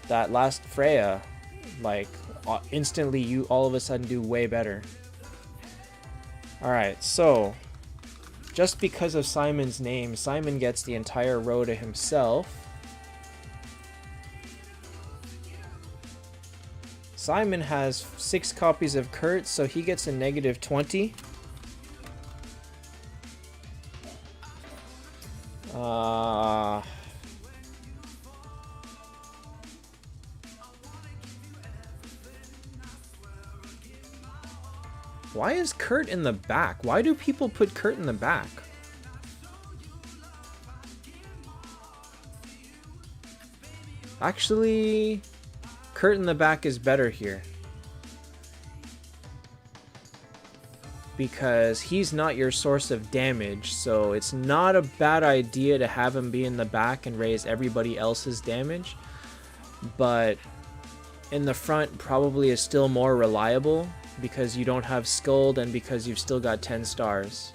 that last Freya, like, instantly you all of a sudden do way better. Alright, so, just because of Simon's name, Simon gets the entire row to himself. Simon has 6 copies of Kurt, so he gets a -20. Why is Kurt in the back? Why do people put Kurt in the back? Actually, Kurt in the back is better here. Because he's not your source of damage, so it's not a bad idea to have him be in the back and raise everybody else's damage. But in the front probably is still more reliable because you don't have Skuld and because you've still got 10 stars.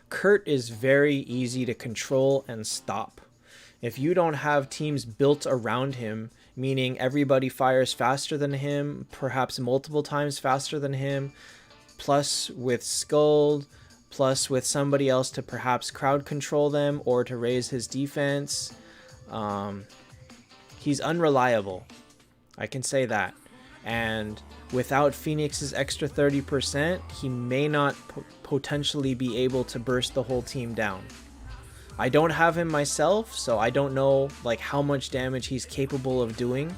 Kurt is very easy to control and stop. If you don't have teams built around him, meaning everybody fires faster than him, perhaps multiple times faster than him, plus with Skuld, plus with somebody else to perhaps crowd control them or to raise his defense, he's unreliable. I can say that. And without Phoenix's extra 30%, he may not potentially be able to burst the whole team down. I don't have him myself, so I don't know like how much damage he's capable of doing.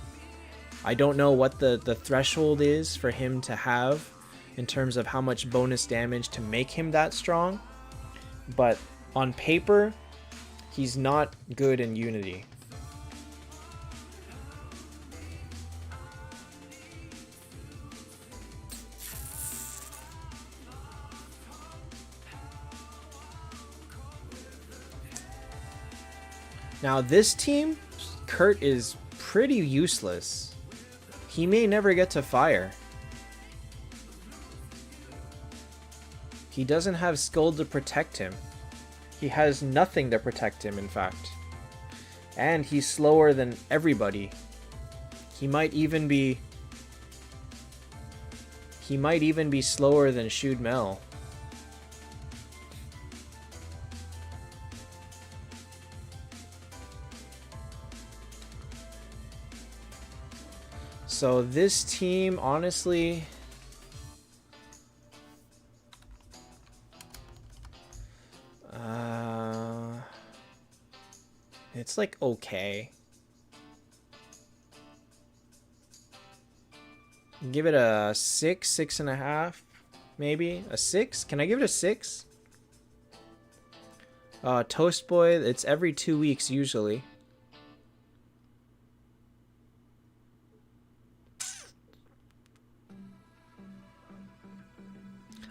I don't know what the threshold is for him to have in terms of how much bonus damage to make him that strong. But on paper, he's not good in Unity. Now this team, Kurt is pretty useless. He may never get to fire. He doesn't have Scold to protect him. He has nothing to protect him, in fact. And he's slower than everybody. He might even be slower than Shoot Mel. So this team, honestly, it's like okay. Give it a 6, 6.5, maybe a 6. Can I give it a 6? Toast Boy, it's every 2 weeks usually.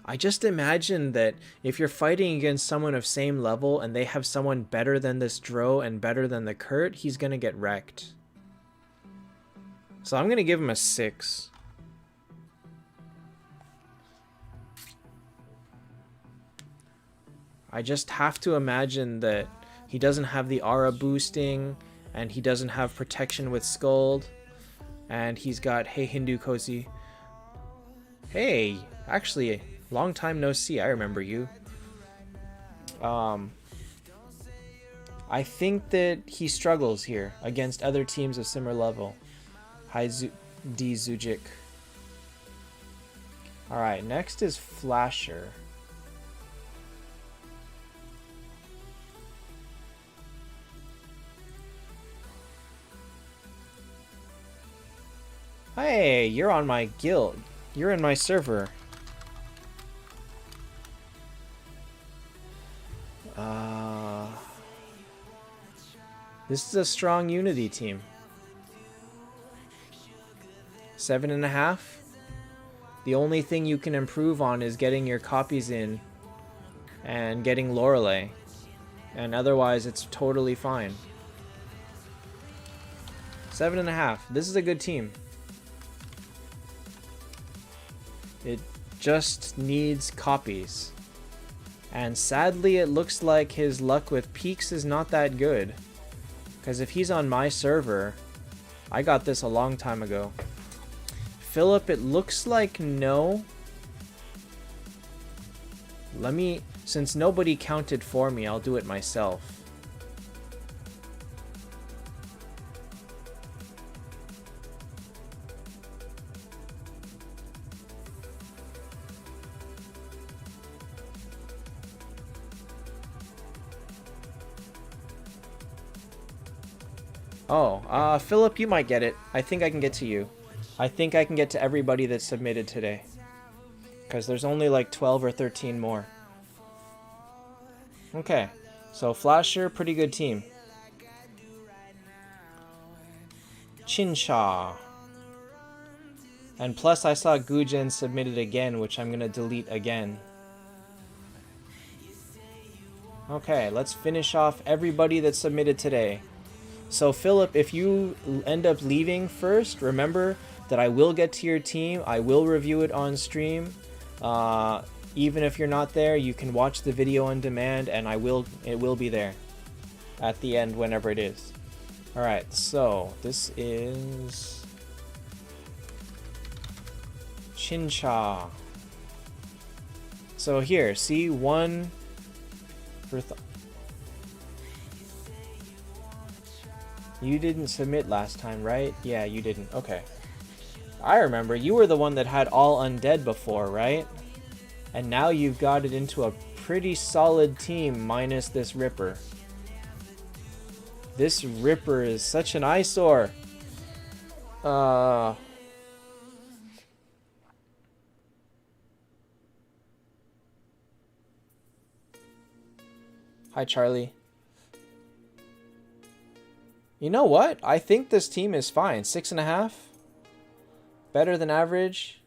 I just imagine that if you're fighting against someone of same level and they have someone better than this Dro and better than the Kurt, he's gonna get wrecked. So I'm gonna give him a 6. I just have to imagine that he doesn't have the aura boosting and he doesn't have protection with Scold. And he's got, hey Hindu Cozy. Hey, actually, long time no see. I remember you. I think that he struggles here against other teams of similar level. Hi, D Zujic. Alright, next is Flasher. Hey, you're on my guild. You're in my server. This is a strong Unity team. 7.5. The only thing you can improve on is getting your copies in and getting Lorelei. And otherwise, it's totally fine. 7.5. This is a good team. It just needs copies. And sadly, it looks like his luck with peaks is not that good. Because if he's on my server, I got this a long time ago. Philip, it looks like no. Since nobody counted for me, I'll do it myself. Oh, Philip, you might get it. I think I can get to you. I think I can get to everybody that submitted today. Because there's only like 12 or 13 more. Okay, so Flasher, pretty good team. Chinsha. And plus I saw Gujen submitted again, which I'm going to delete again. Okay, let's finish off everybody that submitted today. So Philip, if you end up leaving first, remember that I will get to your team. I will review it on stream. Even if you're not there, you can watch the video on demand, and it will be there at the end whenever it is. All right, so this is Chinsha. So here, see, one for you didn't submit last time, right? Yeah, you didn't. Okay. I remember. You were the one that had all undead before, right? And now you've got it into a pretty solid team minus this Ripper. This Ripper is such an eyesore. Uh... Hi, Charlie. You know what? I think this team is fine. 6.5. Better than average.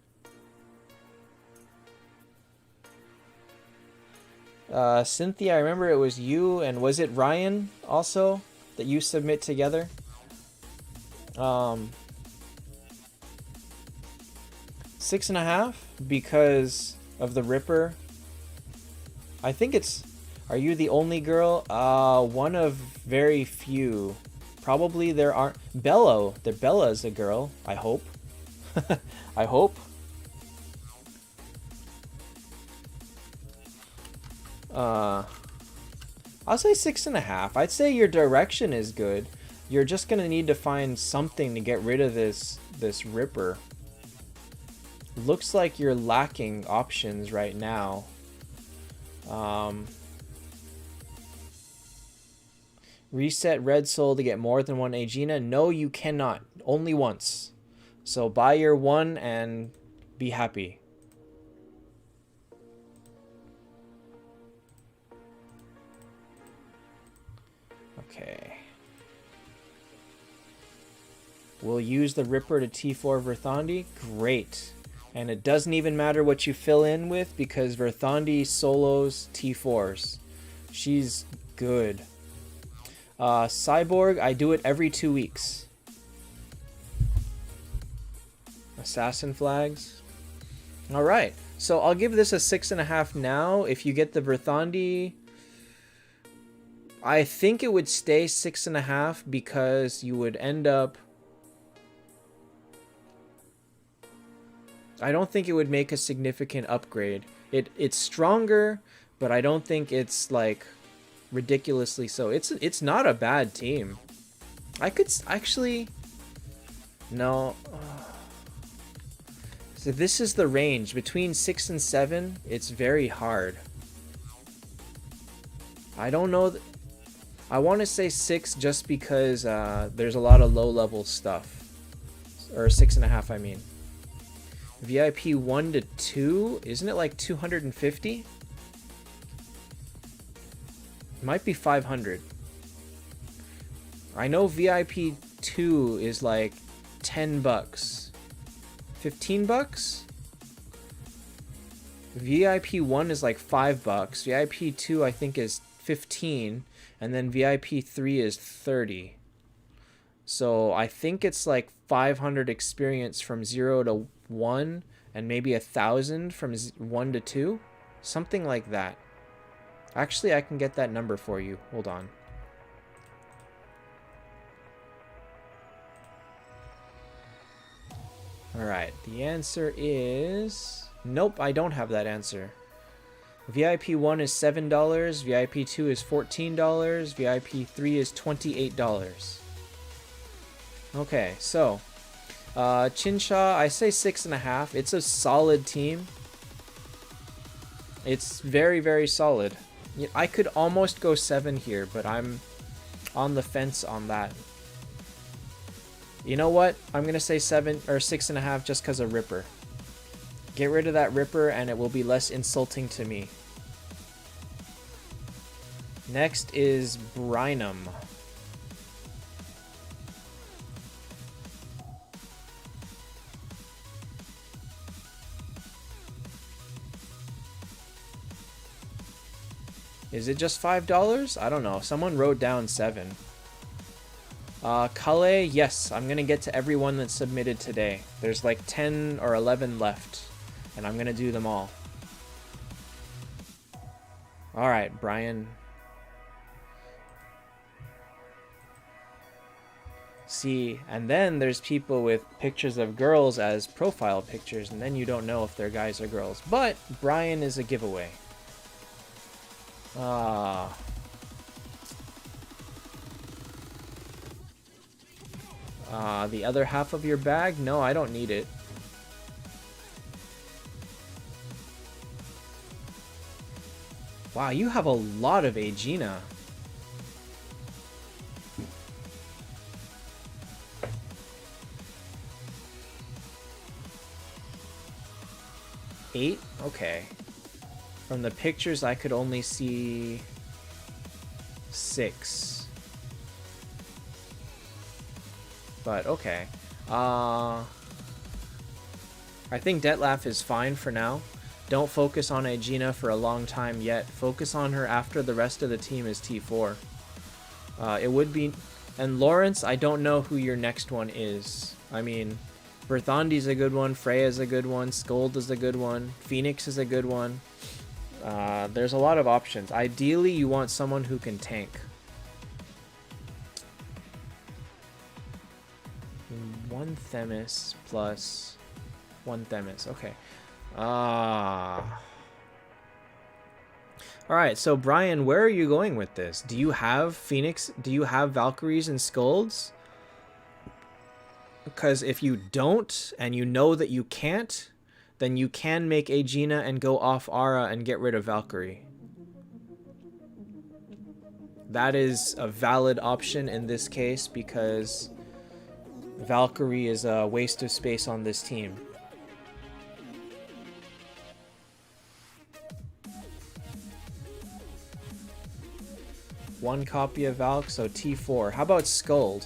Cynthia, I remember it was you, and was it Ryan also that you submit together? 6.5 because of the Ripper. I think it's... Are you the only girl? One of very few. Probably there aren't... Bello. The Bella's a girl, I hope. I hope. I'll say 6.5. I'd say your direction is good. You're just gonna need to find something to get rid of this Ripper. Looks like you're lacking options right now. Reset Red Soul to get more than one Aegina. No, you cannot. Only once. So buy your one and be happy. Okay. We'll use the Ripper to T4 Verthandi. Great. And it doesn't even matter what you fill in with because Verthandi solos T4s. She's good. Cyborg, I do it every 2 weeks. Assassin flags. Alright. So I'll give this a 6.5 now. If you get the Verthandi, I think it would stay 6.5 because you would end up... I don't think it would make a significant upgrade. It's stronger, but I don't think it's like ridiculously so. It's not a bad team. I could actually... No. So this is the range. Between 6 and 7, it's very hard. I don't know... I want to say 6 just because there's a lot of low-level stuff. Or 6.5, I mean. VIP 1 to 2, isn't it like 250? It might be 500. I know VIP 2 is like 10 bucks. 15 bucks? VIP 1 is like 5 bucks. VIP 2 I think is 15, and then VIP 3 is 30. So I think it's like 500 experience from 0 to 1, and maybe 1,000 from 1 to 2, something like that. Actually, I can get that number for you. Hold on. Alright, the answer is... Nope, I don't have that answer. VIP 1 is $7, VIP 2 is $14, VIP 3 is $28. Okay, so... Chinsha, I say 6.5. It's a solid team. It's very, very solid. I could almost go 7 here, but I'm on the fence on that. You know what? I'm gonna say 7 or 6.5 just because of Ripper. Get rid of that Ripper and it will be less insulting to me. Next is Brynum. Is it just $5? I don't know. Someone wrote down 7. Kale, yes. I'm going to get to everyone that's submitted today. There's like 10 or 11 left. And I'm going to do them all. Alright, Brian. See, and then there's people with pictures of girls as profile pictures, and then you don't know if they're guys or girls. But Brian is a giveaway. The other half of your bag? No, I don't need it. Wow, you have a lot of Aegina. 8? Okay. From the pictures, I could only see 6. But, okay. I think Detlef is fine for now. Don't focus on Aegina for a long time yet. Focus on her after the rest of the team is T4. It would be... And Lawrence, I don't know who your next one is. I mean, Berthandi's a good one. Freya's a good one. Skold is a good one. Phoenix is a good one. There's a lot of options. Ideally, you want someone who can tank. 1 Themis plus 1 Themis. Okay. Alright, so Brian, where are you going with this? Do you have Phoenix? Do you have Valkyries and Skolds? Because if you don't, and you know that you can't, then you can make Aegina and go off Ara and get rid of Valkyrie. That is a valid option in this case, because Valkyrie is a waste of space on this team. One copy of Valk, so T4. How about Skuld?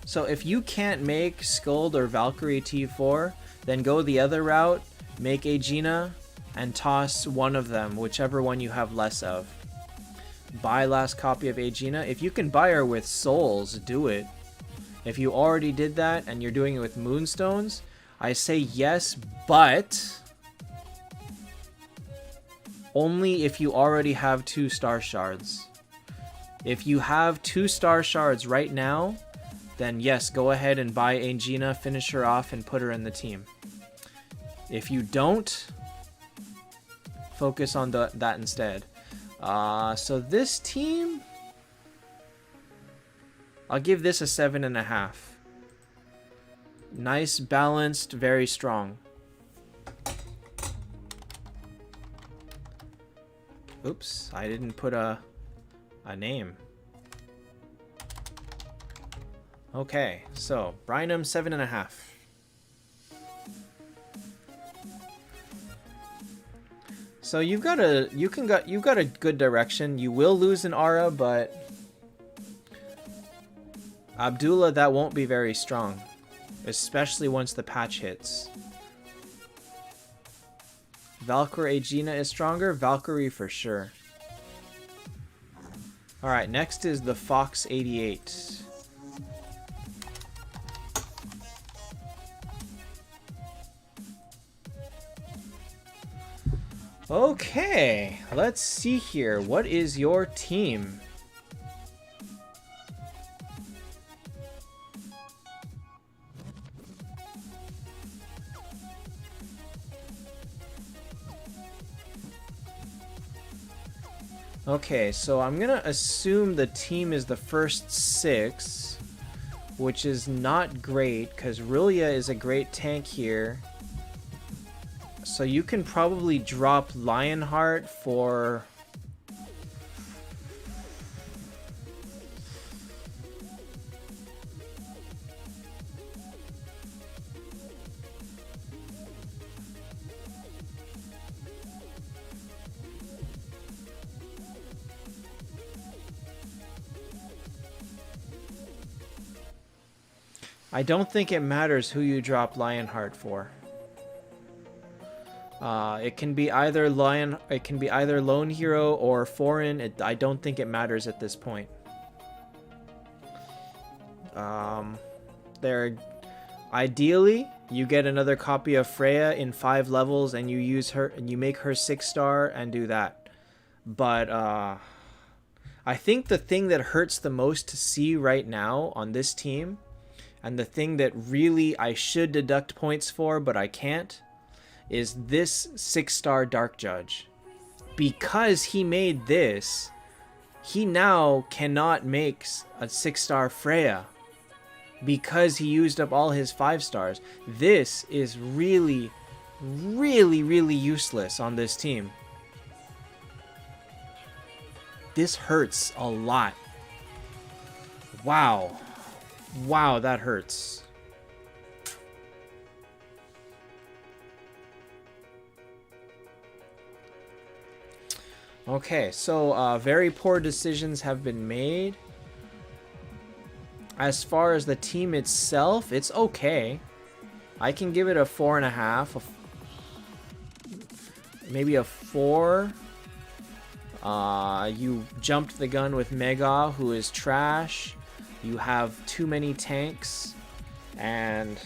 So if you can't make Skuld or Valkyrie T4, then go the other route, make Aegina, and toss one of them, whichever one you have less of. Buy last copy of Aegina. If you can buy her with souls, do it. If you already did that and you're doing it with moonstones, I say yes, but only if you already have 2 star shards. If you have 2 star shards right now, then yes, go ahead and buy Aegina, finish her off, and put her in the team. If you don't, focus on that instead. So this team, I'll give this a 7.5. Nice, balanced, very strong. Oops, I didn't put a name. Okay, so Brynum 7.5. So you've got a good direction. You will lose an Aura, but Abdullah, that won't be very strong, especially once the patch hits. Valkyrie Aegina is stronger. Valkyrie for sure. All right, next is the Fox 88. Okay, let's see here. What is your team? Okay, so I'm gonna assume the team is the first 6, which is not great because Rillia is a great tank here. So you can probably drop Lionheart for... I don't think it matters who you drop Lionheart for. It can be either Lone Hero or Foreign. I don't think it matters at this point. Ideally, you get another copy of Freya in 5 levels, and you use her and you make her 6-star and do that. But I think the thing that hurts the most to see right now on this team, and the thing that really I should deduct points for, but I can't, is this 6-star Dark Judge. Because he made this, he now cannot make a 6-star Freya. because he used up all his 5 stars. This is really, really, really useless on this team. This hurts a lot. Wow. Wow, that hurts. Okay, so very poor decisions have been made. As far as the team itself, it's okay. I can give it a 4.5, maybe a 4. You jumped the gun with Mega, who is trash. You have too many tanks, and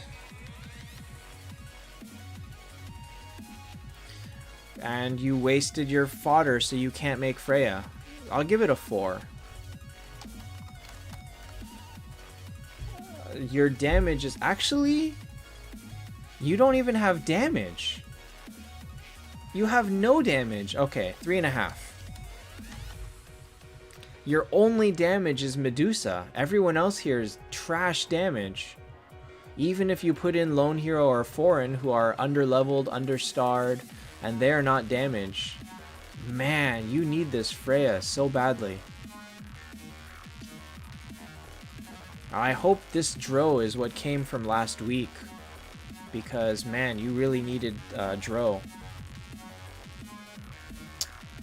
you wasted your fodder, so you can't make Freya. I'll give it a 4. Your damage is actually... You don't even have damage. You have no damage. Okay, 3.5. Your only damage is Medusa. Everyone else here is trash damage. Even if you put in Lone Hero or Foreign, who are underleveled, understarred, and they're not damaged. Man, you need this Freya so badly. I hope this Dro is what came from last week, because man, you really needed Dro.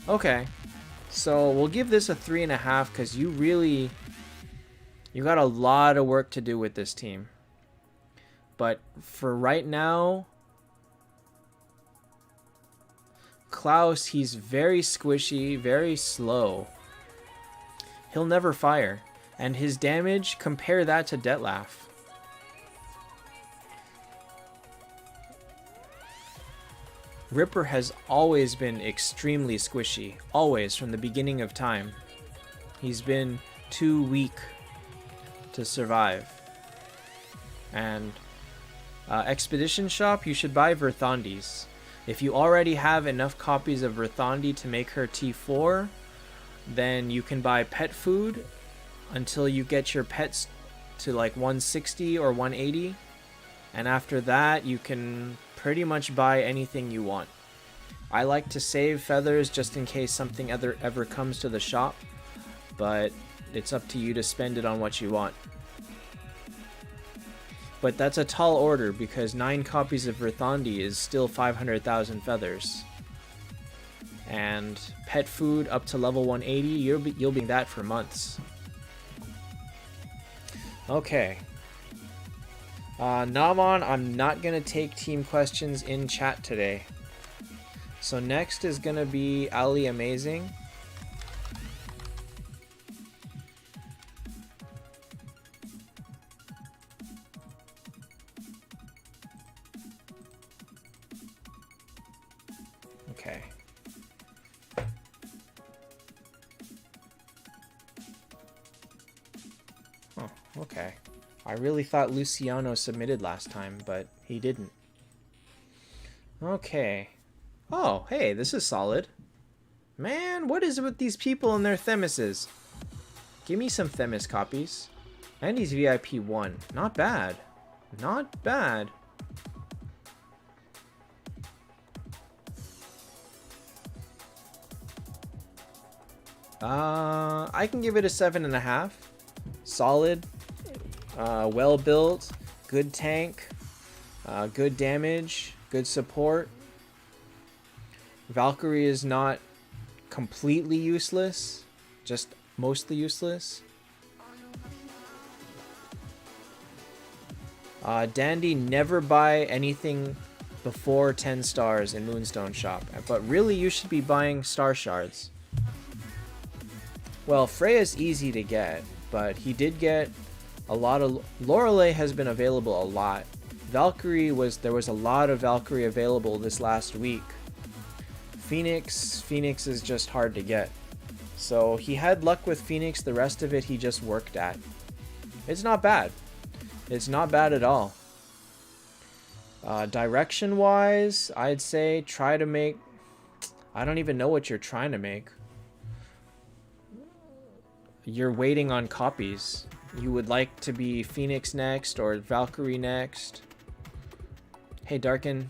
Okay, so we'll give this a 3.5 because you got a lot of work to do with this team. But for right now, Klaus, he's very squishy, very slow. He'll never fire. And his damage, compare that to Detlaf. Ripper has always been extremely squishy. Always, from the beginning of time. He's been too weak to survive. And Expedition Shop, you should buy Verthandis. If you already have enough copies of Verthandi to make her T4, then you can buy pet food until you get your pets to like 160 or 180, and after that you can pretty much buy anything you want. I like to save feathers just in case something ever comes to the shop, but it's up to you to spend it on what you want. But that's a tall order because 9 copies of Verthandi is still 500,000 feathers. And pet food up to level 180, you'll be that for months. Okay. Navan, I'm not going to take team questions in chat today. So next is going to be Ali Amazing. Okay. Oh, okay. I really thought Luciano submitted last time, but he didn't. Okay. Oh, hey, this is solid. Man, what is it with these people and their Themises? Give me some Themis copies. And he's VIP 1. Not bad. Not bad. I can give it a 7.5. Solid. Well built. Good tank. Good damage. Good support. Valkyrie is not completely useless. Just mostly useless. Dandy, never buy anything before 10 stars in Moonstone Shop. But really, you should be buying star shards. Well, Freya's easy to get, but he did get a lot of... Lorelei has been available a lot. Valkyrie there was a lot of Valkyrie available this last week. Phoenix is just hard to get. So he had luck with Phoenix, the rest of it he just worked at. It's not bad. It's not bad at all. Direction-wise, I'd say try to make... I don't even know what you're trying to make. You're waiting on copies. you would like to be Phoenix next or Valkyrie next. Hey, Darkin.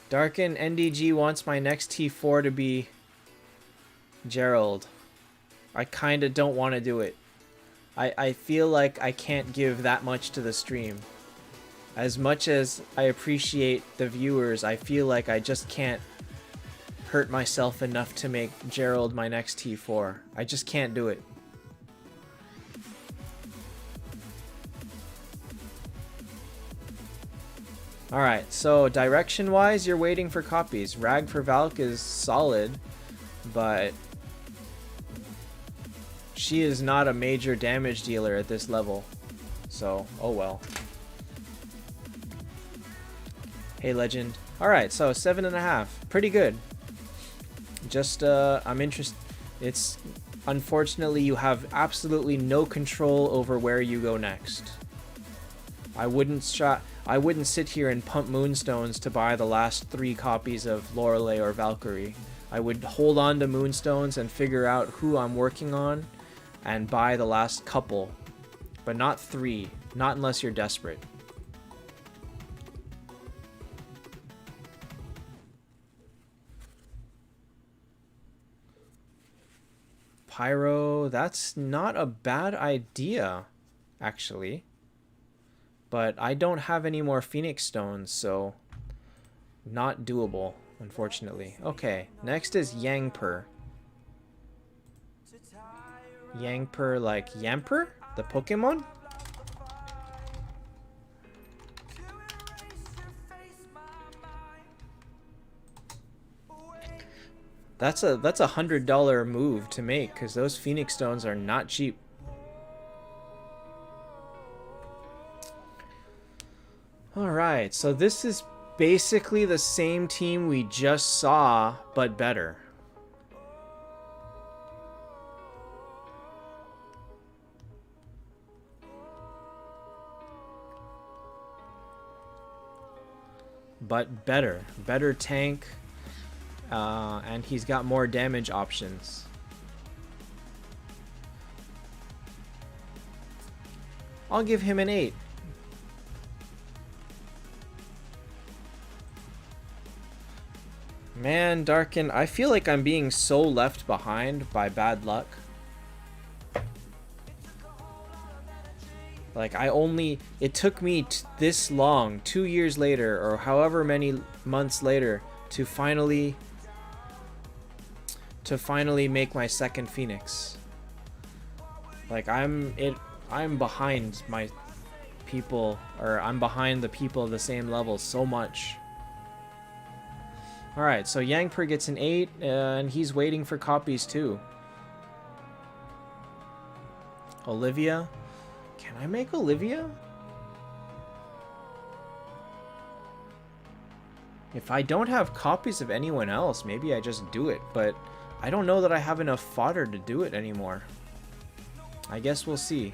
Darkin, NDG wants my next T4 to be Gerald. I kind of don't want to do it. I feel like I can't give that much to the stream. As much as I appreciate the viewers, I feel like I just can't hurt myself enough to make Gerald my next T4. I just can't do it. Alright, so direction-wise, you're waiting for copies. Rag for Valk is solid, but she is not a major damage dealer at this level. So, oh well. Hey, Legend. Alright, so 7.5. Pretty good. Just, I'm interested. It's, unfortunately, you have absolutely no control over where you go next. I wouldn't sit here and pump Moonstones to buy the last 3 copies of Lorelei or Valkyrie. I would hold on to Moonstones and figure out who I'm working on and buy the last couple. But not 3. Not unless you're desperate. Pyro, that's not a bad idea, actually. But I don't have any more Phoenix Stones, so not doable, unfortunately. Okay, next is Yangper. Yangper like Yamper? The Pokemon? That's a $100 move to make, because those Phoenix Stones are not cheap. Alright, so this is basically the same team we just saw, but better. But better. Better tank. And he's got more damage options. I'll give him an 8. Man, Darkin, I feel like I'm being so left behind by bad luck. Like, it took me this long, 2 years later, or however many months later, to finally make my second Phoenix. Like, I'm behind my people, or I'm behind the people of the same level so much. Alright, so Yangper gets an 8, and he's waiting for copies too. Olivia? Can I make Olivia? If I don't have copies of anyone else, maybe I just do it, but I don't know that I have enough fodder to do it anymore. I guess we'll see.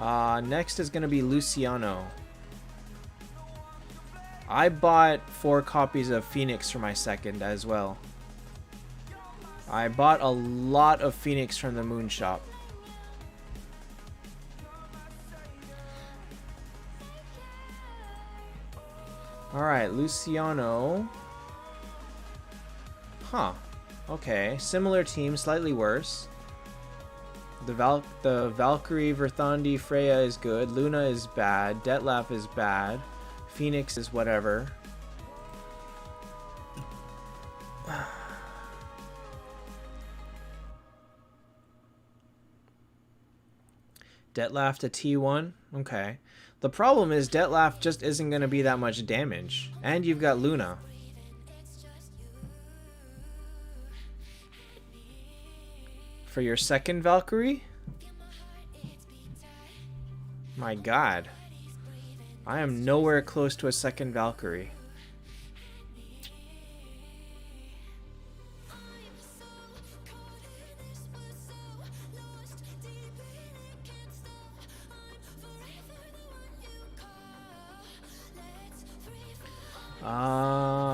Next is going to be Luciano. I bought 4 copies of Phoenix for my second as well. I bought a lot of Phoenix from the Moon Shop. Alright, Luciano. Huh. Okay, similar team, slightly worse. The Valkyrie, Verthandi, Freya is good. Luna is bad. Detlef is bad. Phoenix is whatever. Detlef to T1? Okay. The problem is Detlef just isn't going to be that much damage. And you've got Luna. For your second Valkyrie? My god. I am nowhere close to a second Valkyrie.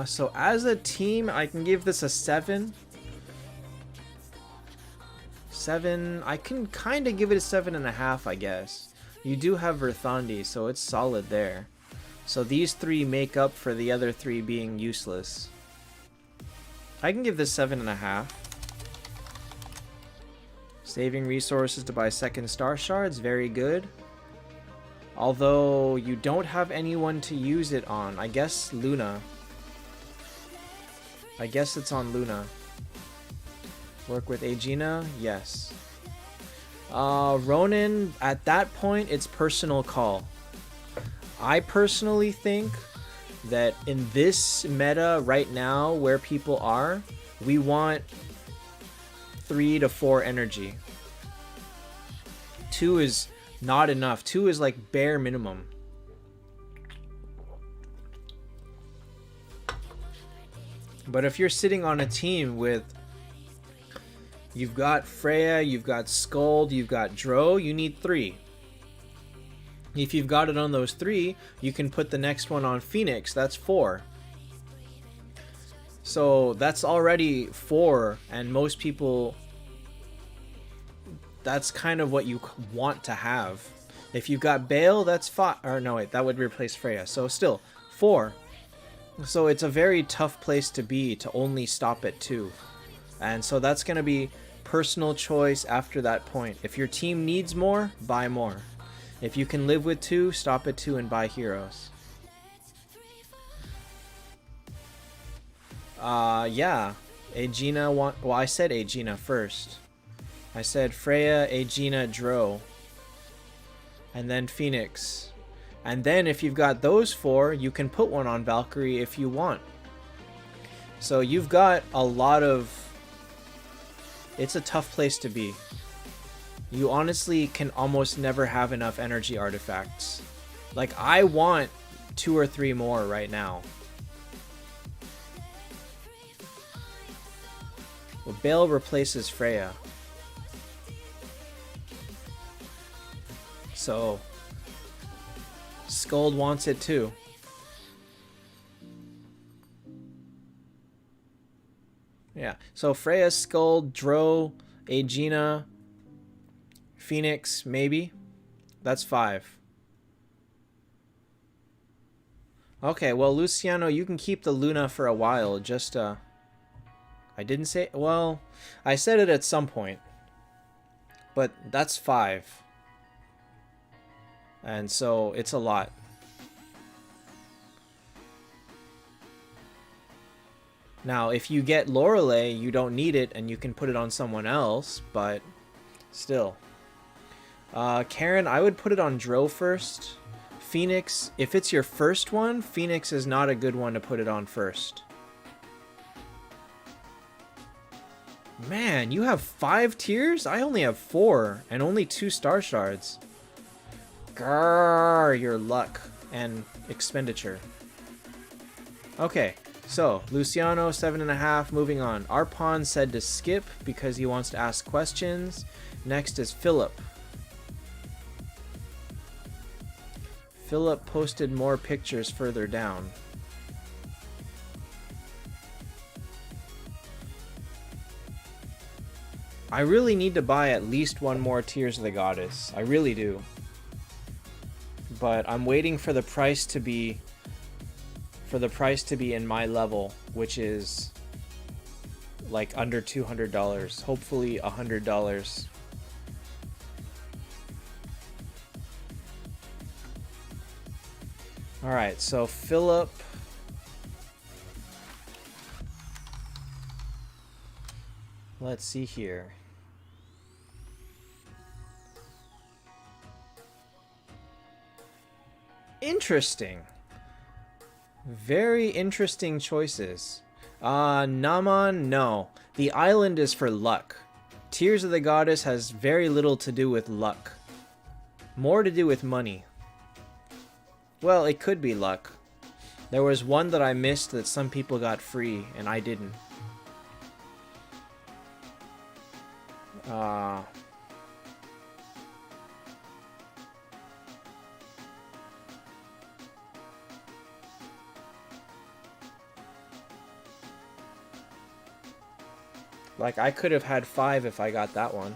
So as a team, I can give this a 7. 7. I can kind of give it a 7.5, I guess. You do have Verthandi, so it's solid there. So these 3 make up for the other 3 being useless. I can give this 7.5. Saving resources to buy second star shards, very good. Although you don't have anyone to use it on. I guess Luna. I guess it's on Luna. Work with Aegina? Yes. Ronin, at that point, it's personal call. I personally think that in this meta right now, where people are, we want 3 to 4 energy. 2 is not enough. 2 is like bare minimum. But if you're sitting on a team with... You've got Freya, you've got Skuld, you've got Dro, you need 3. If you've got it on those 3, you can put the next one on Phoenix, that's 4. So that's already 4, and most people... That's kind of what you want to have. If you've got Bale, that's 5. Or no, wait, that would replace Freya. So still, 4. So it's a very tough place to be to only stop at 2. And so that's going to be personal choice after that point. If your team needs more, buy more. If you can live with 2, stop at 2 and buy heroes. Yeah. Aegina well, I said Aegina first. I said Freya, Aegina, Dro. And then Phoenix. And then if you've got those 4, you can put one on Valkyrie if you want. So you've got a lot of... It's a tough place to be. You honestly can almost never have enough energy artifacts. Like, I want 2 or 3 more right now. Well, Bale replaces Freya. So, Skuld wants it too. Yeah, so Freya, Skuld, Dro, Aegina, Phoenix, maybe. That's 5. Okay, well, Luciano, you can keep the Luna for a while. Just, I didn't say... Well, I said it at some point. But that's 5. And so, it's a lot. Now, if you get Lorelei, you don't need it, and you can put it on someone else, but still. Karen, I would put it on Dro first. Phoenix, if it's your first one, Phoenix is not a good one to put it on first. Man, you have 5 tiers? I only have 4, and only 2 star shards. Grrr, your luck and expenditure. Okay. So, Luciano, 7.5, moving on. Arpon said to skip because he wants to ask questions. Next is Philip. Philip posted more pictures further down. I really need to buy at least 1 more Tears of the Goddess. I really do. But I'm waiting for the price to be... in my level, which is like under $200, hopefully $100. All right, so Philip, let's see here. Interesting. Very interesting choices. Naman, no. The island is for luck. Tears of the Goddess has very little to do with luck. More to do with money. Well, it could be luck. There was one that I missed that some people got free, and I didn't. Like, I could have had 5 if I got that one.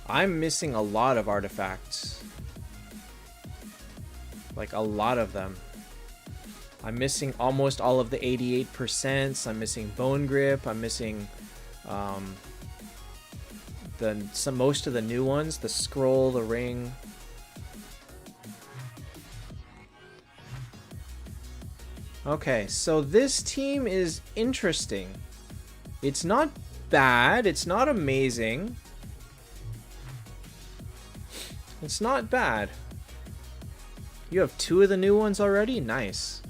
I'm missing a lot of artifacts. Like a lot of them. I'm missing almost all of the 88%. I'm missing Bone Grip. I'm missing most of the new ones. The Scroll, the Ring. Okay, so this team is interesting. It's not bad. It's not amazing. It's not bad. You have 2 of the new ones already? Nice.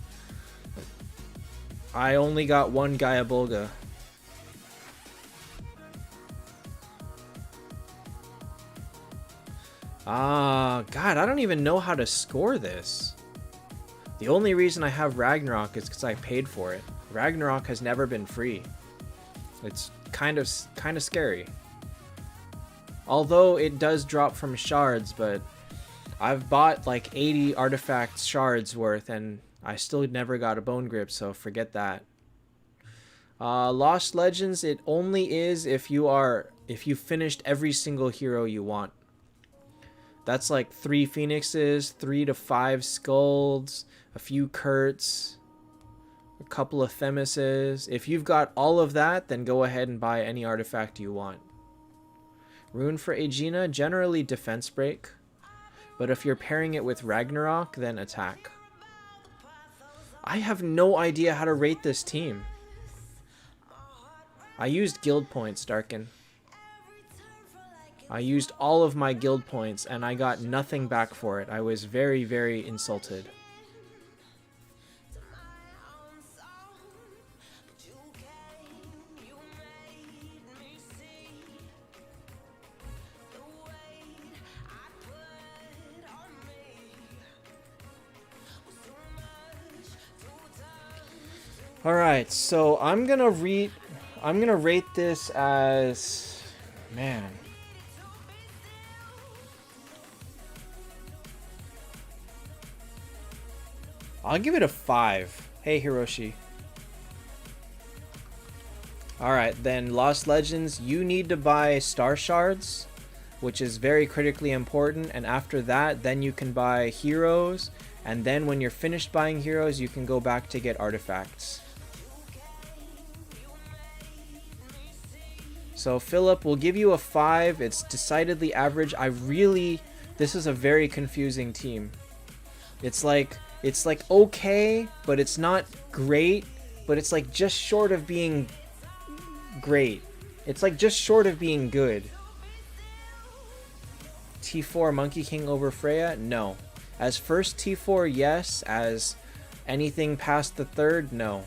I only got 1 Gaiabolga. God, I don't even know how to score this. The only reason I have Ragnarok is because I paid for it. Ragnarok has never been free. It's kind of scary. Although it does drop from shards, but I've bought like 80 artifact shards worth and I still never got a Bone Grip, so forget that. Lost Legends, it only is if you finished every single hero you want. That's like 3 Phoenixes, 3 to 5 Skulls, a few Kurts, a couple of Themises. If you've got all of that, then go ahead and buy any artifact you want. Rune for Aegina, generally defense break. But if you're pairing it with Ragnarok, then attack. I have no idea how to rate this team. I used guild points, Darkin. I used all of my guild points and I got nothing back for it. I was very, very insulted. All right, so I'm gonna rate this as, man. I'll give it a 5. Hey, Hiroshi. Alright, then Lost Legends, you need to buy Star Shards, which is very critically important, and after that, then you can buy Heroes, and then when you're finished buying Heroes, you can go back to get Artifacts. So Philip, we'll give you a 5. It's decidedly average. This is a very confusing team. It's like okay, but it's not great, but it's like just short of being great. It's like just short of being good. T4 Monkey King over Freya? No. As first T4, yes. As anything past the third, no.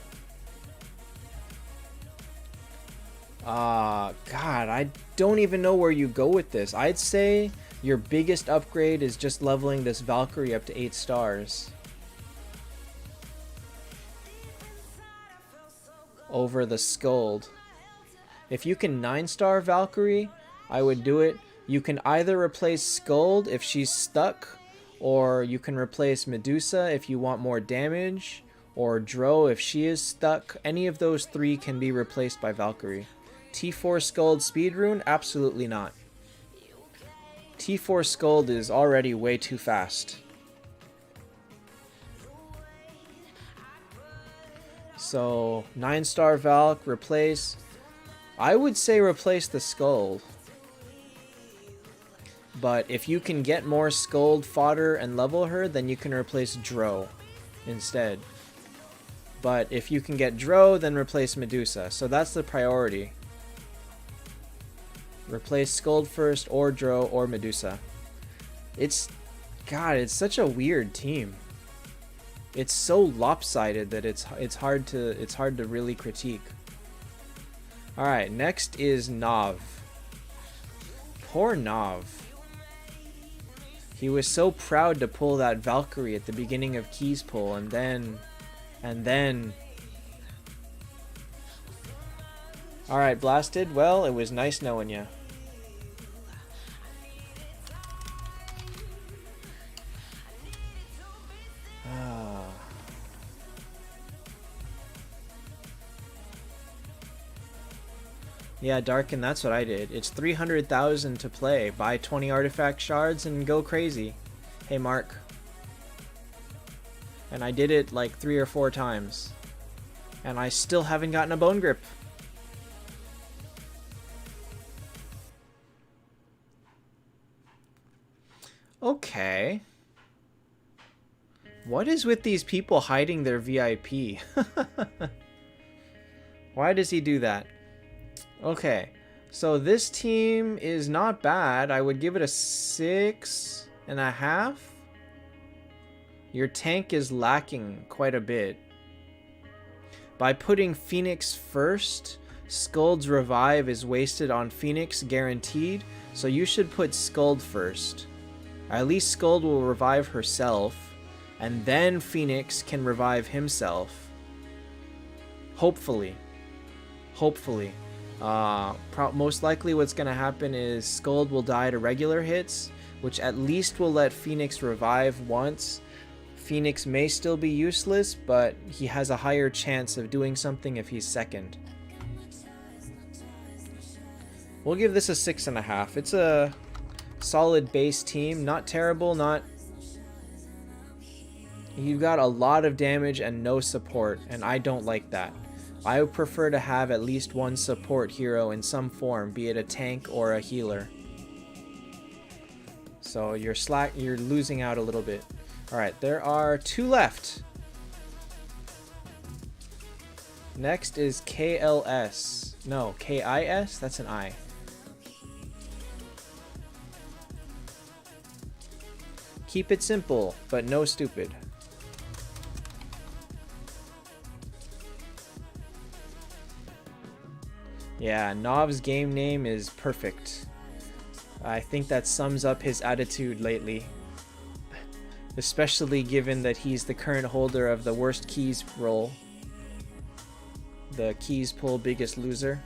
God, I don't even know where you go with this. I'd say your biggest upgrade is just leveling this Valkyrie up to 8 stars. Over the Skuld. If you can 9-star Valkyrie, I would do it. You can either replace Skuld if she's stuck, or you can replace Medusa if you want more damage, or Dro if she is stuck. Any of those 3 can be replaced by Valkyrie. T4 Skuld speed rune? Absolutely not. T4 Skuld is already way too fast. So 9-star Valk, replace. I would say replace the Skuld. But if you can get more Skuld fodder and level her, then you can replace Dro instead. But if you can get Dro, then replace Medusa. So that's the priority. Replace Skuld first, or Dro, or Medusa. God, it's such a weird team. It's so lopsided that it's hard to really critique. All right, next is Nav. Poor Nav. He was so proud to pull that Valkyrie at the beginning of Key's pull, and then. All right, Blasted. Well, it was nice knowing you. Yeah, Darkin, that's what I did. It's 300,000 to play. Buy 20 artifact shards and go crazy. Hey, Mark. And I did it like 3 or 4 times. And I still haven't gotten a bone grip. Okay. What is with these people hiding their VIP? Why does he do that? Okay. So this team is not bad. I would give it a 6.5. Your tank is lacking quite a bit. By putting Phoenix first, Skuld's revive is wasted on Phoenix guaranteed, so you should put Skuld first. At least Skuld will revive herself, and then Phoenix can revive himself. Hopefully. Hopefully. Most likely what's going to happen is Skuld will die to regular hits, which at least will let Phoenix revive once. Phoenix may still be useless, but he has a higher chance of doing something if he's second. We'll give this a 6.5. It's a solid base team. Not terrible, not... You've got a lot of damage and no support, and I don't like that. I would prefer to have at least one support hero in some form, be it a tank or a healer. So you're losing out a little bit. Alright, there are 2 left. Next is KLS. No, KIS? That's an I. Keep it simple, but no stupid. Yeah, Nov's game name is perfect. I think that sums up his attitude lately. Especially given that he's the current holder of the worst keys role. The keys pull biggest loser.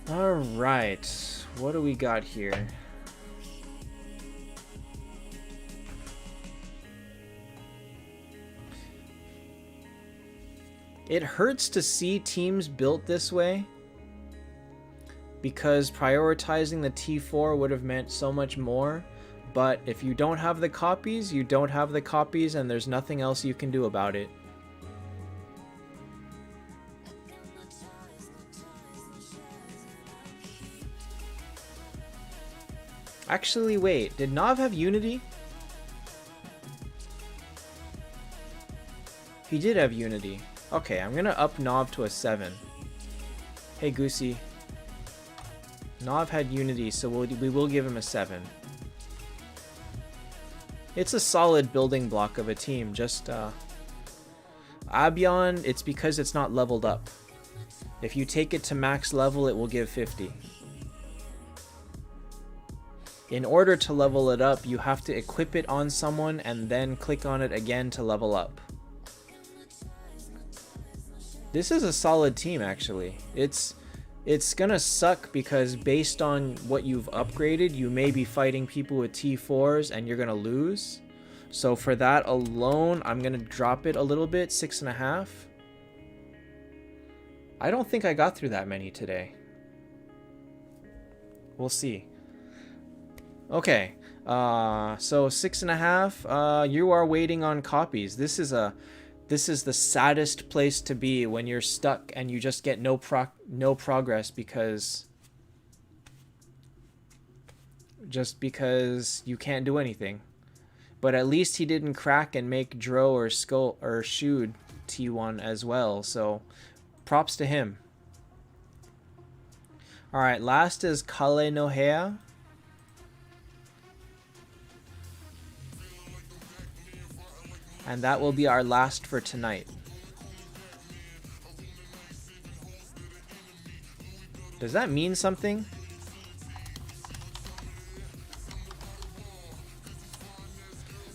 Alright, what do we got here? It hurts to see teams built this way, because prioritizing the T4 would have meant so much more. But if you don't have the copies, you don't have the copies, and there's nothing else you can do about it. Actually, wait, did Nav have Unity? He did have Unity. Okay, I'm gonna up Nav to a 7. Hey, Goosey. Nav had Unity, so we will give him a 7. It's a solid building block of a team, just, Abion, it's because it's not leveled up. If you take it to max level, it will give 50. In order to level it up, you have to equip it on someone and then click on it again to level up. This is a solid team, actually. It's gonna suck because based on what you've upgraded, you may be fighting people with T4s and you're gonna lose. So for that alone, I'm gonna drop it a little bit, 6.5. I don't think I got through that many today. We'll see. Okay, so 6.5. You are waiting on copies. This is the saddest place to be when you're stuck and you just get no progress because you can't do anything. But at least he didn't crack and make Dro or Skull or Shood T1 as well, so props to him. Alright, last is Kale no Hea. And that will be our last for tonight. Does that mean something?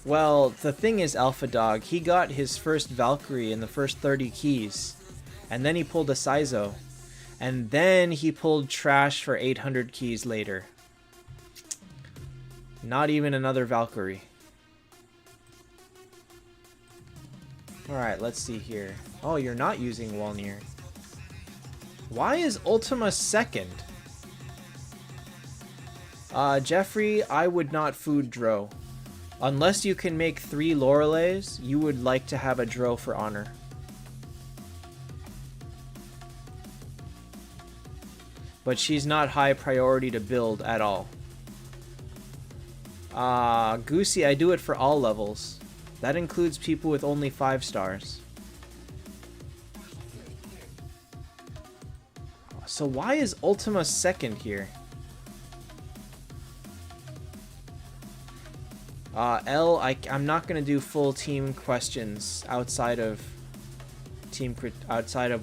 Well, the thing is, Alpha Dog, he got his first Valkyrie in the first 30 keys. And then he pulled a Saizo. And then he pulled trash for 800 keys later. Not even another Valkyrie. Alright, let's see here. Oh, you're not using Walnir. Why is Ultima second? Jeffrey, I would not food Dro. Unless you can make 3 Loreleis, you would like to have a Dro for honor. But she's not high priority to build at all. Goosey, I do it for all levels. That includes people with only 5 stars. So why is Ultima second here? I'm not gonna do full team questions outside of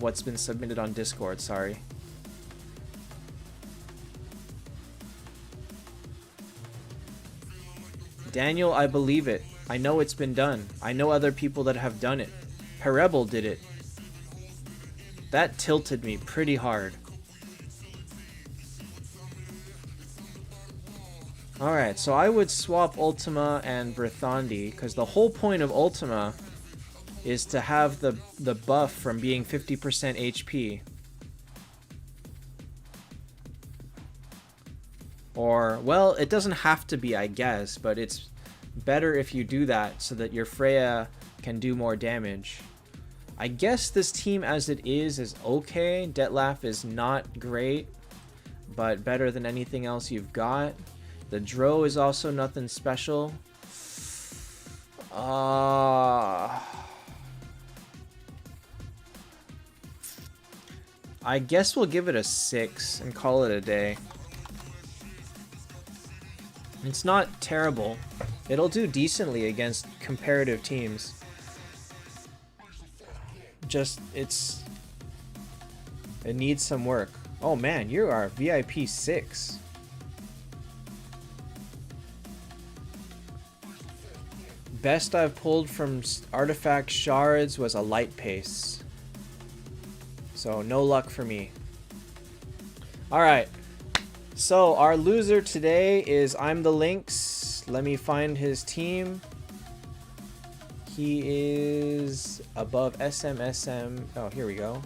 what's been submitted on Discord. Sorry. Daniel, I believe it. I know it's been done. I know other people that have done it. Perebel did it. That tilted me pretty hard. Alright, so I would swap Ultima and Verthandi, because the whole point of Ultima is to have the buff from being 50% HP. Or, well, it doesn't have to be, I guess, but it's better if you do that so that your Freya can do more damage. I guess this team as it is okay. Detlef is not great, but better than anything else you've got. The Dro is also nothing special. I guess we'll give it a 6 and call it a day. It's not terrible. It'll do decently against comparative teams. Just, it needs some work. Oh man, you are VIP 6. Best I've pulled from artifact shards was a light pace. So no luck for me. Alright. So our loser today is I'm the Lynx. Let me find his team. He is above SMSM. Oh, here we go.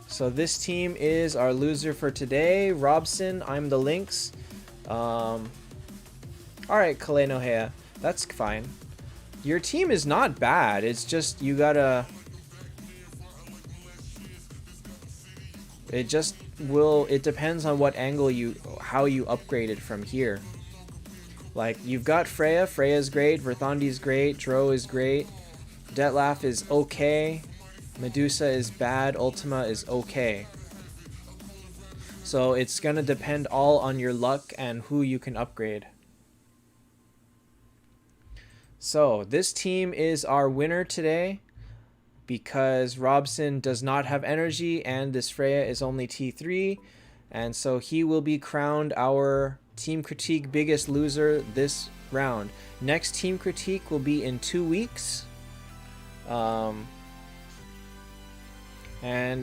So this team is our loser for today. Robson, I'm the Lynx. Alright, Kalenohea. That's fine. Your team is not bad. It's just you gotta... It depends on what angle how you upgrade it from here. Like, you've got Freya. Freya's great. Verthandi's great. Dro is great. Detlef is okay. Medusa is bad. Ultima is okay. So it's gonna depend all on your luck and who you can upgrade. So this team is our winner today because Robson does not have energy and this Freya is only T3, and so he will be crowned our Team Critique biggest loser this round. Next Team Critique will be in 2 weeks. And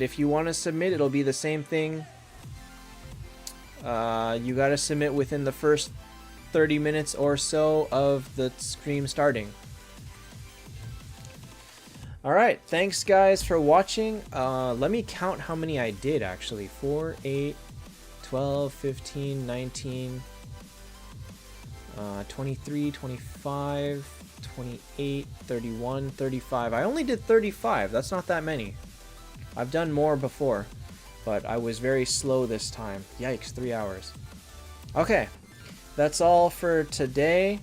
if you want to submit, it'll be the same thing. You got to submit within the first 30 minutes or so of the stream starting. Alright, thanks guys for watching. Let me count how many I did actually. 4, 8, 12, 15, 19, 23, 25, 28, 31, 35. I only did 35. That's not that many. I've done more before, but I was very slow this time. Yikes, 3 hours. Okay. That's all for today.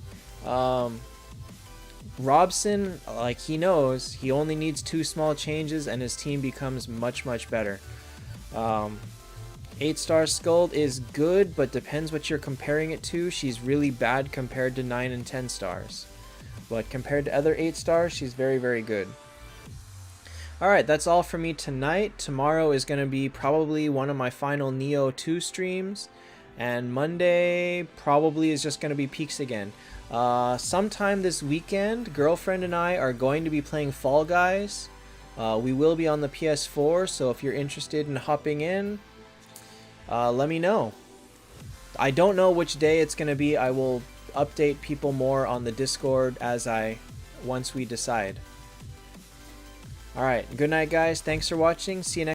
Robson, like he knows, he only needs 2 small changes and his team becomes much, much better. 8-star Skuld is good, but depends what you're comparing it to. She's really bad compared to 9 and 10 stars. But compared to other 8 stars, she's very, very good. Alright, that's all for me tonight. Tomorrow is going to be probably one of my final Neo 2 streams. And Monday probably is just going to be Peaks again. Sometime this weekend, girlfriend and I are going to be playing Fall Guys. We will be on the PS4, so if you're interested in hopping in, let me know. I don't know which day it's going to be. I will update people more on the Discord once we decide. Alright, good night guys. Thanks for watching. See you next